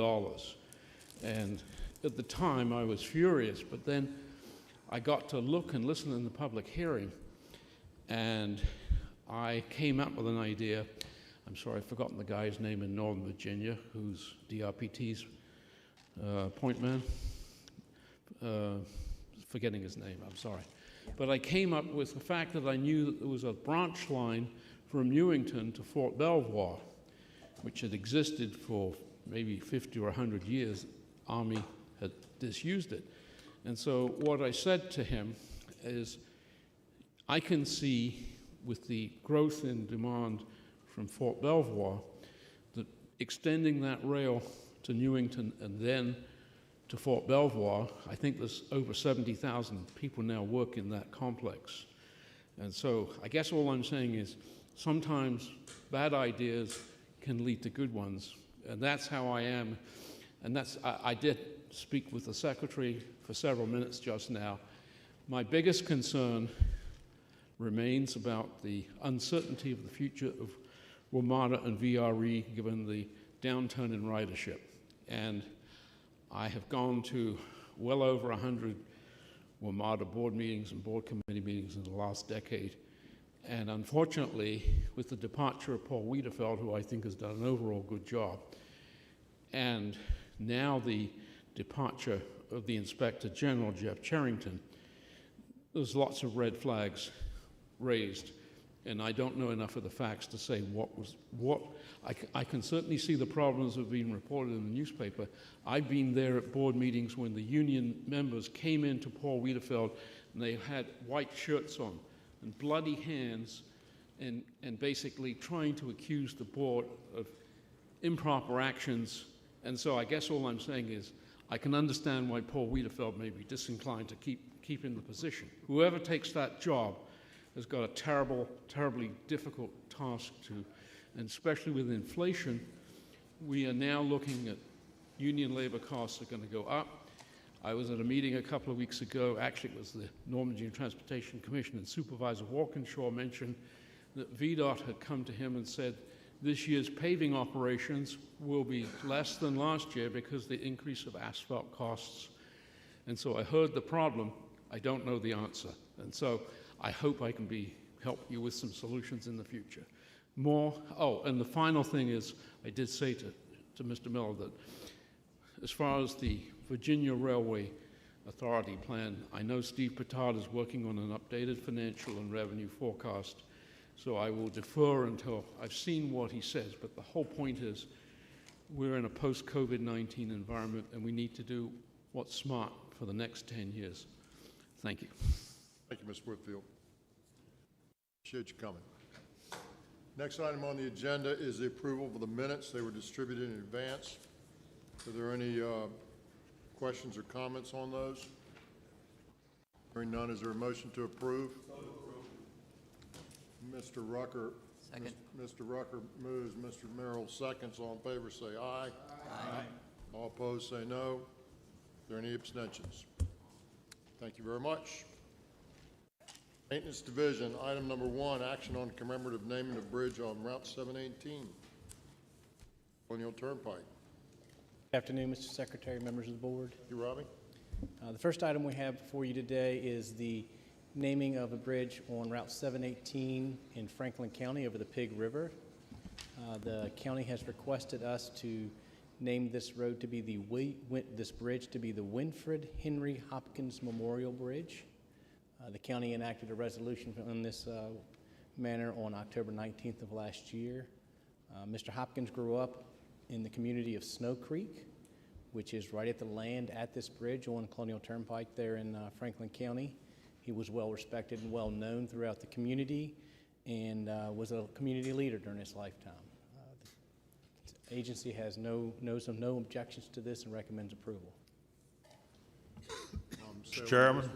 And at the time, I was furious, but then I got to look and listen in the public hearing, and I came up with an idea. I'm sorry, I've forgotten the guy's name in Northern Virginia, who's DRPT's point man. Forgetting his name, I'm sorry. But I came up with the fact that I knew that there was a branch line from Newington to Fort Belvoir, which had existed for maybe 50 or 100 years. The Army had disused it. And so what I said to him is, I can see with the growth in demand from Fort Belvoir that extending that rail to Newington and then to Fort Belvoir, I think there's over 70,000 people now work in that complex. And so I guess all I'm saying is sometimes bad ideas can lead to good ones. And that's how I am. And I did speak with the Secretary for several minutes just now. My biggest concern remains about the uncertainty of the future of WMATA and VRE, given the downturn in ridership. And I have gone to well over 100 WMATA board meetings and board committee meetings in the last decade. And unfortunately, with the departure of Paul Wiedefeld, who I think has done an overall good job, and now the departure of the Inspector General, Jeff Charrington, there's lots of red flags raised. And I don't know enough of the facts to say what. I can certainly see the problems that have been reported in the newspaper. I've been there at board meetings when the union members came into Paul Wiedefeld and they had white shirts on and bloody hands and basically trying to accuse the board of improper actions. And so I guess all I'm saying is I can understand why Paul Wiedefeld may be disinclined to keep in the position. Whoever takes that job has got a terribly difficult task to, and especially with inflation, we are now looking at union labor costs are going to go up. I was at a meeting a couple of weeks ago, actually it was the Normandy and Transportation Commission, and Supervisor Walkinshaw mentioned that VDOT had come to him and said this year's paving operations will be less than last year because of the increase of asphalt costs. And so I heard the problem, I don't know the answer. And so I hope I can help you with some solutions in the future. And the final thing is, I did say to Mr. Miller that as far as the Virginia Railway Authority plan, I know Steve Petard is working on an updated financial and revenue forecast, so I will defer until I've seen what he says, but the whole point is we're in a post-COVID-19 environment and we need to do what's smart for the next 10 years. Thank you. Thank you, Mr. Whitfield. Appreciate you coming. Next item on the agenda is the approval of the minutes. They were distributed in advance. Are there any questions or comments on those? Hearing none, is there a motion to approve? Mr. Rucker. Second. Mr. Rucker moves. Mr. Merrill seconds. All in favor say aye. Aye. All opposed say no. Are there any abstentions? Thank you very much. Maintenance Division, item number 1, action on commemorative naming of bridge on Route 718, Colonial Turnpike. Good afternoon, Mr. Secretary, members of the board. Thank you, Robbie. The first item we have before you today is the naming of a bridge on Route 718 in Franklin County over the Pig River. The county has requested us to name this road to be this bridge to be the Winfred Henry Hopkins Memorial Bridge. The county enacted a resolution in this manner on October 19th of last year. Mr. Hopkins grew up in the community of Snow Creek, which is right at the land at this bridge on Colonial Turnpike there in Franklin County. He was well respected and well known throughout the community and was a community leader during his lifetime. The agency knows of no objections to this and recommends approval. Mr. Chairman.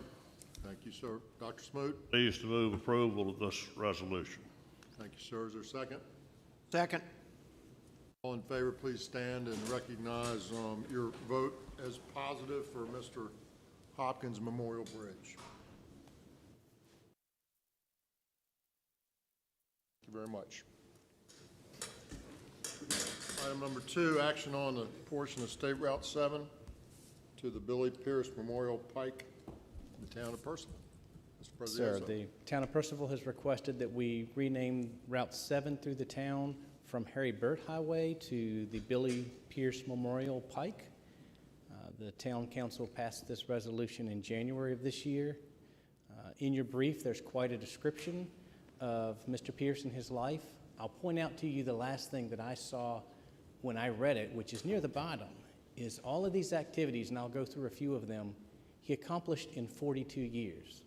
Thank you, sir. Dr. Smoot? Pleased to move approval of this resolution. Thank you, sir. Is there a second? Second. All in favor, please stand and recognize your vote as positive for Mr. Hopkins Memorial Bridge. Thank you very much. Item number 2, action on the portion of State Route 7 to the Billy Pierce Memorial Pike in the town of Percival. Mr. President. Sir, the town of Percival has requested that we rename Route 7 through the town from Harry Burt Highway to the Billy Pierce Memorial Pike. The town council passed this resolution in January of this year. In your brief, there's quite a description of Mr. Pierce and his life. I'll point out to you the last thing that I saw when I read it, which is near the bottom, is all of these activities, and I'll go through a few of them, he accomplished in 42 years.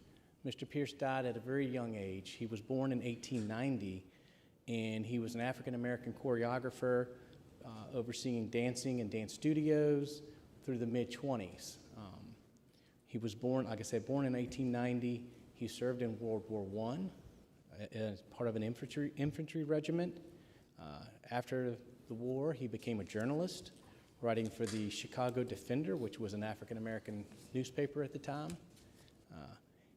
Mr. Pierce died at a very young age. He was born in 1890, and he was an African-American choreographer overseeing dancing and dance studios through the mid-20s. He was born, like I said, born in 1890. He served in World War I as part of an infantry regiment. After the war, he became a journalist, writing for the Chicago Defender, which was an African-American newspaper at the time.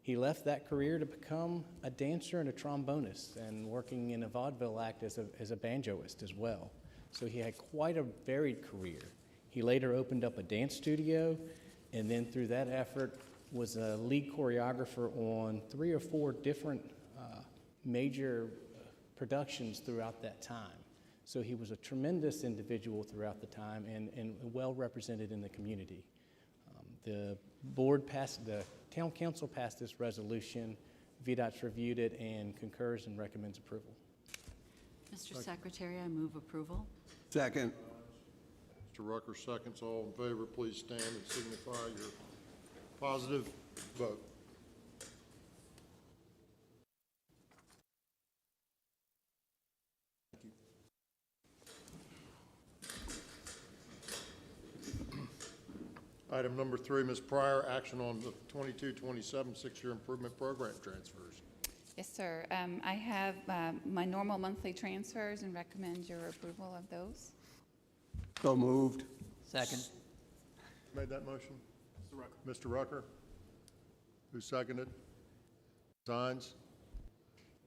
He left that career to become a dancer and a trombonist and working in a vaudeville act as a banjoist as well. So he had quite a varied career. He later opened up a dance studio, and then through that effort was a lead choreographer on 3 or 4 different major productions throughout that time. So he was a tremendous individual throughout the time and well represented in the community. The town council passed this resolution. VDOT's reviewed it and concurs and recommends approval. Mr. Secretary, I move approval. Second. Mr. Rucker seconds. All in favor, please stand and signify your positive vote. Item number 3, Ms. Pryor, action on the 22-27 6-year improvement program transfers. Yes, sir. I have my normal monthly transfers and recommend your approval of those. So moved. Second. Made that motion? Mr. Rucker. Who seconded? Signs?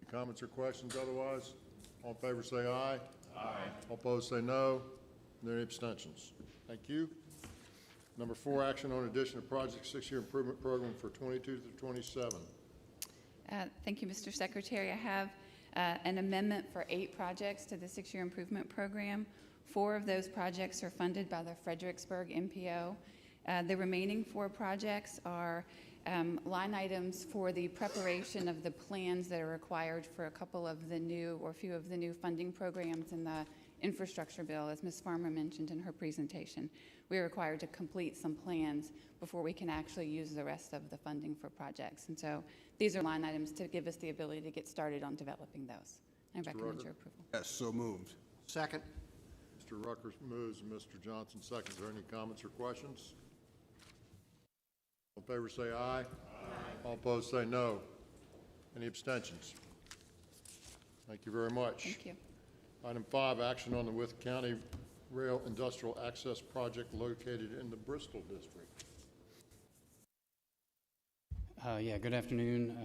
Any comments or questions otherwise? All in favor say aye. Aye. All opposed say no. Are there any abstentions? Thank you. Number 4, action on addition of project 6-year improvement program for 22 to 27. Thank you, Mr. Secretary. I have an amendment for 8 projects to the 6-year improvement program. 4 of those projects are funded by the Fredericksburg MPO. The remaining 4 projects are line items for the preparation of the plans that are required for a couple of the new or few of the new funding programs in the infrastructure bill, as Ms. Farmer mentioned in her presentation. We are required to complete some plans before we can actually use the rest of the funding for projects. And so these are line items to give us the ability to get started on developing those. I recommend your approval. Yes, so moved. Second. Mr. Rucker moves and Mr. Johnson seconds. Are there any comments or questions? All in favor say aye. Aye. All opposed say no. Any abstentions? Thank you very much. Thank you. Item 5, action on the Wythe County Rail Industrial Access Project located in the Bristol District. Yeah, good afternoon,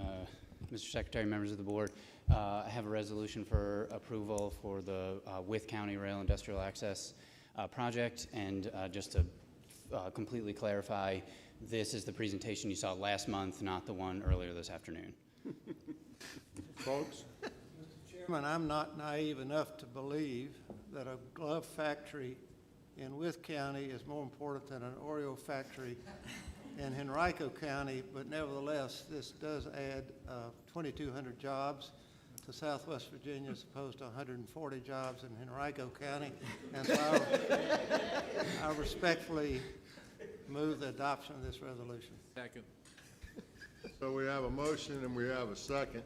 Mr. Secretary, members of the board. I have a resolution for approval for the Wythe County Rail Industrial Access Project, and just to completely clarify, this is the presentation you saw last month, not the one earlier this afternoon. Folks? Mr. Chairman, I'm not naive enough to believe that a glove factory in Wythe County is more important than an Oreo factory in Henrico County, but nevertheless, this does add 2,200 jobs to Southwest Virginia as opposed to 140 jobs in Henrico County. And so I respectfully move the adoption of this resolution. Second. So we have a motion and we have a second.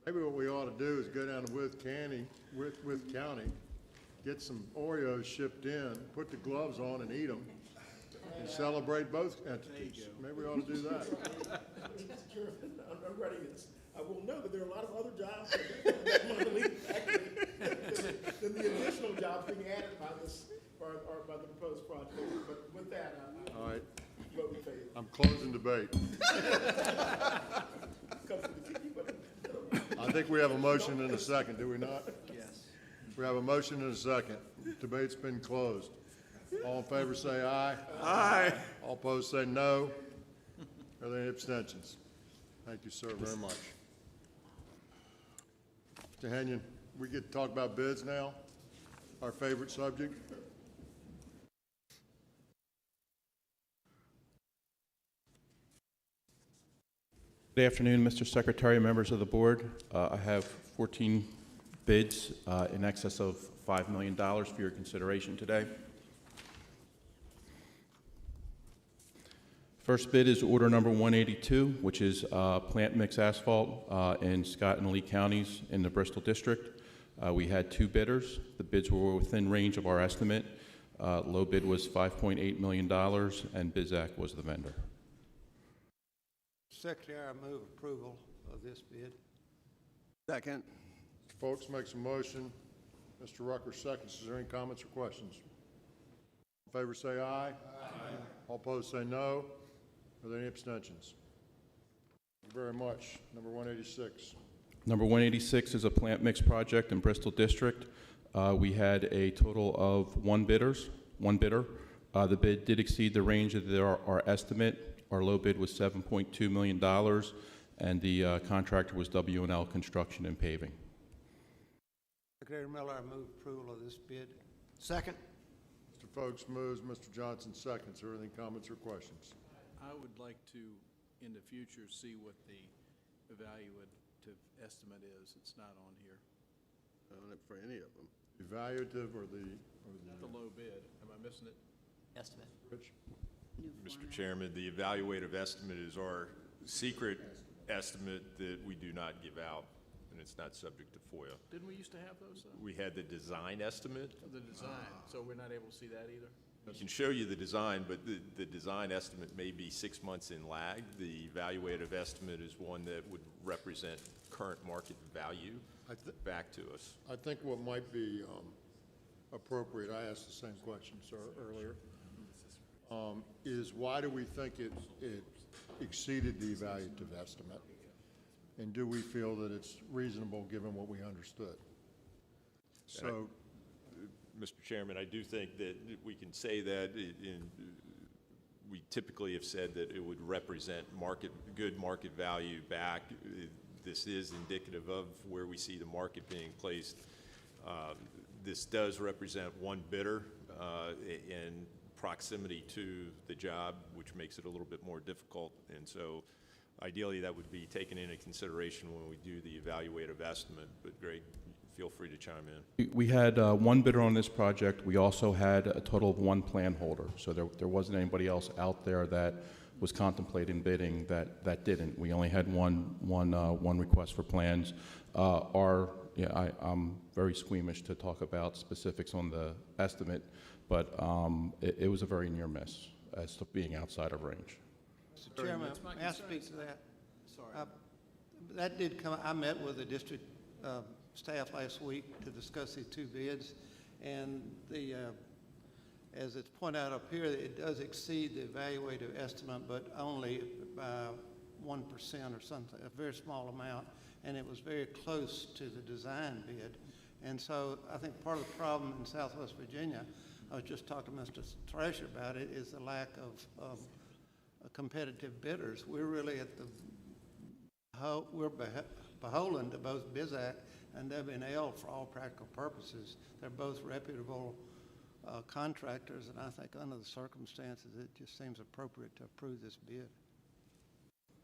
Maybe what we ought to do is go down to Wythe County, get some Oreos shipped in, put the gloves on and eat them, and celebrate both entities. Maybe we ought to do that. I'm writing this. I will know that there are a lot of other jobs that Mondelez factory than the additional jobs being added by this, or by the proposed project. But with that, All right. vote in favor. I'm closing debate. I think we have a motion and a second, do we not? Yes. We have a motion and a second. Debate's been closed. All in favor say aye. Aye. All opposed say no. Are there any abstentions? Thank you, sir, very much. Mr. Henyon, we get to talk about bids now, our favorite subject. Good afternoon, Mr. Secretary, members of the board. I have 14 bids in excess of $5 million for your consideration today. First bid is order number 182, which is plant mix asphalt in Scott and Lee counties in the Bristol district. We had 2 bidders. The bids were within range of our estimate. Low bid was $5.8 million, and BizAc was the vendor. Secretary, I move approval of this bid. Second. Mr. Folks makes a motion. Mr. Rucker seconds. Is there any comments or questions? All in favor say aye. Aye. All opposed say no. Are there any abstentions? Thank you very much. Number 186. Number 186 is a plant mix project in Bristol District. We had a total of one bidder. The bid did exceed the range of our estimate. Our low bid was $7.2 million, and the contractor was W&L Construction and Paving. Secretary Miller, I move approval of this bid. Second. Mr. Folks moves, Mr. Johnson seconds. Are there any comments or questions? I would like to, in the future, see what the evaluative estimate is. It's not on here. For any of them. Evaluative or the The low bid. Am I missing it? Estimate. Rich? Mr. Chairman, the evaluative estimate is our secret estimate that we do not give out, and it's not subject to FOIA. Didn't we used to have those, though? We had the design estimate. The design, so we're not able to see that either? We can show you the design, but the design estimate may be 6 months in lag. The evaluative estimate is one that would represent current market value back to us. I think what might be appropriate, I asked the same question, sir, earlier, is why do we think it exceeded the evaluative estimate? And do we feel that it's reasonable given what we understood? So, Mr. Chairman, I do think that we can say that we typically have said that it would represent good market value back. This is indicative of where we see the market being placed. This does represent one bidder in proximity to the job, which makes it a little bit more difficult. And so ideally that would be taken into consideration when we do the evaluative estimate. But Greg, feel free to chime in. We had one bidder on this project. We also had a total of one plan holder. So there wasn't anybody else out there that was contemplating bidding that didn't. We only had one request for plans. I'm very squeamish to talk about specifics on the estimate, but it was a very near miss as to being outside of range. Mr. Chairman, may I speak to that? Sorry. That did come, I met with the district staff last week to discuss these two bids, and as it's pointed out up here, it does exceed the evaluative estimate, but only by 1% or something, a very small amount, and it was very close to the design bid. And so I think part of the problem in Southwest Virginia, I was just talking to Mr. Thrasher about it, is the lack of competitive bidders. We're really at we're beholden to both BizAc and W&L for all practical purposes. They're both reputable contractors, and I think under the circumstances, it just seems appropriate to approve this bid.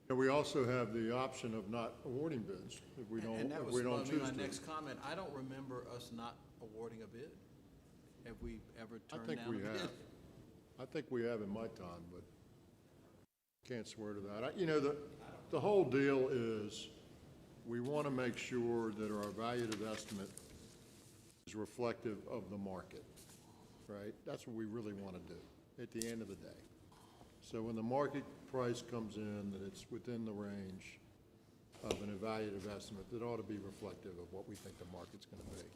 And we also have the option of not awarding bids if we don't, And that was if we don't going to choose be my to. next comment. I don't remember us not awarding a bid. Have we ever turned down a bid? I think we have in my time, but can't swear to that. The whole deal is we want to make sure that our evaluative estimate is reflective of the market, right? That's what we really want to do at the end of the day. So when the market price comes in, that it's within the range of an evaluative estimate, that ought to be reflective of what we think the market's going to be.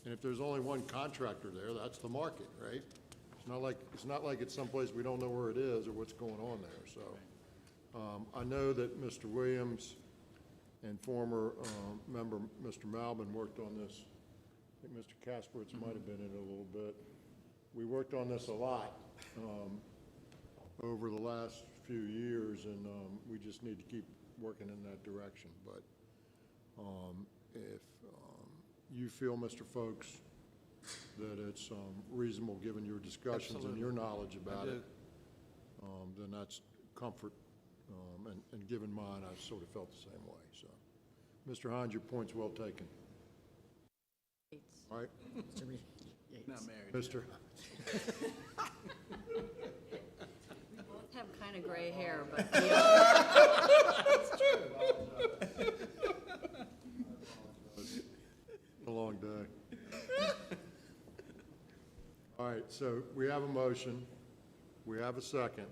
And if there's only one contractor there, that's the market, right? It's not like it's someplace we don't know where it is or what's going on there. So I know that Mr. Williams and former member Mr. Malvin worked on this. I think Mr. Kaspertz might have been in it a little bit. We worked on this a lot over the last few years, and we just need to keep working in that direction. But if you feel, Mr. Folks, that it's reasonable given your discussions and your knowledge about it, then that's comfort. And given mine, I sort of felt the same way. So, Mr. Hines, your point's well taken. All right. Not married. Mr. We both have kind of gray hair, but. It's true. A long day. All right, so we have a motion. We have a second.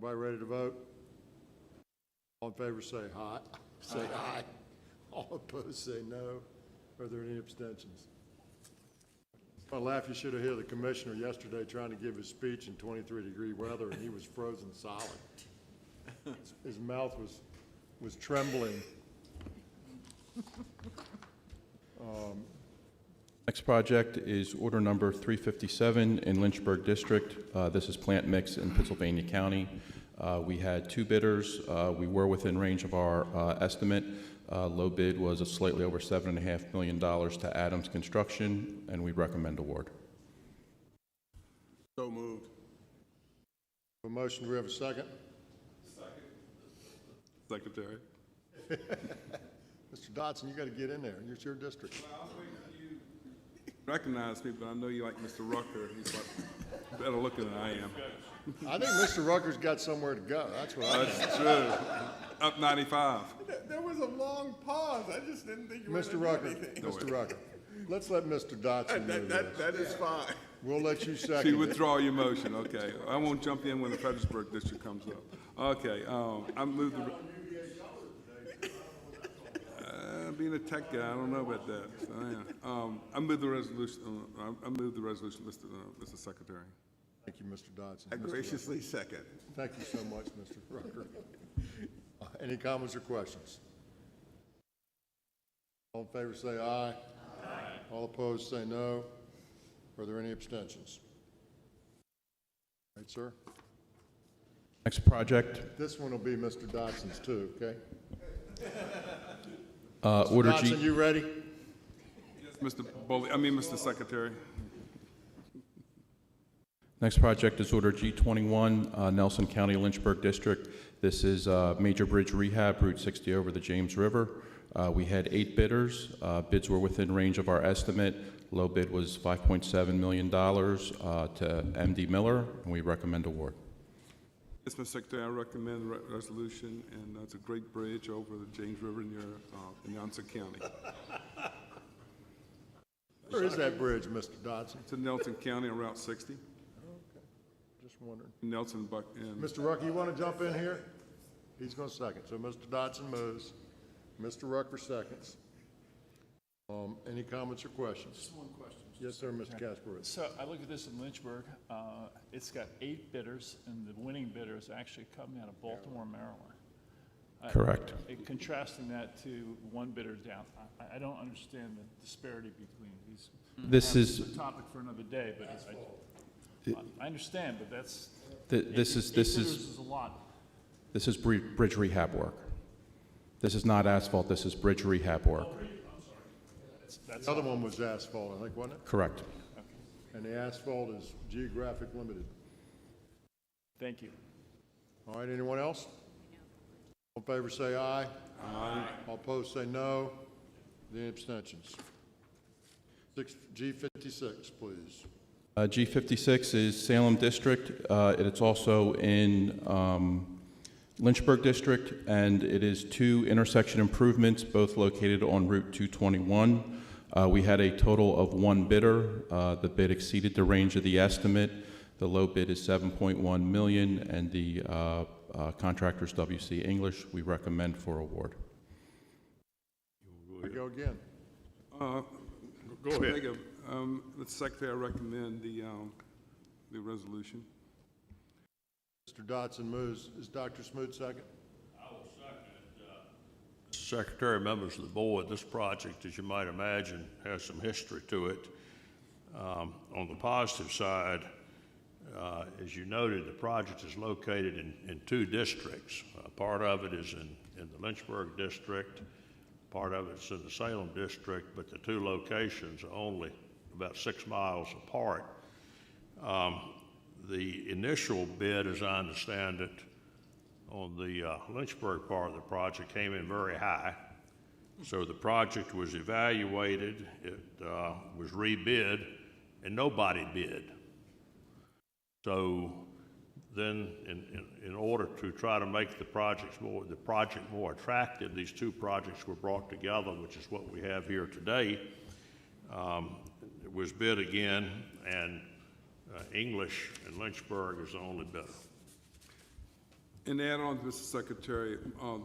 Everybody ready to vote? All in favor say aye. Say aye. All opposed say no. Are there any abstentions? I laugh, you should have heard the commissioner yesterday trying to give his speech in 23-degree weather, and he was frozen solid. His mouth was trembling. Next project is order number 357 in Lynchburg District. This is plant mix in Pennsylvania County. We had two bidders. We were within range of our estimate. Low bid was slightly over $7.5 million to Adams Construction, and we recommend award. So moved. A motion, do we have a second? Secretary. Mr. Dodson, you got to get in there. It's your district. Well, I was waiting for you to recognize me, but I know you like Mr. Rucker. He's like better looking than I am. I think Mr. Rucker's got somewhere to go. That's what I think. That's true. Up 95. There was a long pause. I just didn't think you were Mr. Rucker, Mr. Rucker, let's let Mr. Dodson move this. That is fine. We'll let you So second you it. withdraw your motion, okay. I won't jump in when the Fredericksburg district comes up. Okay, I move the... being a tech guy, I don't know about that. So, I move the resolution, Mr. Secretary. Thank you, Mr. Dodson. I graciously second. Thank you so much, Mr. Rucker. Any comments or questions? All in favor say aye. Aye. All opposed say no. Are there any abstentions? All right, sir. Next project. This one will be Mr. Dodson's too, okay? Order Dodson, G. you ready? Yes, Mr. Secretary. Next project is Order G21, Nelson County, Lynchburg District. This is major bridge rehab, Route 60 over the James River. We had 8 bidders. Bids were within range of our estimate. Low bid was $5.7 million to MD Miller, and we recommend award. Yes, Mr. Secretary, I recommend the resolution, and that's a great bridge over the James River near in Nelson County. Where is that bridge, Mr. Dodson? It's in Nelson County on Route 60. Okay, just wondering. Nelson, Buck, and Mr. Rucker, you want to jump in here? He's going to second. So Mr. Dodson moves. Mr. Rucker seconds. Any comments or questions? Just one question. Yes, sir, Mr. Kasparowicz. So I look at this in Lynchburg. It's got 8 bidders, and the winning bidder is actually coming out of Baltimore, Maryland. Correct. Contrasting that to one bidder down, I don't understand the disparity between these. This is a topic for another day, but I understand, but that's this is a lot. This is bridge rehab work. This is not asphalt. This is bridge rehab work. The other one was asphalt, I think, wasn't it? Correct. And the asphalt is geographic limited. Thank you. All right, anyone else? All in favor say aye. Aye. All opposed say no. Any abstentions? G56, please. G56 is Salem District. It's also in Lynchburg District, and it is 2 intersection improvements, both located on Route 221. We had a total of 1 bidder. The bid exceeded the range of the estimate. The low bid is $7.1 million, and the contractor's WC English. We recommend for award. Go again. Go ahead. Mr. Secretary, I recommend the resolution. Mr. Dodson moves. Is Dr. Smoot second? I will second it. Secretary, members of the board, this project, as you might imagine, has some history to it. On the positive side, as you noted, the project is located in 2 districts. Part of it is in the Lynchburg district, part of it's in the Salem district, but the 2 locations are only about 6 miles apart. The initial bid, as I understand it, on the Lynchburg part of the project came in very high. So the project was evaluated, it was rebid, and nobody bid. So then in order to try to make the project more attractive, these 2 projects were brought together, which is what we have here today. It was bid again, and English and Lynchburg is the only bidder. And to add on to Mr. Secretary,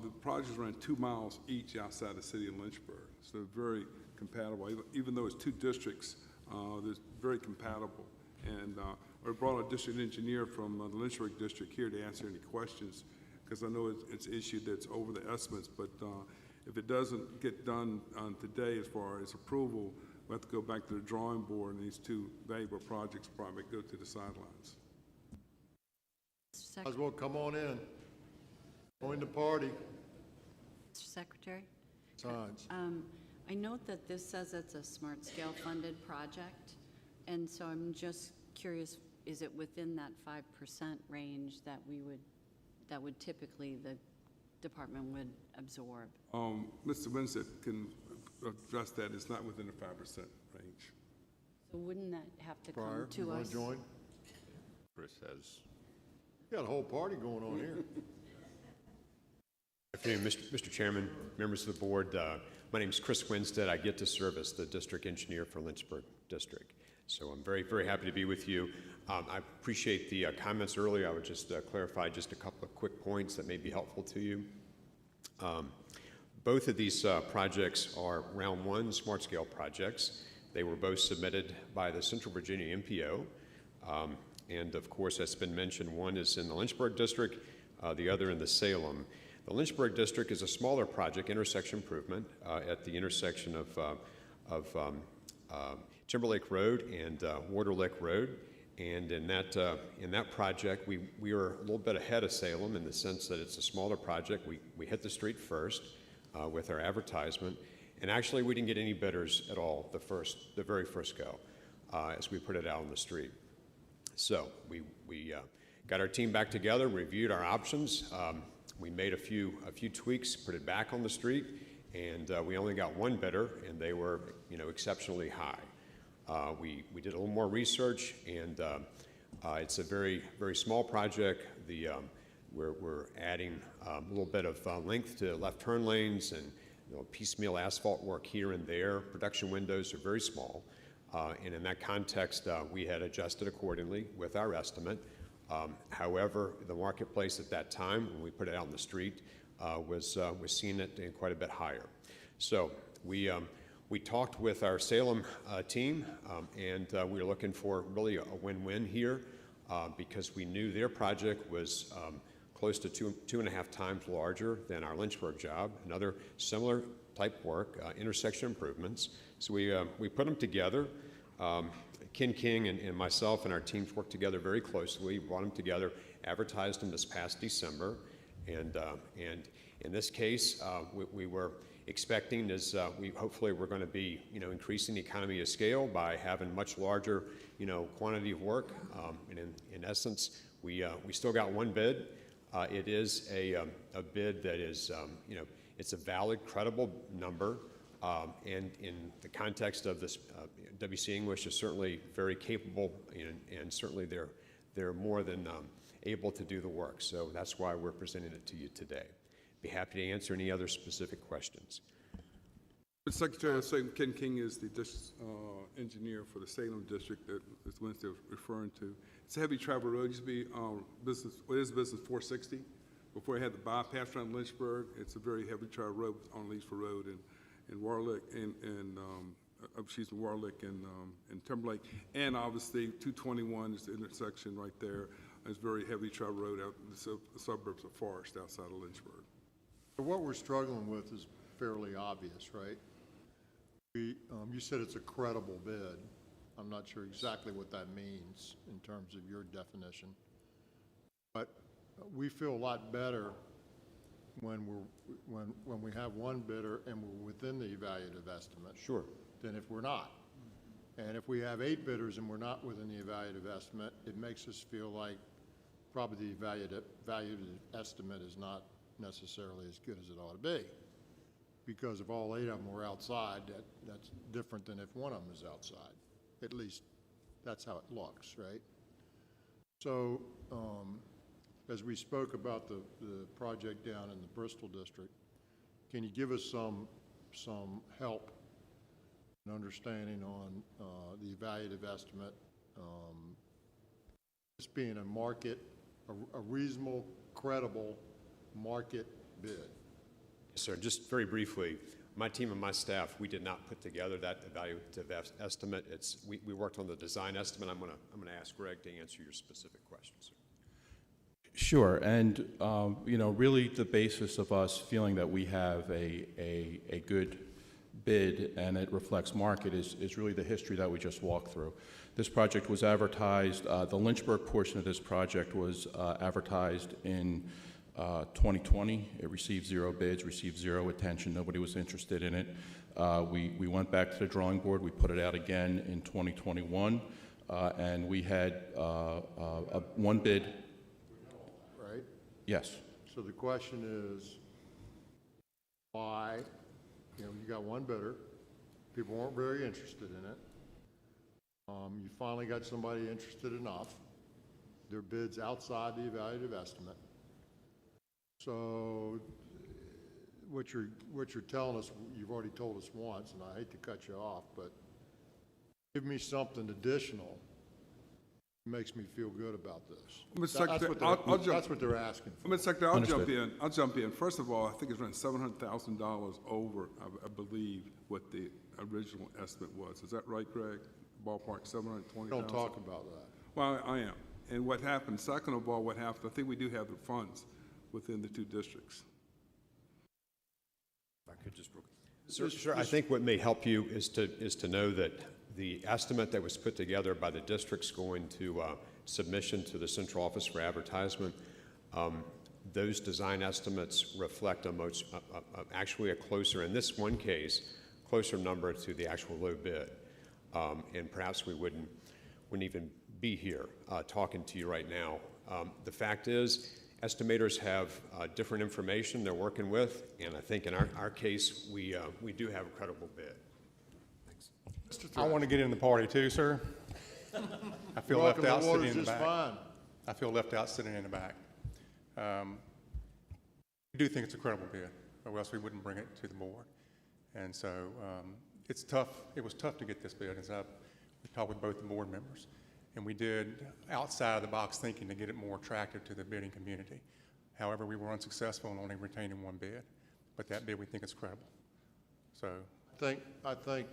the projects run 2 miles each outside the city of Lynchburg, so they're very compatible. Even though it's 2 districts, they're very compatible. And I brought a district engineer from the Lynchburg district here to answer any questions, because I know it's an issue that's over the estimates, but if it doesn't get done today as far as approval, we'll have to go back to the drawing board, and these two valuable projects probably go to the sidelines. Might as well come on in. Join the party. Mr. Secretary? Signs. I note that this says it's a smart scale funded project, and so I'm just curious, is it within that 5% range that would typically the department would absorb? Mr. Winsett can address that. It's not within the 5% range. So wouldn't that have to Pryor, come to you want us? to join? Chris has. Got a whole party going on here. Good afternoon, Mr. Chairman, members of the board. My name is Chris Winstead. I get to serve as the district engineer for Lynchburg District. So I'm very, very happy to be with you. I appreciate the comments earlier. I would just clarify just a couple of quick points that may be helpful to you. Both of these projects are round one smart scale projects. They were both submitted by the Central Virginia MPO. And of course, that's been mentioned, one is in the Lynchburg District, the other in the Salem. The Lynchburg District is a smaller project, intersection improvement, at the intersection of Timberlake Road and Waterlick Road. And in that project, we are a little bit ahead of Salem in the sense that it's a smaller project. We hit the street first with our advertisement. And actually, we didn't get any bidders at all the very first go as we put it out on the street. So we got our team back together, reviewed our options. We made a few tweaks, put it back on the street, and we only got one bidder, and they were, exceptionally high. We did a little more research, and it's a very, very small project. We're adding a little bit of length to left turn lanes and piecemeal asphalt work here and there. Production windows are very small, and in that context, we had adjusted accordingly with our estimate. However, the marketplace at that time, when we put it out in the street, was seeing it quite a bit higher. So we talked with our Salem team, and we were looking for really a win-win here because we knew their project was close to two and a half times larger than our Lynchburg job, another similar type work, intersection improvements. So we put them together. Ken King and myself and our teams worked together very closely, brought them together, advertised them this past December, and in this case, we were expecting is we hopefully we're going to be increasing the economy of scale by having much larger quantity of work, and in essence we still got one bid. It is a bid that is it's a valid, credible number. And in the context of this, W.C. English is certainly very capable, and certainly they're more than able to do the work. So that's why we're presenting it to you today. Be happy to answer any other specific questions. Mr. Secretary, I say Ken King is the engineer for the Salem district that Mr. Winston was referring to. It's a heavy travel road. It used to be business 460 before it had the bypass around Lynchburg. It's a very heavy travel road on Leesford Road and Warlick Warlick and Timberlake, and obviously 221 is the intersection right there. It's a very heavy travel road out in the suburbs of Forest outside of Lynchburg. So what we're struggling with is fairly obvious, right? You said it's a credible bid. I'm not sure exactly what that means in terms of your definition, but we feel a lot better when we have one bidder and we're within the evaluative estimate. Sure. Than if we're not. And if we have 8 bidders and we're not within the evaluative estimate, it makes us feel like probably the evaluative estimate is not necessarily as good as it ought to be. Because if all 8 of them were outside, that's different than if one of them is outside. At least that's how it looks, right? So as we spoke about the project down in the Bristol district, can you give us some help and understanding on the evaluative estimate, this being a reasonable, credible market bid? Yes, sir. Just very briefly, my team and my staff, we did not put together that evaluative estimate. We worked on the design estimate. I'm going to ask Greg to answer your specific questions, sir. Sure, and really the basis of us feeling that we have a good bid, and it reflects market, is really the history that we just walked through. This project was advertised, the Lynchburg portion of this project was advertised in 2020. It received 0 bids, received 0 attention. Nobody was interested in it. We went back to the drawing board. We put it out again in 2021, and we had one bid. Right? Yes. So the question is, why, you got one bidder, people weren't very interested in it. You finally got somebody interested enough. Their bid's outside the evaluative estimate. So what you're telling us, you've already told us once, and I hate to cut you off, but give me something additional. It makes me feel good about this. Mr. Secretary, That's what they're asking for. Mr. Secretary, I'll jump in. First of all, I think it's around $700,000 over, I believe, what the original estimate was. Is that right, Greg? Ballpark, $720,000? Don't talk about that. Well, I am. And what happened, second of all, what happened, I think we do have the funds within the 2 districts. If I could just, sir, I think what may help you is to know that the estimate that was put together by the districts going to submission to the central office for advertisement, those design estimates reflect actually a closer, in this one case, closer number to the actual low bid. And perhaps we wouldn't even be here talking to you right now. The fact is, estimators have different information they're working with, and I think in our case, we do have a credible bid. Thanks. I want to get in the party too, sir. I feel left out sitting in the back. I feel left out sitting in the back. We do think it's a credible bid, or else we wouldn't bring it to the board. And so it's tough. It was tough to get this bid. We talked with both the board members, and we did outside of the box thinking to get it more attractive to the bidding community. However, we were unsuccessful in only retaining one bid, but that bid we think is credible. So I think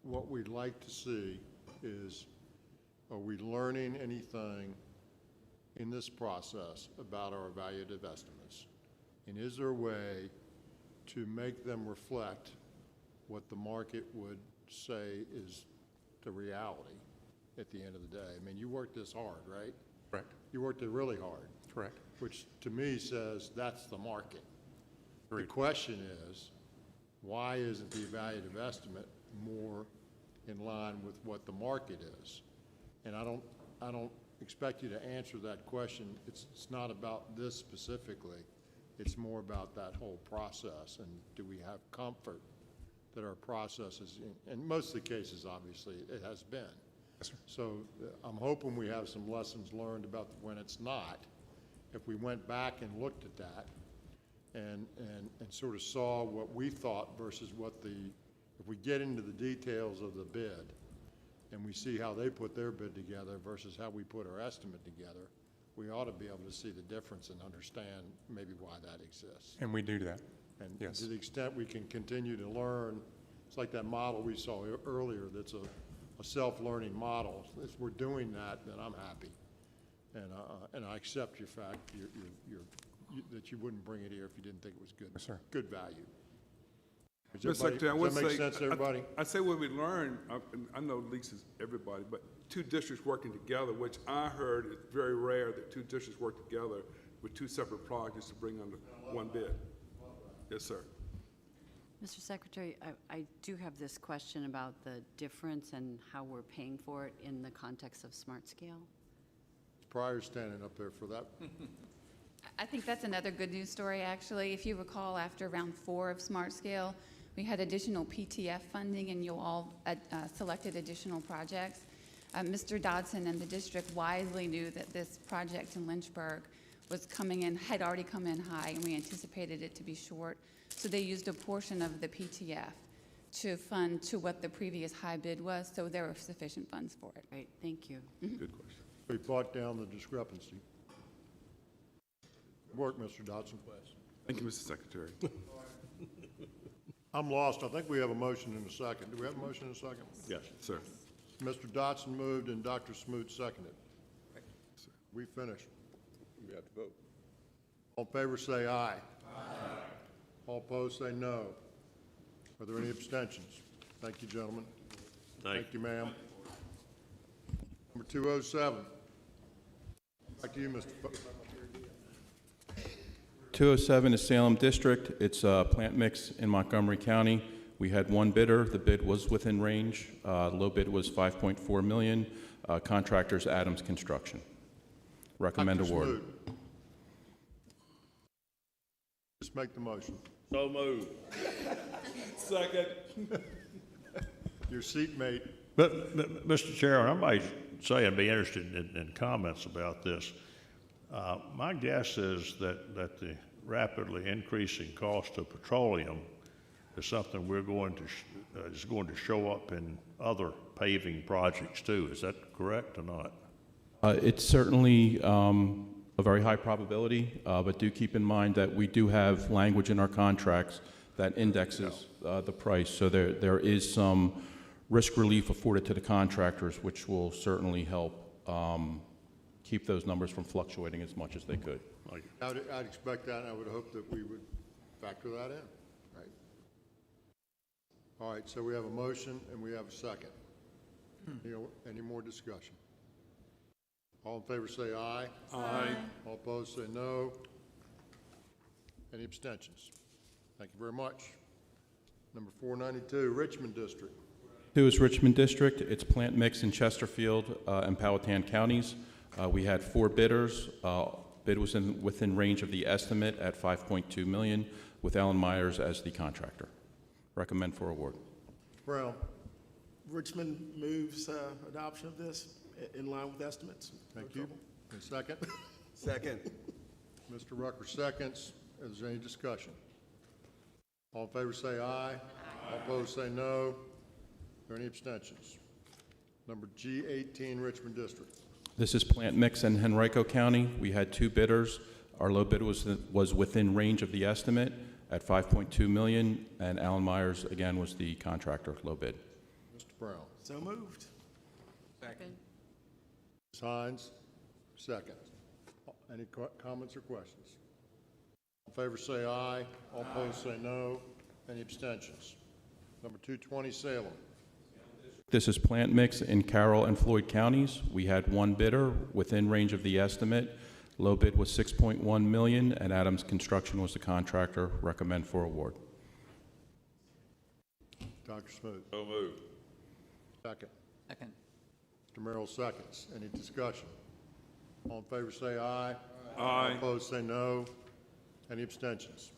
what we'd like to see is, are we learning anything in this process about our evaluative estimates? And is there a way to make them reflect what the market would say is the reality at the end of the day? I mean, you worked this hard, right? Correct. You worked it really hard. Correct. Which to me says that's the market. Agreed. The question is, why isn't the evaluative estimate more in line with what the market is? And I don't expect you to answer that question. It's not about this specifically. It's more about that whole process, and do we have comfort that our process is, in most of the cases, obviously, it has been. Yes, sir. So I'm hoping we have some lessons learned about when it's not. If we went back and looked at that and sort of saw what we thought versus if we get into the details of the bid and we see how they put their bid together versus how we put our estimate together, we ought to be able to see the difference and understand maybe why that exists. And we do that. And yes. To the extent we can continue to learn, it's like that model we saw earlier that's a self-learning model. If we're doing that, then I'm happy. And I accept your fact that you wouldn't bring it here if you didn't think it was good. Yes, sir. Good value. Mr. Secretary, Does that make sense to everybody? I say what we learned, I know Lisa's everybody, but 2 districts working together, which I heard is very rare that 2 districts work together with 2 separate projects to bring under one bid. Yes, sir. Mr. Secretary, I do have this question about the difference and how we're paying for it in the context of smart scale. Pryor standing up there for that. I think that's another good news story, actually. If you recall, after round 4 of Smart Scale, we had additional PTF funding, and you all selected additional projects. Mr. Dodson and the district wisely knew that this project in Lynchburg was had already come in high, and we anticipated it to be short. So they used a portion of the PTF to fund to what the previous high bid was, so there were sufficient funds for it. Great, thank you. Good question. We brought down the discrepancy. Good work, Mr. Dodson. Thank you, Mr. Secretary. I'm lost. I think we have a motion in a second. Do we have a motion in a second? Yes, sir. Mr. Dodson moved and Dr. Smoot seconded. We finished. We have to vote. All in favor say aye. Aye. All opposed say no. Are there any abstentions? Thank you, gentlemen. Thank you, ma'am. Number 207. Back to you, Mr. 207 is Salem District. It's a plant mix in Montgomery County. We had one bidder. The bid was within range. Low bid was $5.4 million. Contractors Adams Construction. Recommend Dr. award. Smoot. Just make the motion. So moved. Second. Your seatmate. But, Mr. Chairman, I might say I'd be interested in comments about this. My guess is that the rapidly increasing cost of petroleum is something we're going to is going to show up in other paving projects too. Is that correct or not? It's certainly a very high probability, but do keep in mind that we do have language in our contracts that indexes the price. So there is some risk relief afforded to the contractors, which will certainly help keep those numbers from fluctuating as much as they could. I'd expect that, and I would hope that we would factor that in, right? All right, so we have a motion and we have a second. Any more discussion? All in favor say aye. Aye. All opposed say no. Any abstentions? Thank you very much. Number 492, Richmond District. 2 is Richmond District. It's plant mix in Chesterfield and Powhatan counties. We had 4 bidders. Bid was within range of the estimate at $5.2 million, with Allen Myers as the contractor. Recommend for award. Brown. Richmond moves adoption of this in line with estimates. Thank you. A second? Second. Mr. Rucker seconds. Is there any discussion? All in favor say aye. All opposed say no. Are there any abstentions? Number G18, Richmond District. This is plant mix in Henrico County. We had 2 bidders. Our low bid was within range of the estimate at $5.2 million, and Allen Myers, again, was the contractor, low bid. Mr. Brown. So moved. Second. Ms. Hines, second. Any comments or questions? All in favor say aye. All opposed say no. Any abstentions? Number 220, Salem. This is plant mix in Carroll and Floyd counties. We had 1 bidder within range of the estimate. Low bid was $6.1 million, and Adams Construction was the contractor. Recommend for award. Dr. Smoot. So moved. Second. Second. Mr. Merrill seconds. Any discussion? All in favor say aye. Aye. All opposed say no. Any abstentions?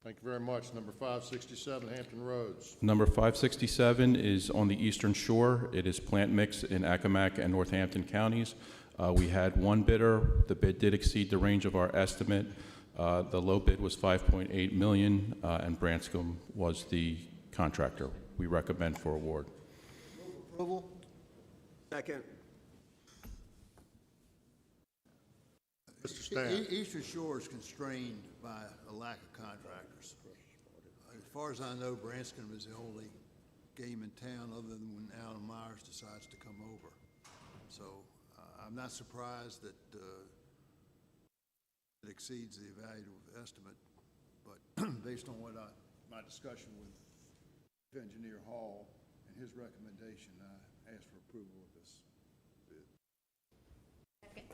Thank you very much. Number 567, Hampton Roads. Number 567 is on the eastern shore. It is plant mix in Accomack and Northampton counties. We had 1 bidder. The bid did exceed the range of our estimate. The low bid was $5.8 million, and Branscombe was the contractor. We recommend for award. Approval. Second. Mr. Stan. Eastern Shore is constrained by a lack of contractors. As far as I know, Branscombe is the only game in town other than when Allen Myers decides to come over. So I'm not surprised that it exceeds the evaluative estimate, but based on my discussion with Engineer Hall and his recommendation, I ask for approval of this bid. Second.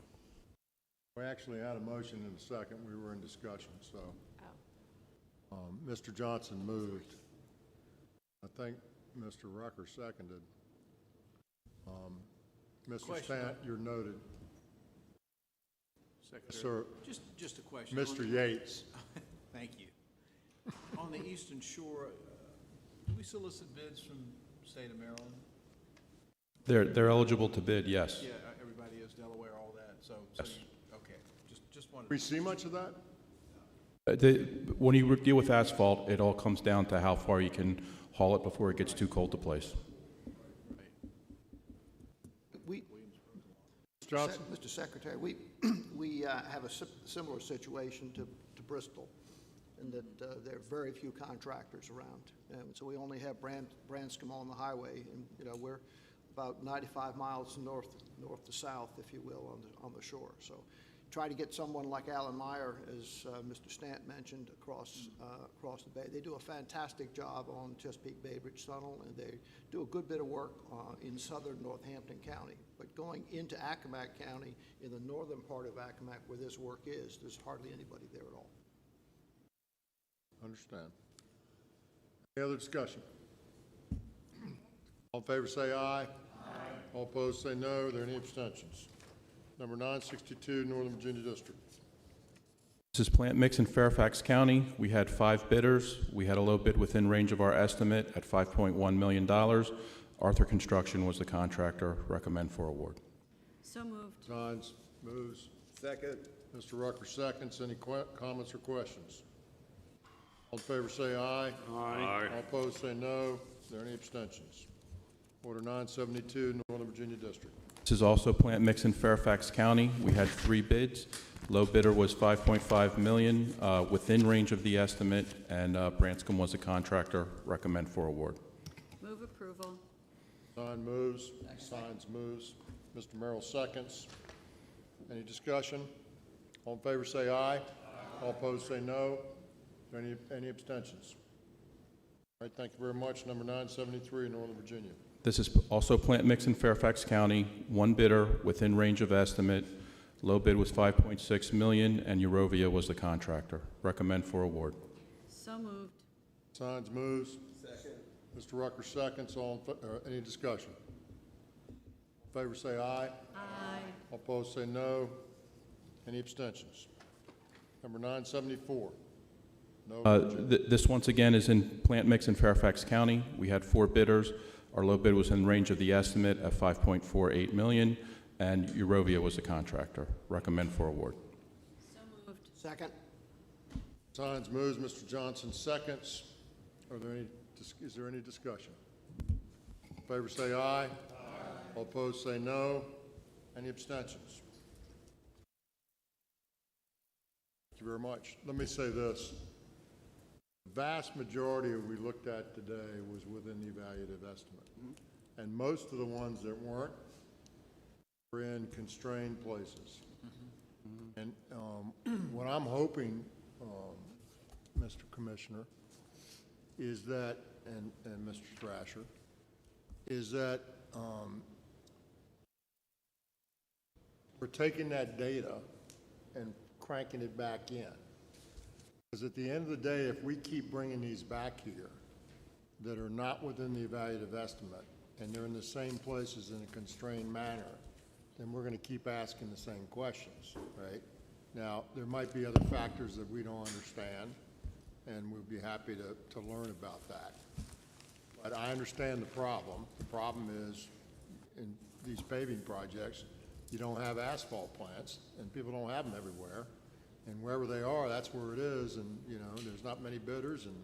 We actually had a motion and a second. We were in discussion, so. Mr. Johnson moved. I think Mr. Rucker seconded. Mr. Stant, you're noted. Secretary, Sir. just a question. Mr. Yates. Thank you. On the Eastern Shore, do we solicit bids from the state of Maryland? They're eligible to bid, yes. Yeah, everybody is, Delaware, all that, so Yes. okay, just wanted. We see much of that? When you deal with asphalt, it all comes down to how far you can haul it before it gets too cold to place. Johnson? Mr. Secretary, we have a similar situation to Bristol in that there are very few contractors around. And so we only have Branscombe on the highway, and we're about 95 miles north to south, if you will, on the shore. So try to get someone like Alan Meyer, as Mr. Stant mentioned, across the bay. They do a fantastic job on Chesapeake Bay Bridge Tunnel, and they do a good bit of work in southern Northampton County. But going into Accomack County, in the northern part of Accomack where this work is, there's hardly anybody there at all. Understand. Any other discussion? All in favor say aye. Aye. All opposed say no. Are there any abstentions? Number 962, Northern Virginia District. This is plant mix in Fairfax County. We had 5 bidders. We had a low bid within range of our estimate at $5.1 million. Arthur Construction was the contractor. Recommend for award. So moved. Sines moves. Second. Mr. Rucker seconds. Any comments or questions? All in favor say aye. Aye. All opposed say no. Are there any abstentions? Order 972, Northern Virginia District. This is also plant mix in Fairfax County. We had 3 bids. Low bidder was $5.5 million, within range of the estimate, and Branscombe was a contractor. Recommend for award. Move approval. Sign moves. Signs moves. Mr. Merrill seconds. Any discussion? All in favor say aye. Aye. All opposed say no. Are there any abstentions? All right, thank you very much. Number 973, Northern Virginia. This is also plant mix in Fairfax County. 1 bidder within range of estimate. Low bid was $5.6 million, and Eurovia was the contractor. Recommend for award. So moved. Signs moves. Second. Mr. Rucker seconds. Any discussion? All in favor say aye. Aye. All opposed say no. Any abstentions? Number 974. No. This once again is in plant mix in Fairfax County. We had 4 bidders. Our low bid was in range of the estimate at $5.48 million, and Eurovia was the contractor. Recommend for award. So moved. Second. Signs moves. Mr. Johnson seconds. Is there any discussion? In favor say aye. Aye. All opposed say no. Any abstentions? Thank you very much. Let me say this. The vast majority of we looked at today was within the evaluative estimate. And most of the ones that weren't were in constrained places. And what I'm hoping, Mr. Commissioner, is that, and Mr. Thrasher, is that we're taking that data and cranking it back in. Because at the end of the day, if we keep bringing these back here that are not within the evaluative estimate, and they're in the same places in a constrained manner, then we're going to keep asking the same questions, right? Now, there might be other factors that we don't understand, and we'd be happy to learn about that. But I understand the problem. The problem is, in these paving projects, you don't have asphalt plants, and people don't have them everywhere. And wherever they are, that's where it is, and, you know, there's not many bidders, and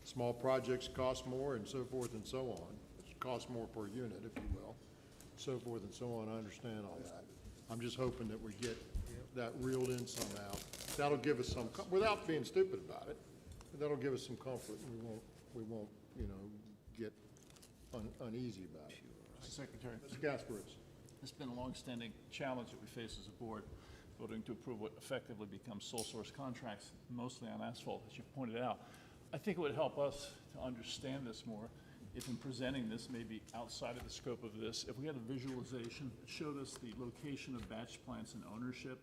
small projects cost more, and so forth and so on. It costs more per unit, if you will, so forth and so on. I understand all that. I'm just hoping that we get that reeled in somehow. That'll give us some, without being stupid about it, but that'll give us some comfort, and we won't, you know, get uneasy about it. Mr. Secretary. Mr. Gasparis. It's been a long-standing challenge that we face as a board, voting to approve what effectively becomes sole source contracts, mostly on asphalt, as you pointed out. I think it would help us to understand this more if in presenting this, maybe outside of the scope of this, if we had a visualization that showed us the location of batch plants and ownership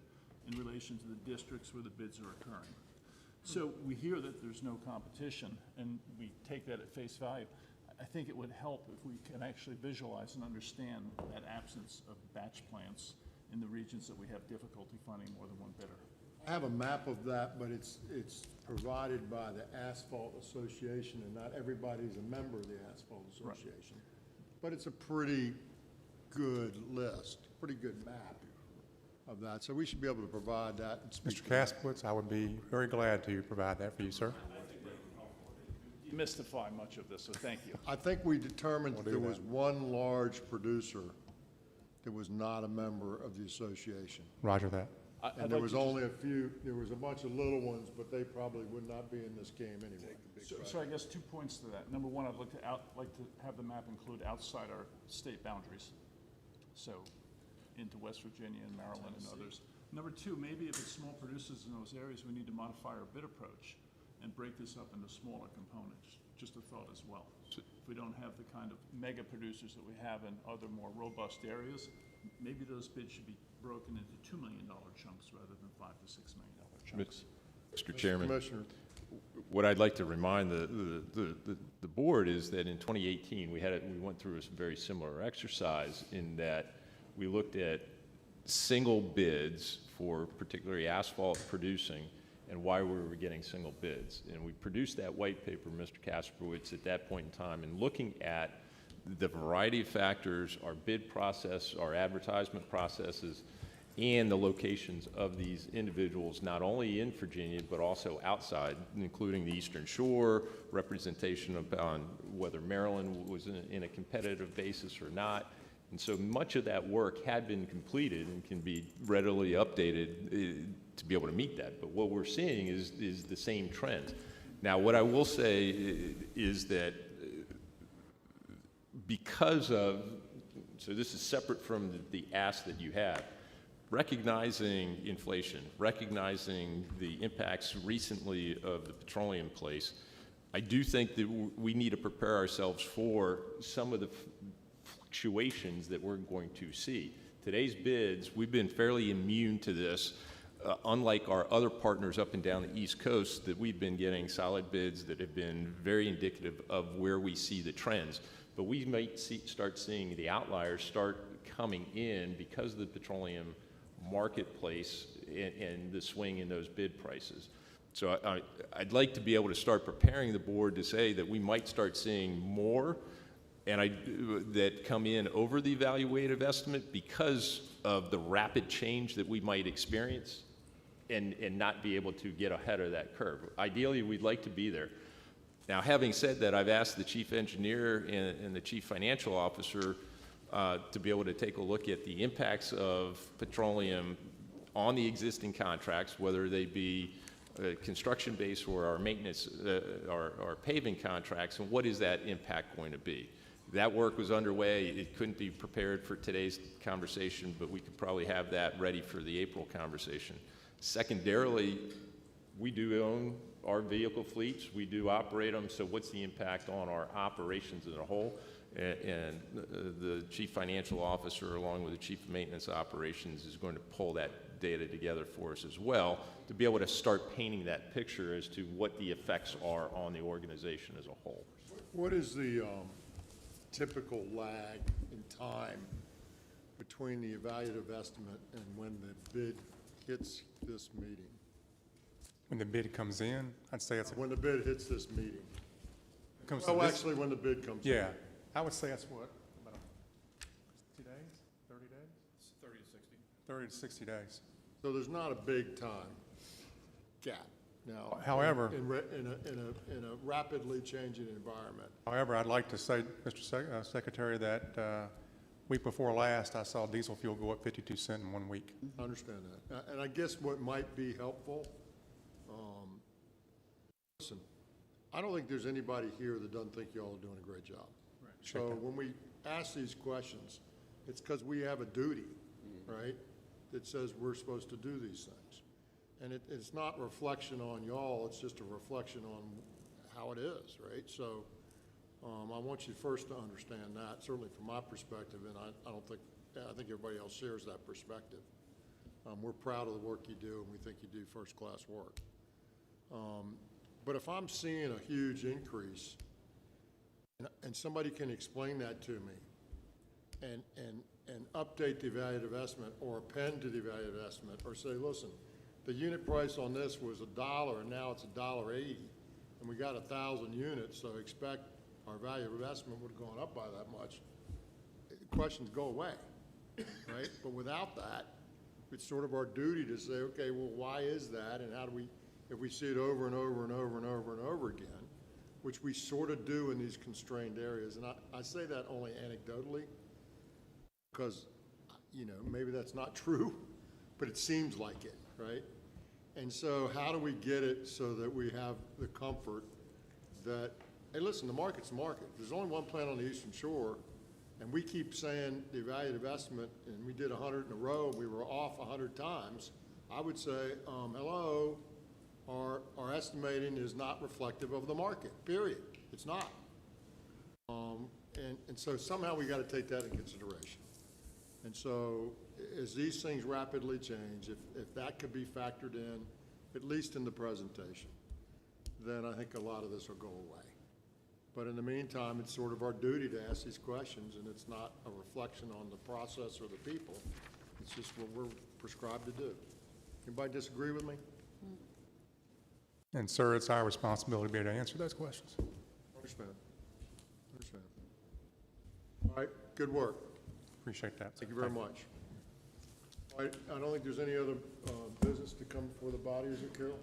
in relation to the districts where the bids are occurring. So we hear that there's no competition, and we take that at face value. I think it would help if we can actually visualize and understand that absence of batch plants in the regions that we have difficulty finding more than one bidder. I have a map of that, but it's provided by the Asphalt Association, and not everybody's a member of the Asphalt Association. Right. But it's a pretty good list, pretty good map of that. So we should be able to provide that. And Mr. Kaspowitz, I would be very glad to provide that for you, sir. Demystify much of this, so thank you. I think we determined that there was one large producer that was not a member of the association. Roger that. And there was only a few, there was a bunch of little ones, but they probably would not be in this game anyway. So I guess 2 points to that. Number one, I'd like to have the map include outside our state boundaries. So into West Virginia and Maryland and others. Number two, maybe if it's small producers in those areas, we need to modify our bid approach and break this up into smaller components. Just a thought as well. If we don't have the kind of mega producers that we have in other more robust areas, maybe those bids should be broken into $2 million chunks rather than $5 to $6 million chunks. Mr. Chairman, Commissioner. what I'd like to remind the board is that in 2018, we went through a very similar exercise in that we looked at single bids for particularly asphalt producing and why we were getting single bids. And we produced that white paper, Mr. Kasperowitz, at that point in time, and looking at the variety of factors, our bid process, our advertisement processes, and the locations of these individuals, not only in Virginia, but also outside, including the Eastern Shore, representation upon whether Maryland was in a competitive basis or not. And so much of that work had been completed and can be readily updated to be able to meet that. But what we're seeing is the same trends. Now, what I will say is that because of, so this is separate from the ask that you have, recognizing inflation, recognizing the impacts recently of the petroleum place, I do think that we need to prepare ourselves for some of the fluctuations that we're going to see. Today's bids, we've been fairly immune to this, unlike our other partners up and down the East Coast, that we've been getting solid bids that have been very indicative of where we see the trends. But we might start seeing the outliers start coming in because of the petroleum marketplace and the swing in those bid prices. So I'd like to be able to start preparing the board to say that we might start seeing more that come in over the evaluative estimate because of the rapid change that we might experience and not be able to get ahead of that curve. Ideally, we'd like to be there. Now, having said that, I've asked the chief engineer and the chief financial officer to be able to take a look at the impacts of petroleum on the existing contracts, whether they be construction-based or our maintenance, our paving contracts, and what is that impact going to be? That work was underway. It couldn't be prepared for today's conversation, but we could probably have that ready for the April conversation. Secondarily, we do own our vehicle fleets. We do operate them, so what's the impact on our operations as a whole? And the chief financial officer, along with the chief of maintenance operations, is going to pull that data together for us as well to be able to start painting that picture as to what the effects are on the organization as a whole. What is the typical lag in time between the evaluative estimate and when the bid hits this meeting? When the bid comes in, I'd say it's... When the bid hits this meeting. Oh, actually, when the bid comes in. Yeah, I would say that's what, about 2 days, 30 days? 30 to 60. 30 to 60 days. So there's not a big time gap now. However, in a rapidly changing environment. However, I'd like to say, Mr. Secretary, that week before last, I saw diesel fuel go up 52 cents in 1 week. I understand that. And I guess what might be helpful, listen, I don't think there's anybody here that doesn't think y'all are doing a great job. Right. So when we ask these questions, it's because we have a duty, right, that says we're supposed to do these things. And it's not reflection on y'all, it's just a reflection on how it is, right? So I want you first to understand that, certainly from my perspective, and I think everybody else shares that perspective. We're proud of the work you do, and we think you do first-class work. But if I'm seeing a huge increase, and somebody can explain that to me, and update the evaluative estimate, or append to the evaluative estimate, or say, listen, the unit price on this was $1, and now it's $1.80, and we got 1,000 units, so expect our evaluative estimate would have gone up by that much. Questions go away, right? But without that, it's sort of our duty to say, okay, well, why is that, and how do we, if we see it over and over and over and over and over again, which we sort of do in these constrained areas, and I say that only anecdotally, because, you know, maybe that's not true, but it seems like it, right? And so how do we get it so that we have the comfort that, hey, listen, the market's the market. There's only one plant on the Eastern Shore, and we keep saying the evaluative estimate, and we did 100 in a row, we were off 100 times, I would say, hello, our estimating is not reflective of the market, period. It's not. And so somehow we got to take that in consideration. And so as these things rapidly change, if that could be factored in, at least in the presentation, then I think a lot of this will go away. But in the meantime, it's sort of our duty to ask these questions, and it's not a reflection on the process or the people. It's just what we're prescribed to do. Anybody disagree with me? And sir, it's our responsibility to be able to answer those questions. Understand. Understand. All right, good work. Appreciate that. Thank you very much. All right, I don't think there's any other business to come before the body, is it, Carol?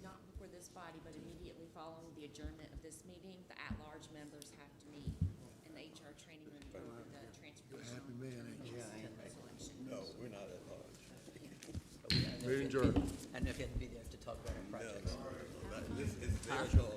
Not before this body, but immediately following the adjournment of this meeting, the at-large members have to meet in the HR training room for the transportation. Happy man, ain't you? Selection. No, we're not at large. Meeting adjourned. I don't know if you had to be there to talk about our projects. This is their goal.